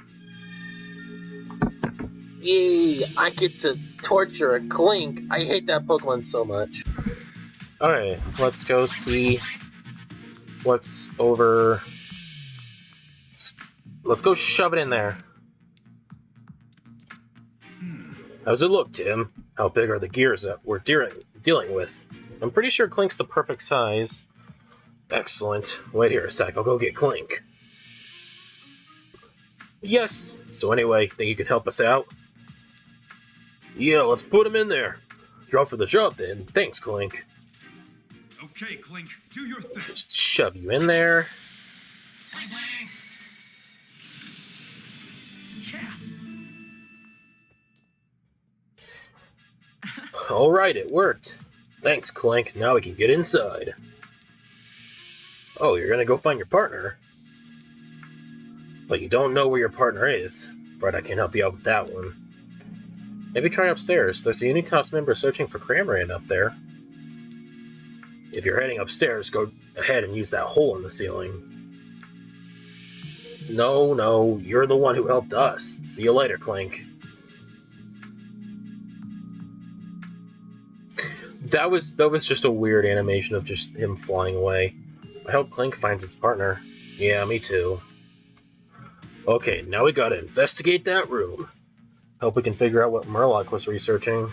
Yay, I get to torture a Clink. I hate that Pokemon so much. Alright, let's go see what's over. Let's go shove it in there. How's it look, Tim? How big are the gears that we're dealing with? I'm pretty sure Clink's the perfect size. Excellent. Wait here a sec, I'll go get Clink. Yes! So anyway, think you can help us out? Yeah, let's put him in there. You're up for the job then. Thanks, Clink. okay, Clink, do your thing. Just shove you in there. Yeah. Alright, it worked. Thanks, Clink. Now we can get inside. Oh, you're gonna go find your partner? But you don't know where your partner is. Right, I can't help you out with that one. Maybe try upstairs. There's a Unitas member searching for Cramorant up there. If you're heading upstairs, go ahead and use that hole in the ceiling. No, you're the one who helped us. See you later, Clink. That was just a weird animation of just him flying away. I hope Clink finds its partner. Yeah, me too. Okay, now we gotta investigate that room. Hope we can figure out what Murloc was researching.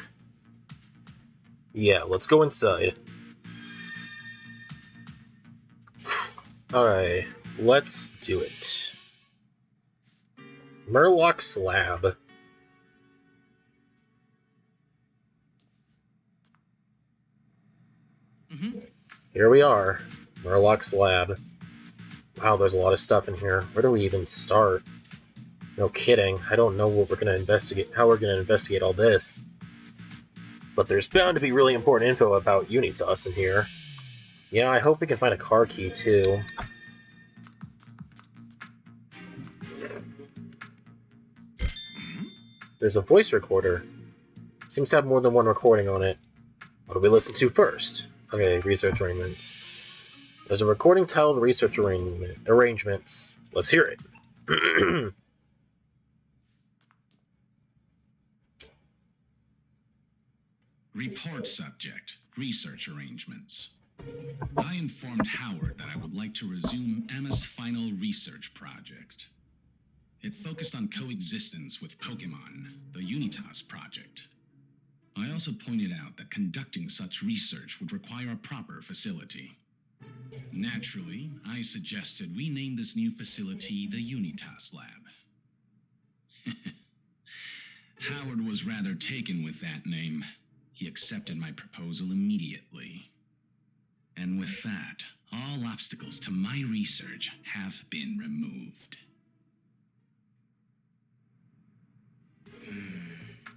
Yeah, let's go inside. Alright, let's do it. Murloc's lab. Here we are. Murloc's lab. Wow, there's a lot of stuff in here. Where do we even start? No kidding. I don't know what we're gonna investigate. How we're gonna investigate all this. But there's bound to be really important info about Unitas in here. Yeah, I hope we can find a car key too. There's a voice recorder. Seems to have more than one recording on it. What do we listen to first? Okay, research arrangements. There's a recording titled Research Arrangements. Let's hear it. Report subject, research arrangements. I informed Howard that I would like to resume Emma's final research project. It focused on coexistence with Pokémon, the Unitas project. I also pointed out that conducting such research would require a proper facility. Naturally, I suggested we name this new facility the Unitas Lab. Howard was rather taken with that name. He accepted my proposal immediately. And with that, all obstacles to my research have been removed.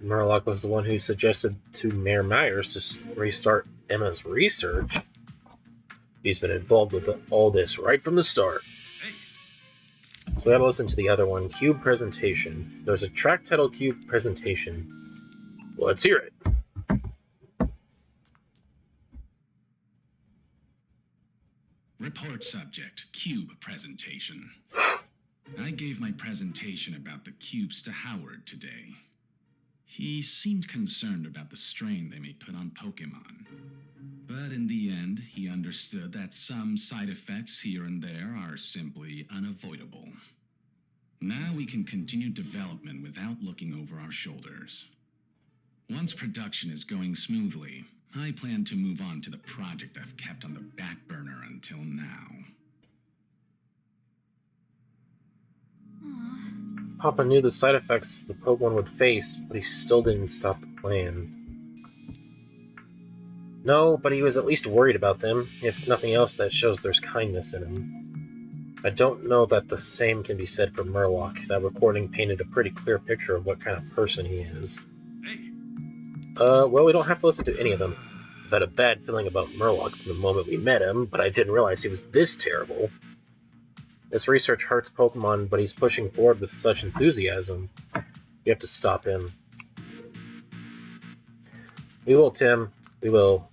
Murloc was the one who suggested to Mayor Myers to restart Emma's research. He's been involved with all this right from the start. So we gotta listen to the other one, Cube Presentation. There's a track titled Cube Presentation. Let's hear it. Report subject, Cube Presentation. I gave my presentation about the cubes to Howard today. He seemed concerned about the strain they may put on Pokémon. But in the end, he understood that some side effects here and there are simply unavoidable. Now we can continue development without looking over our shoulders. Once production is going smoothly, I plan to move on to the project I've kept on the back burner until now. Papa knew the side effects the Pokemon would face, but he still didn't stop the plan. No, but he was at least worried about them. If nothing else, that shows there's kindness in him. I don't know that the same can be said for Murloc. That recording painted a pretty clear picture of what kind of person he is. Well, we don't have to listen to any of them. I've had a bad feeling about Murloc from the moment we met him, but I didn't realize he was this terrible. This research hurts Pokemon, but he's pushing forward with such enthusiasm. We have to stop him. We will, Tim. We will.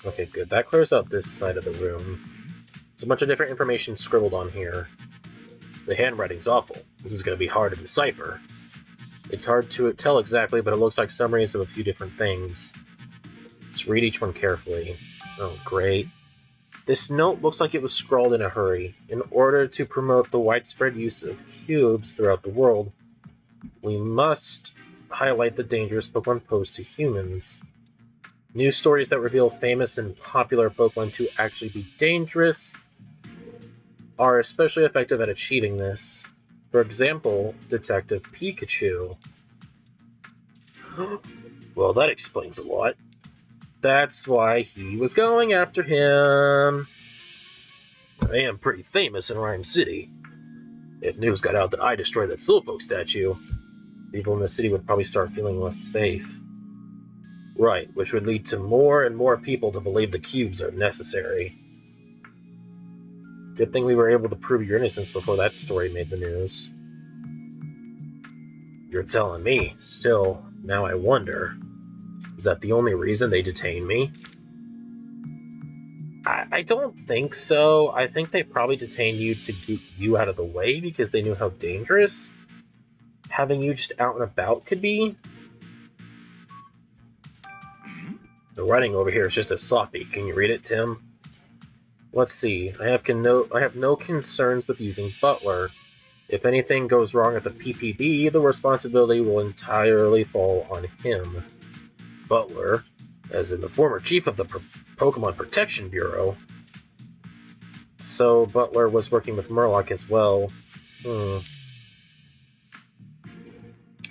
Okay, good. That clears up this side of the room. There's a bunch of different information scribbled on here. The handwriting's awful. This is going to be hard to decipher. It's hard to tell exactly, but it looks like summaries of a few different things. Let's read each one carefully. Oh, great. This note looks like it was scrawled in a hurry. In order to promote the widespread use of cubes throughout the world, we must highlight the dangers Pokemon pose to humans. News stories that reveal famous and popular Pokemon to actually be dangerous are especially effective at achieving this. For example, Detective Pikachu. Well, that explains a lot. That's why he was going after him. I am pretty famous in Rhyme City. If news got out that I destroyed that Slowpoke statue, people in the city would probably start feeling less safe. Right, which would lead to more and more people to believe the cubes are necessary. Good thing we were able to prove your innocence before that story made the news. You're telling me. Still, now I wonder, is that the only reason they detained me? I don't think so. I think they probably detained you to get you out of the way because they knew how dangerous having you just out and about could be. The writing over here is just as sloppy. Can you read it, Tim? Let's see. I have no concerns with using Butler. If anything goes wrong at the PPB, the responsibility will entirely fall on him. Butler, as in the former chief of the Pokemon Protection Bureau. So Butler was working with Murloc as well.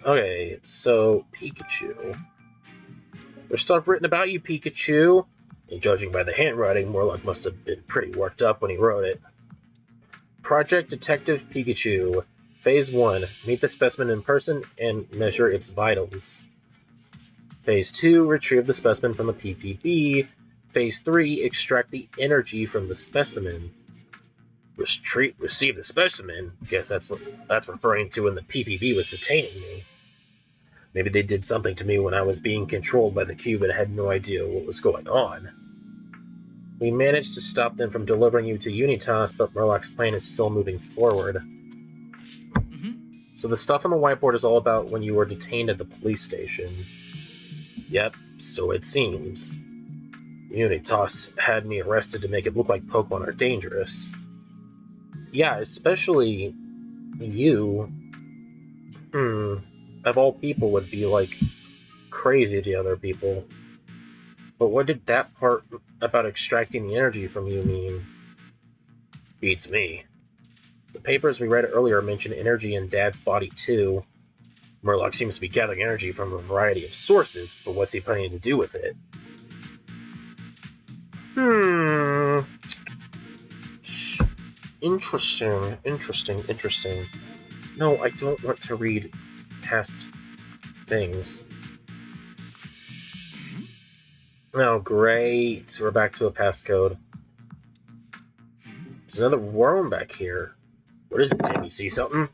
Okay, so Pikachu. There's stuff written about you, Pikachu. And judging by the handwriting, Murloc must have been pretty worked up when he wrote it. Project Detective Pikachu. Phase 1. Meet the specimen in person and measure its vitals. Phase 2. Retrieve the specimen from the PPB. Phase 3. Extract the energy from the specimen. Receive the specimen? Guess that's what that's referring to when the PPB was detaining me. Maybe they did something to me when I was being controlled by the cube and I had no idea what was going on. We managed to stop them from delivering you to Unitas, but Murloc's plan is still moving forward. So the stuff on the whiteboard is all about when you were detained at the police station. Yep, so it seems. Unitas had me arrested to make it look like Pokemon are dangerous. Yeah, especially you. Of all people would be, like, crazy to other people. But what did that part about extracting the energy from you mean? Beats me. The papers we read earlier mentioned energy in Dad's body, too. Murloc seems to be gathering energy from a variety of sources, but what's he planning to do with it? Interesting. No, I don't want to read past things. Oh, great. We're back to a passcode. There's another room back here. What is it, Tim? You see something?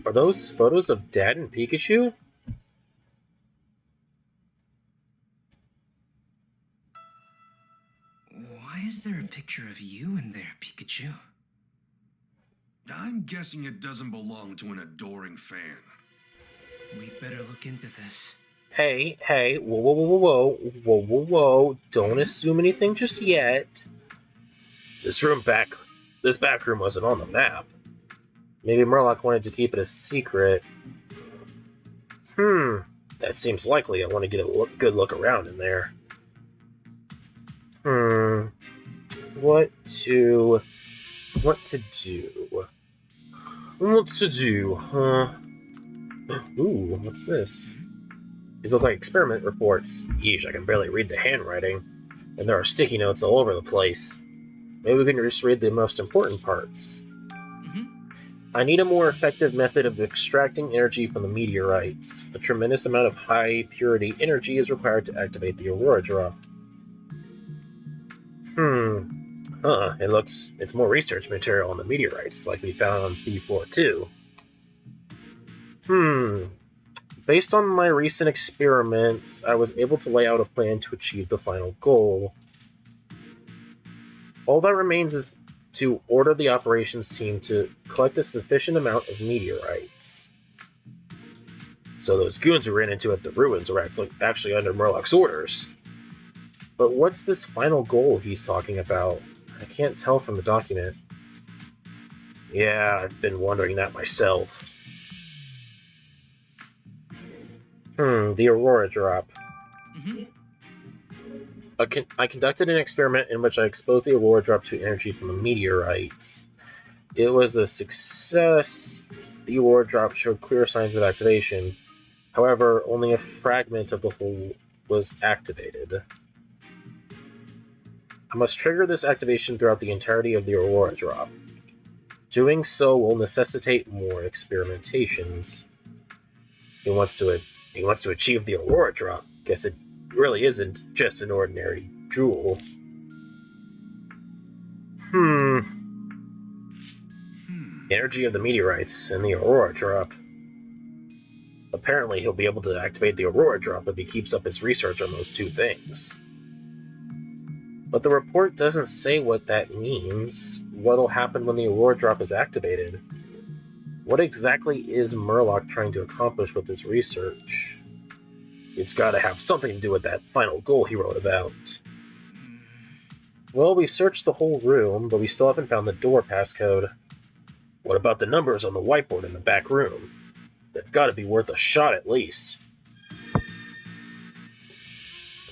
Are those photos of Dad and Pikachu? Why is there a picture of you in there, Pikachu? I'm guessing it doesn't belong to an adoring fan. We'd better look into this. Hey, whoa. Don't assume anything just yet. This back room wasn't on the map. Maybe Murloc wanted to keep it a secret. That seems likely. I want to get a good look around in there. What to do, huh? Ooh, what's this? These look like experiment reports. Yeesh, I can barely read the handwriting. And there are sticky notes all over the place. Maybe we can just read the most important parts. I need a more effective method of extracting energy from the meteorites. A tremendous amount of high-purity energy is required to activate the Aurora Drop. It's more research material on the meteorites, like we found on B42. Based on my recent experiments, I was able to lay out a plan to achieve the final goal. All that remains is to order the operations team to collect a sufficient amount of meteorites. So those goons we ran into at the ruins are actually under Murloc's orders. But what's this final goal he's talking about? I can't tell from the document. Yeah, I've been wondering that myself. The Aurora Drop. I conducted an experiment in which I exposed the Aurora Drop to energy from the meteorites. It was a success. The Aurora Drop showed clear signs of activation. However, only a fragment of the whole was activated. I must trigger this activation throughout the entirety of the Aurora Drop. Doing so will necessitate more experimentations. He wants to achieve the Aurora Drop. Guess it really isn't just an ordinary jewel. Energy of the meteorites and the Aurora Drop. Apparently he'll be able to activate the Aurora Drop if he keeps up his research on those two things. But the report doesn't say what that means. What'll happen when the Aurora Drop is activated? What exactly is Murloc trying to accomplish with his research? It's gotta have something to do with that final goal he wrote about. Well, we've searched the whole room, but we still haven't found the door passcode. What about the numbers on the whiteboard in the back room? They've gotta be worth a shot at least.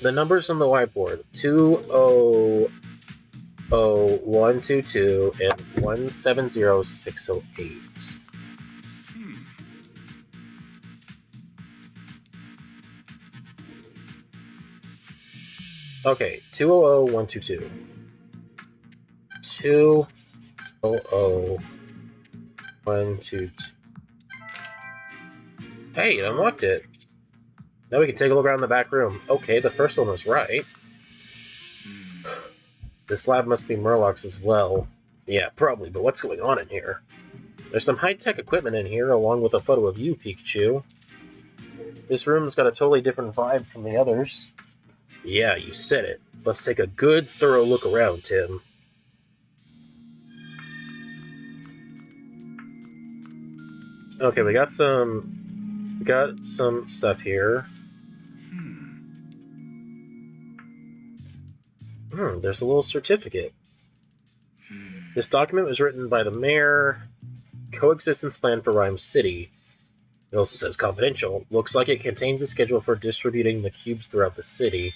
The numbers on the whiteboard, 200122 and 170608. Okay, 200122. 200122. Hey, it unlocked it. Now we can take a look around the back room. Okay, the first one was right. This lab must be Murloc's as well. Yeah, probably, but what's going on in here? There's some high-tech equipment in here, along with a photo of you, Pikachu. This room's got a totally different vibe from the others. Yeah, you said it. Let's take a good, thorough look around, Tim. Okay, we got some stuff here. There's a little certificate. This document was written by the mayor. Coexistence plan for Rhyme City. It also says confidential. Looks like it contains a schedule for distributing the cubes throughout the city.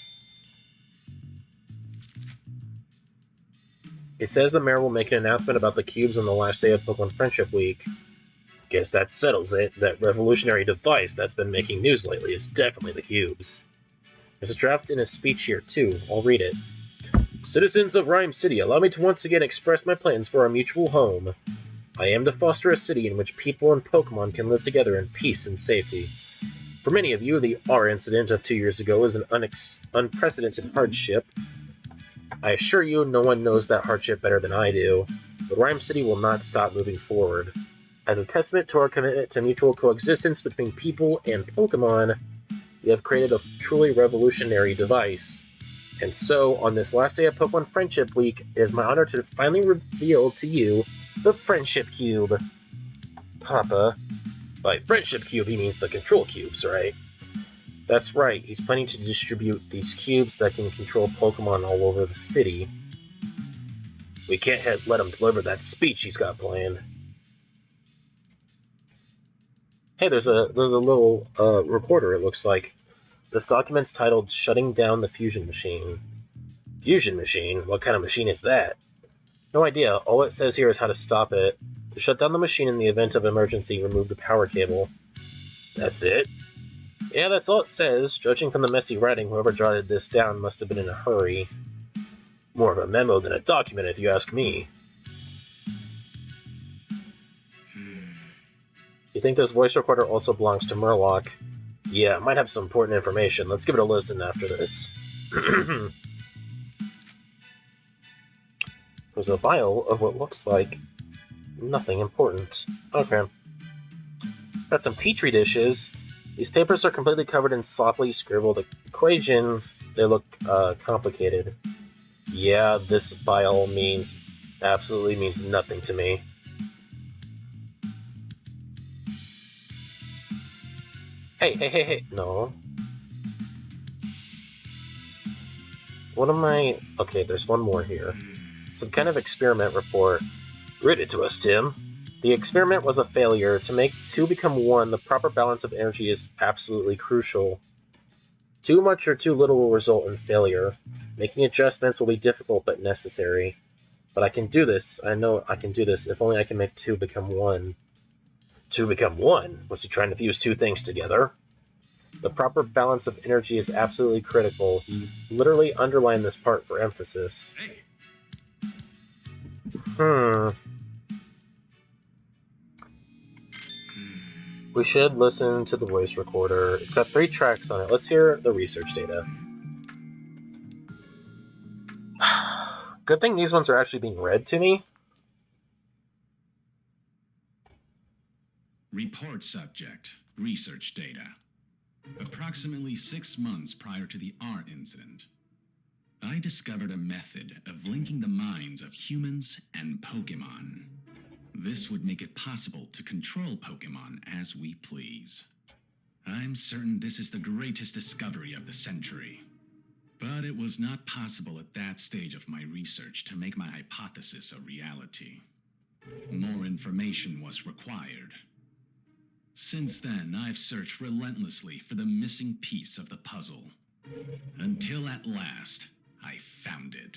It says the mayor will make an announcement about the cubes on the last day of Pokemon Friendship Week. Guess that settles it. That revolutionary device that's been making news lately is definitely the cubes. There's a draft in his speech here, too. I'll read it. Citizens of Rhyme City, allow me to once again express my plans for our mutual home. I am to foster a city in which people and Pokemon can live together in peace and safety. For many of you, the R incident of 2 years ago is an unprecedented hardship. I assure you, no one knows that hardship better than I do, but Rhyme City will not stop moving forward. As a testament to our commitment to mutual coexistence between people and Pokemon, we have created a truly revolutionary device. And so, on this last day of Pokemon Friendship Week, it is my honor to finally reveal to you the Friendship Cube. Papa. By Friendship Cube, he means the control cubes, right? That's right, he's planning to distribute these cubes that can control Pokemon all over the city. We can't let him deliver that speech he's got planned. Hey, there's a little recorder, it looks like. This document's titled Shutting Down the Fusion Machine. Fusion machine? What kind of machine is that? No idea. All it says here is how to stop it. To shut down the machine in the event of emergency, remove the power cable. That's it? Yeah, that's all it says. Judging from the messy writing, whoever jotted this down must have been in a hurry. More of a memo than a document, if you ask me. You think this voice recorder also belongs to Murloc? Yeah, it might have some important information. Let's give it a listen after this. There's a vial of what looks like nothing important. Okay. Got some petri dishes. These papers are completely covered in sloppily scribbled equations. They look complicated. Yeah, this vial absolutely means nothing to me. Hey, no. What am I... Okay, there's one more here. Some kind of experiment report. Read it to us, Tim. The experiment was a failure. To make two become one, the proper balance of energy is absolutely crucial. Too much or too little will result in failure. Making adjustments will be difficult but necessary. But I can do this. I know I can do this, if only I can make two become one. Two become one? Was he trying to fuse two things together? The proper balance of energy is absolutely critical. He literally underlined this part for emphasis. We should listen to the voice recorder. It's got 3 tracks on it. Let's hear the research data. Good thing these ones are actually being read to me. Report subject. Research data. Approximately 6 months prior to the R incident, I discovered a method of linking the minds of humans and Pokémon. This would make it possible to control Pokémon as we please. I'm certain this is the greatest discovery of the century. But it was not possible at that stage of my research to make my hypothesis a reality. More information was required. Since then, I've searched relentlessly for the missing piece of the puzzle. Until at last, I found it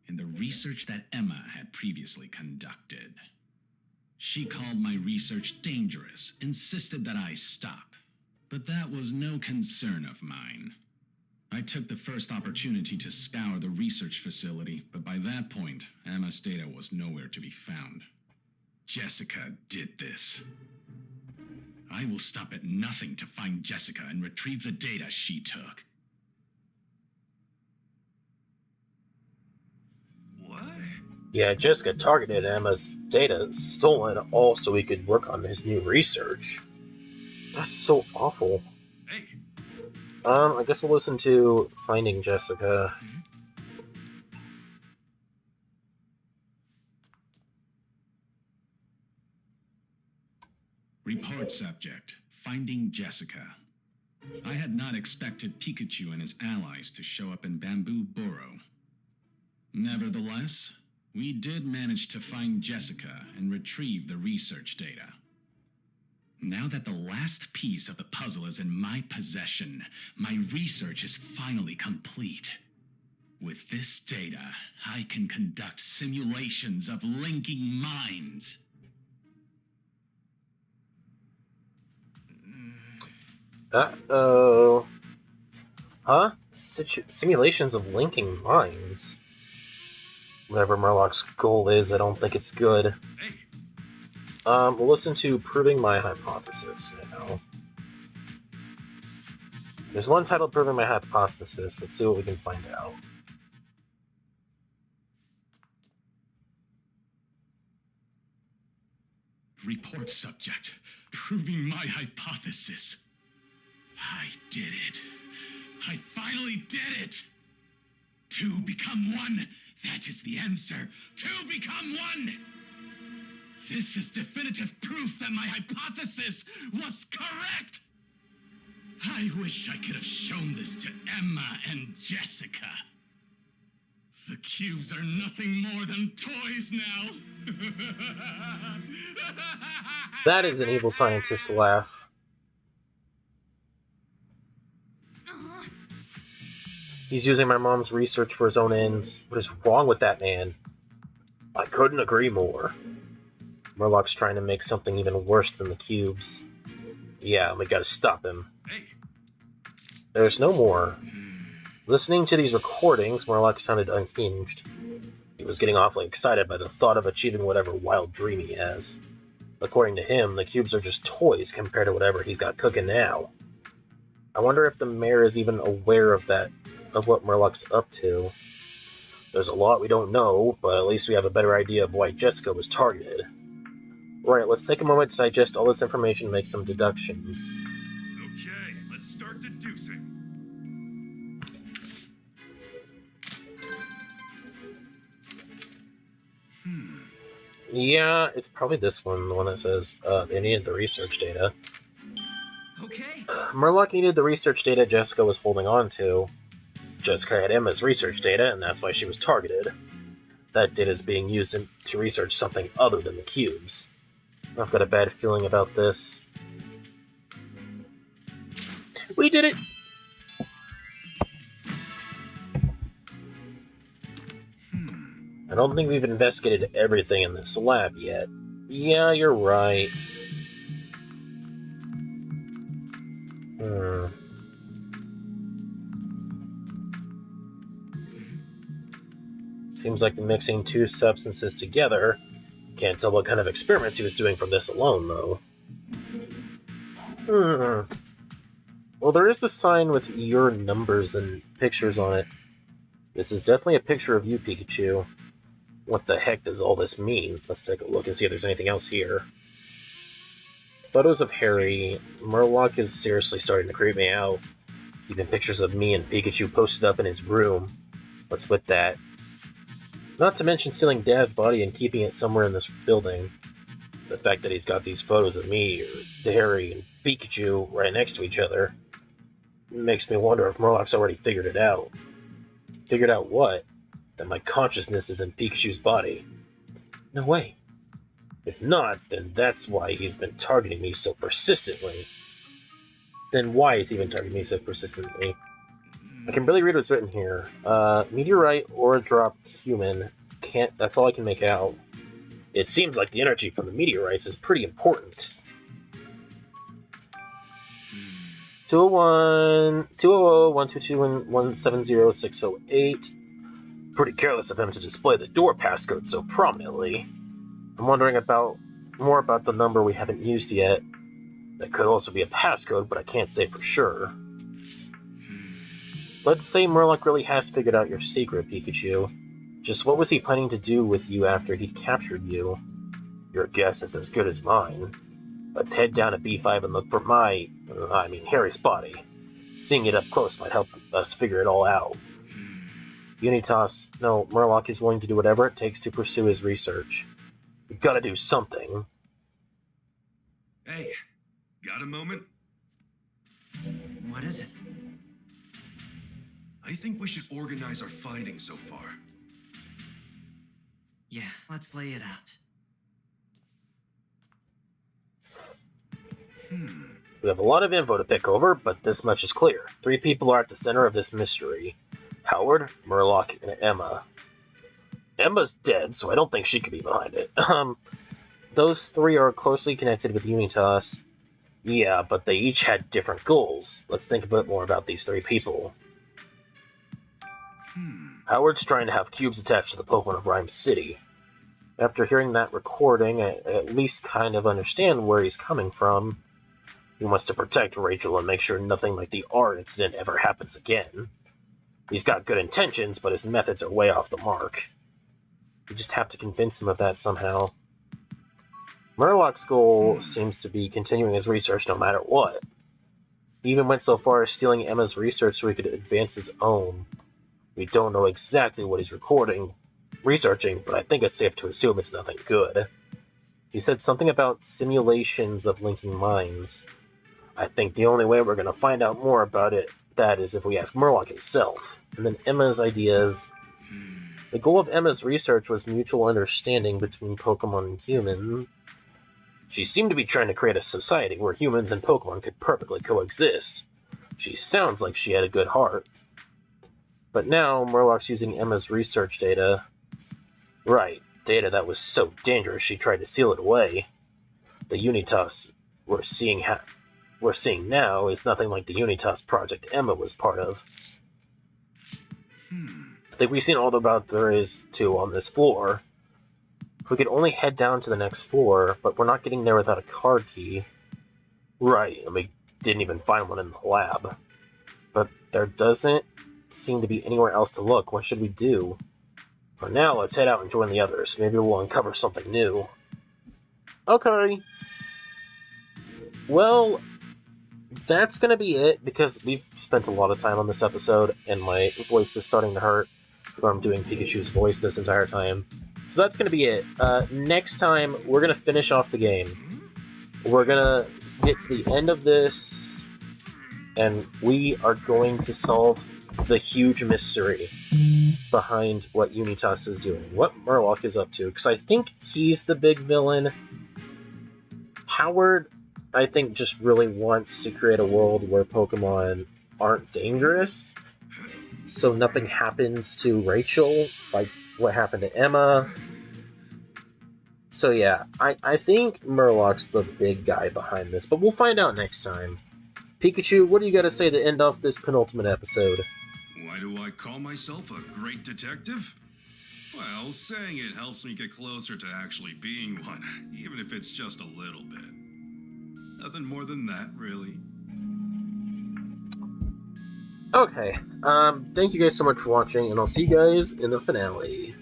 in the research that Emma had previously conducted. She called my research dangerous, insisted that I stop. But that was no concern of mine. I took the first opportunity to scour the research facility, but by that point, Emma's data was nowhere to be found. Jessica did this. I will stop at nothing to find Jessica and retrieve the data she took. What? Yeah, Jessica targeted Emma's data, stolen it all so he could work on his new research. That's so awful. Hey, I guess we'll listen to Finding Jessica. Report subject. Finding Jessica. I had not expected Pikachu and his allies to show up in Bamboo Burrow. Nevertheless, we did manage to find Jessica and retrieve the research data. Now that the last piece of the puzzle is in my possession, my research is finally complete. With this data, I can conduct simulations of linking minds. Uh-oh. Huh? Simulations of linking minds. Whatever Murloc's goal is, I don't think it's good. hey. We'll listen to Proving My Hypothesis now. There's one titled Proving My Hypothesis. Let's see what we can find out. Report subject, proving my hypothesis. I did it. I finally did it! 2 become 1. That is the answer. 2 become 1! This is definitive proof that my hypothesis was correct! I wish I could have shown this to Emma and Jessica. The cubes are nothing more than toys now. That is an evil scientist's laugh. He's using my mom's research for his own ends. What is wrong with that man? I couldn't agree more. Murlock's trying to make something even worse than the cubes. Yeah, we gotta stop him. Hey, There's no more. Listening to these recordings, Murlock sounded unhinged. He was getting awfully excited by the thought of achieving whatever wild dream he has. According to him, the cubes are just toys compared to whatever he's got cooking now. I wonder if the mayor is even aware of that, of what Murlock's up to. There's a lot we don't know, but at least we have a better idea of why Jessica was targeted. Right, let's take a moment to digest all this information and make some deductions. okay, let's start deducing. Yeah, it's probably this one, the one that says, they needed the research data. Okay. Murlock needed the research data Jessica was holding on to. Jessica had Emma's research data, and that's why she was targeted. That data is being used to research something other than the cubes. I've got a bad feeling about this. We did it! I don't think we've investigated everything in this lab yet. Yeah, you're right. Seems like mixing 2 substances together. Can't tell what kind of experiments he was doing from this alone, though. Well, there is the sign with your numbers and pictures on it. This is definitely a picture of you, Pikachu. What the heck does all this mean? Let's take a look and see if there's anything else here. Photos of Harry. Murlock is seriously starting to creep me out. Keeping pictures of me and Pikachu posted up in his room. What's with that? Not to mention stealing Dad's body and keeping it somewhere in this building. The fact that he's got these photos of me, or Harry, and Pikachu right next to each other makes me wonder if Murlock's already figured it out. Figured out what? That my consciousness is in Pikachu's body. No way. If not, then that's why he's been targeting me so persistently. Then why is he been targeting me so persistently? I can barely read what's written here. Meteorite, ore drop, human. That's all I can make out. It seems like the energy from the meteorites is pretty important. 201-122-170-608. Pretty careless of him to display the door passcode so prominently. I'm wondering more about the number we haven't used yet. That could also be a passcode, but I can't say for sure. Let's say Murlock really has figured out your secret, Pikachu. Just what was he planning to do with you after he'd captured you? Your guess is as good as mine. Let's head down to B5 and look for Harry's body. Seeing it up close might help us figure it all out. Unitas, no, Murlock is willing to do whatever it takes to pursue his research. We gotta do something. Hey, got a moment? What is it? I think we should organize our findings so far. Yeah, let's lay it out. We have a lot of info to pick over, but this much is clear. 3 people are at the center of this mystery. Howard, Murlock, and Emma. Emma's dead, so I don't think she could be behind it. Those 3 are closely connected with Unitas. Yeah, but they each had different goals. Let's think a bit more about these 3 people. Howard's trying to have cubes attached to the Pokemon of Rhyme City. After hearing that recording, I at least kind of understand where he's coming from. He wants to protect Rachel and make sure nothing like the R incident ever happens again. He's got good intentions, but his methods are way off the mark. We just have to convince him of that somehow. Murlock's goal seems to be continuing his research no matter what. He even went so far as stealing Emma's research so he could advance his own. We don't know exactly what he's researching, but I think it's safe to assume it's nothing good. He said something about simulations of linking minds. I think the only way we're going to find out more about that is if we ask Murlock himself. And then Emma's ideas. The goal of Emma's research was mutual understanding between Pokemon and humans. She seemed to be trying to create a society where humans and Pokemon could perfectly coexist. She sounds like she had a good heart. But now, Murlock's using Emma's research data. Right, data that was so dangerous she tried to seal it away. The Unitas we're seeing now is nothing like the Unitas project Emma was part of. I think we've seen all about there is to on this floor. If we could only head down to the next floor, but we're not getting there without a card key. Right, and we didn't even find one in the lab. But there doesn't seem to be anywhere else to look. What should we do? For now, let's head out and join the others. Maybe we'll uncover something new. Okay. Well, that's going to be it, because we've spent a lot of time on this episode, and my voice is starting to hurt from doing Pikachu's voice this entire time. So that's going to be it. Next time, we're going to finish off the game. We're going to get to the end of this, and we are going to solve the huge mystery behind what Unitas is doing, what Murlock is up to, because I think he's the big villain. Howard, I think, just really wants to create a world where Pokemon aren't dangerous, so nothing happens to Rachel, like what happened to Emma. So yeah, I think Murlock's the big guy behind this, but we'll find out next time. Pikachu, what do you got to say to end off this penultimate episode? Why do I call myself a great detective? Well, saying it helps me get closer to actually being one, even if it's just a little bit. Nothing more than that, really. Okay, thank you guys so much for watching, and I'll see you guys in the finale.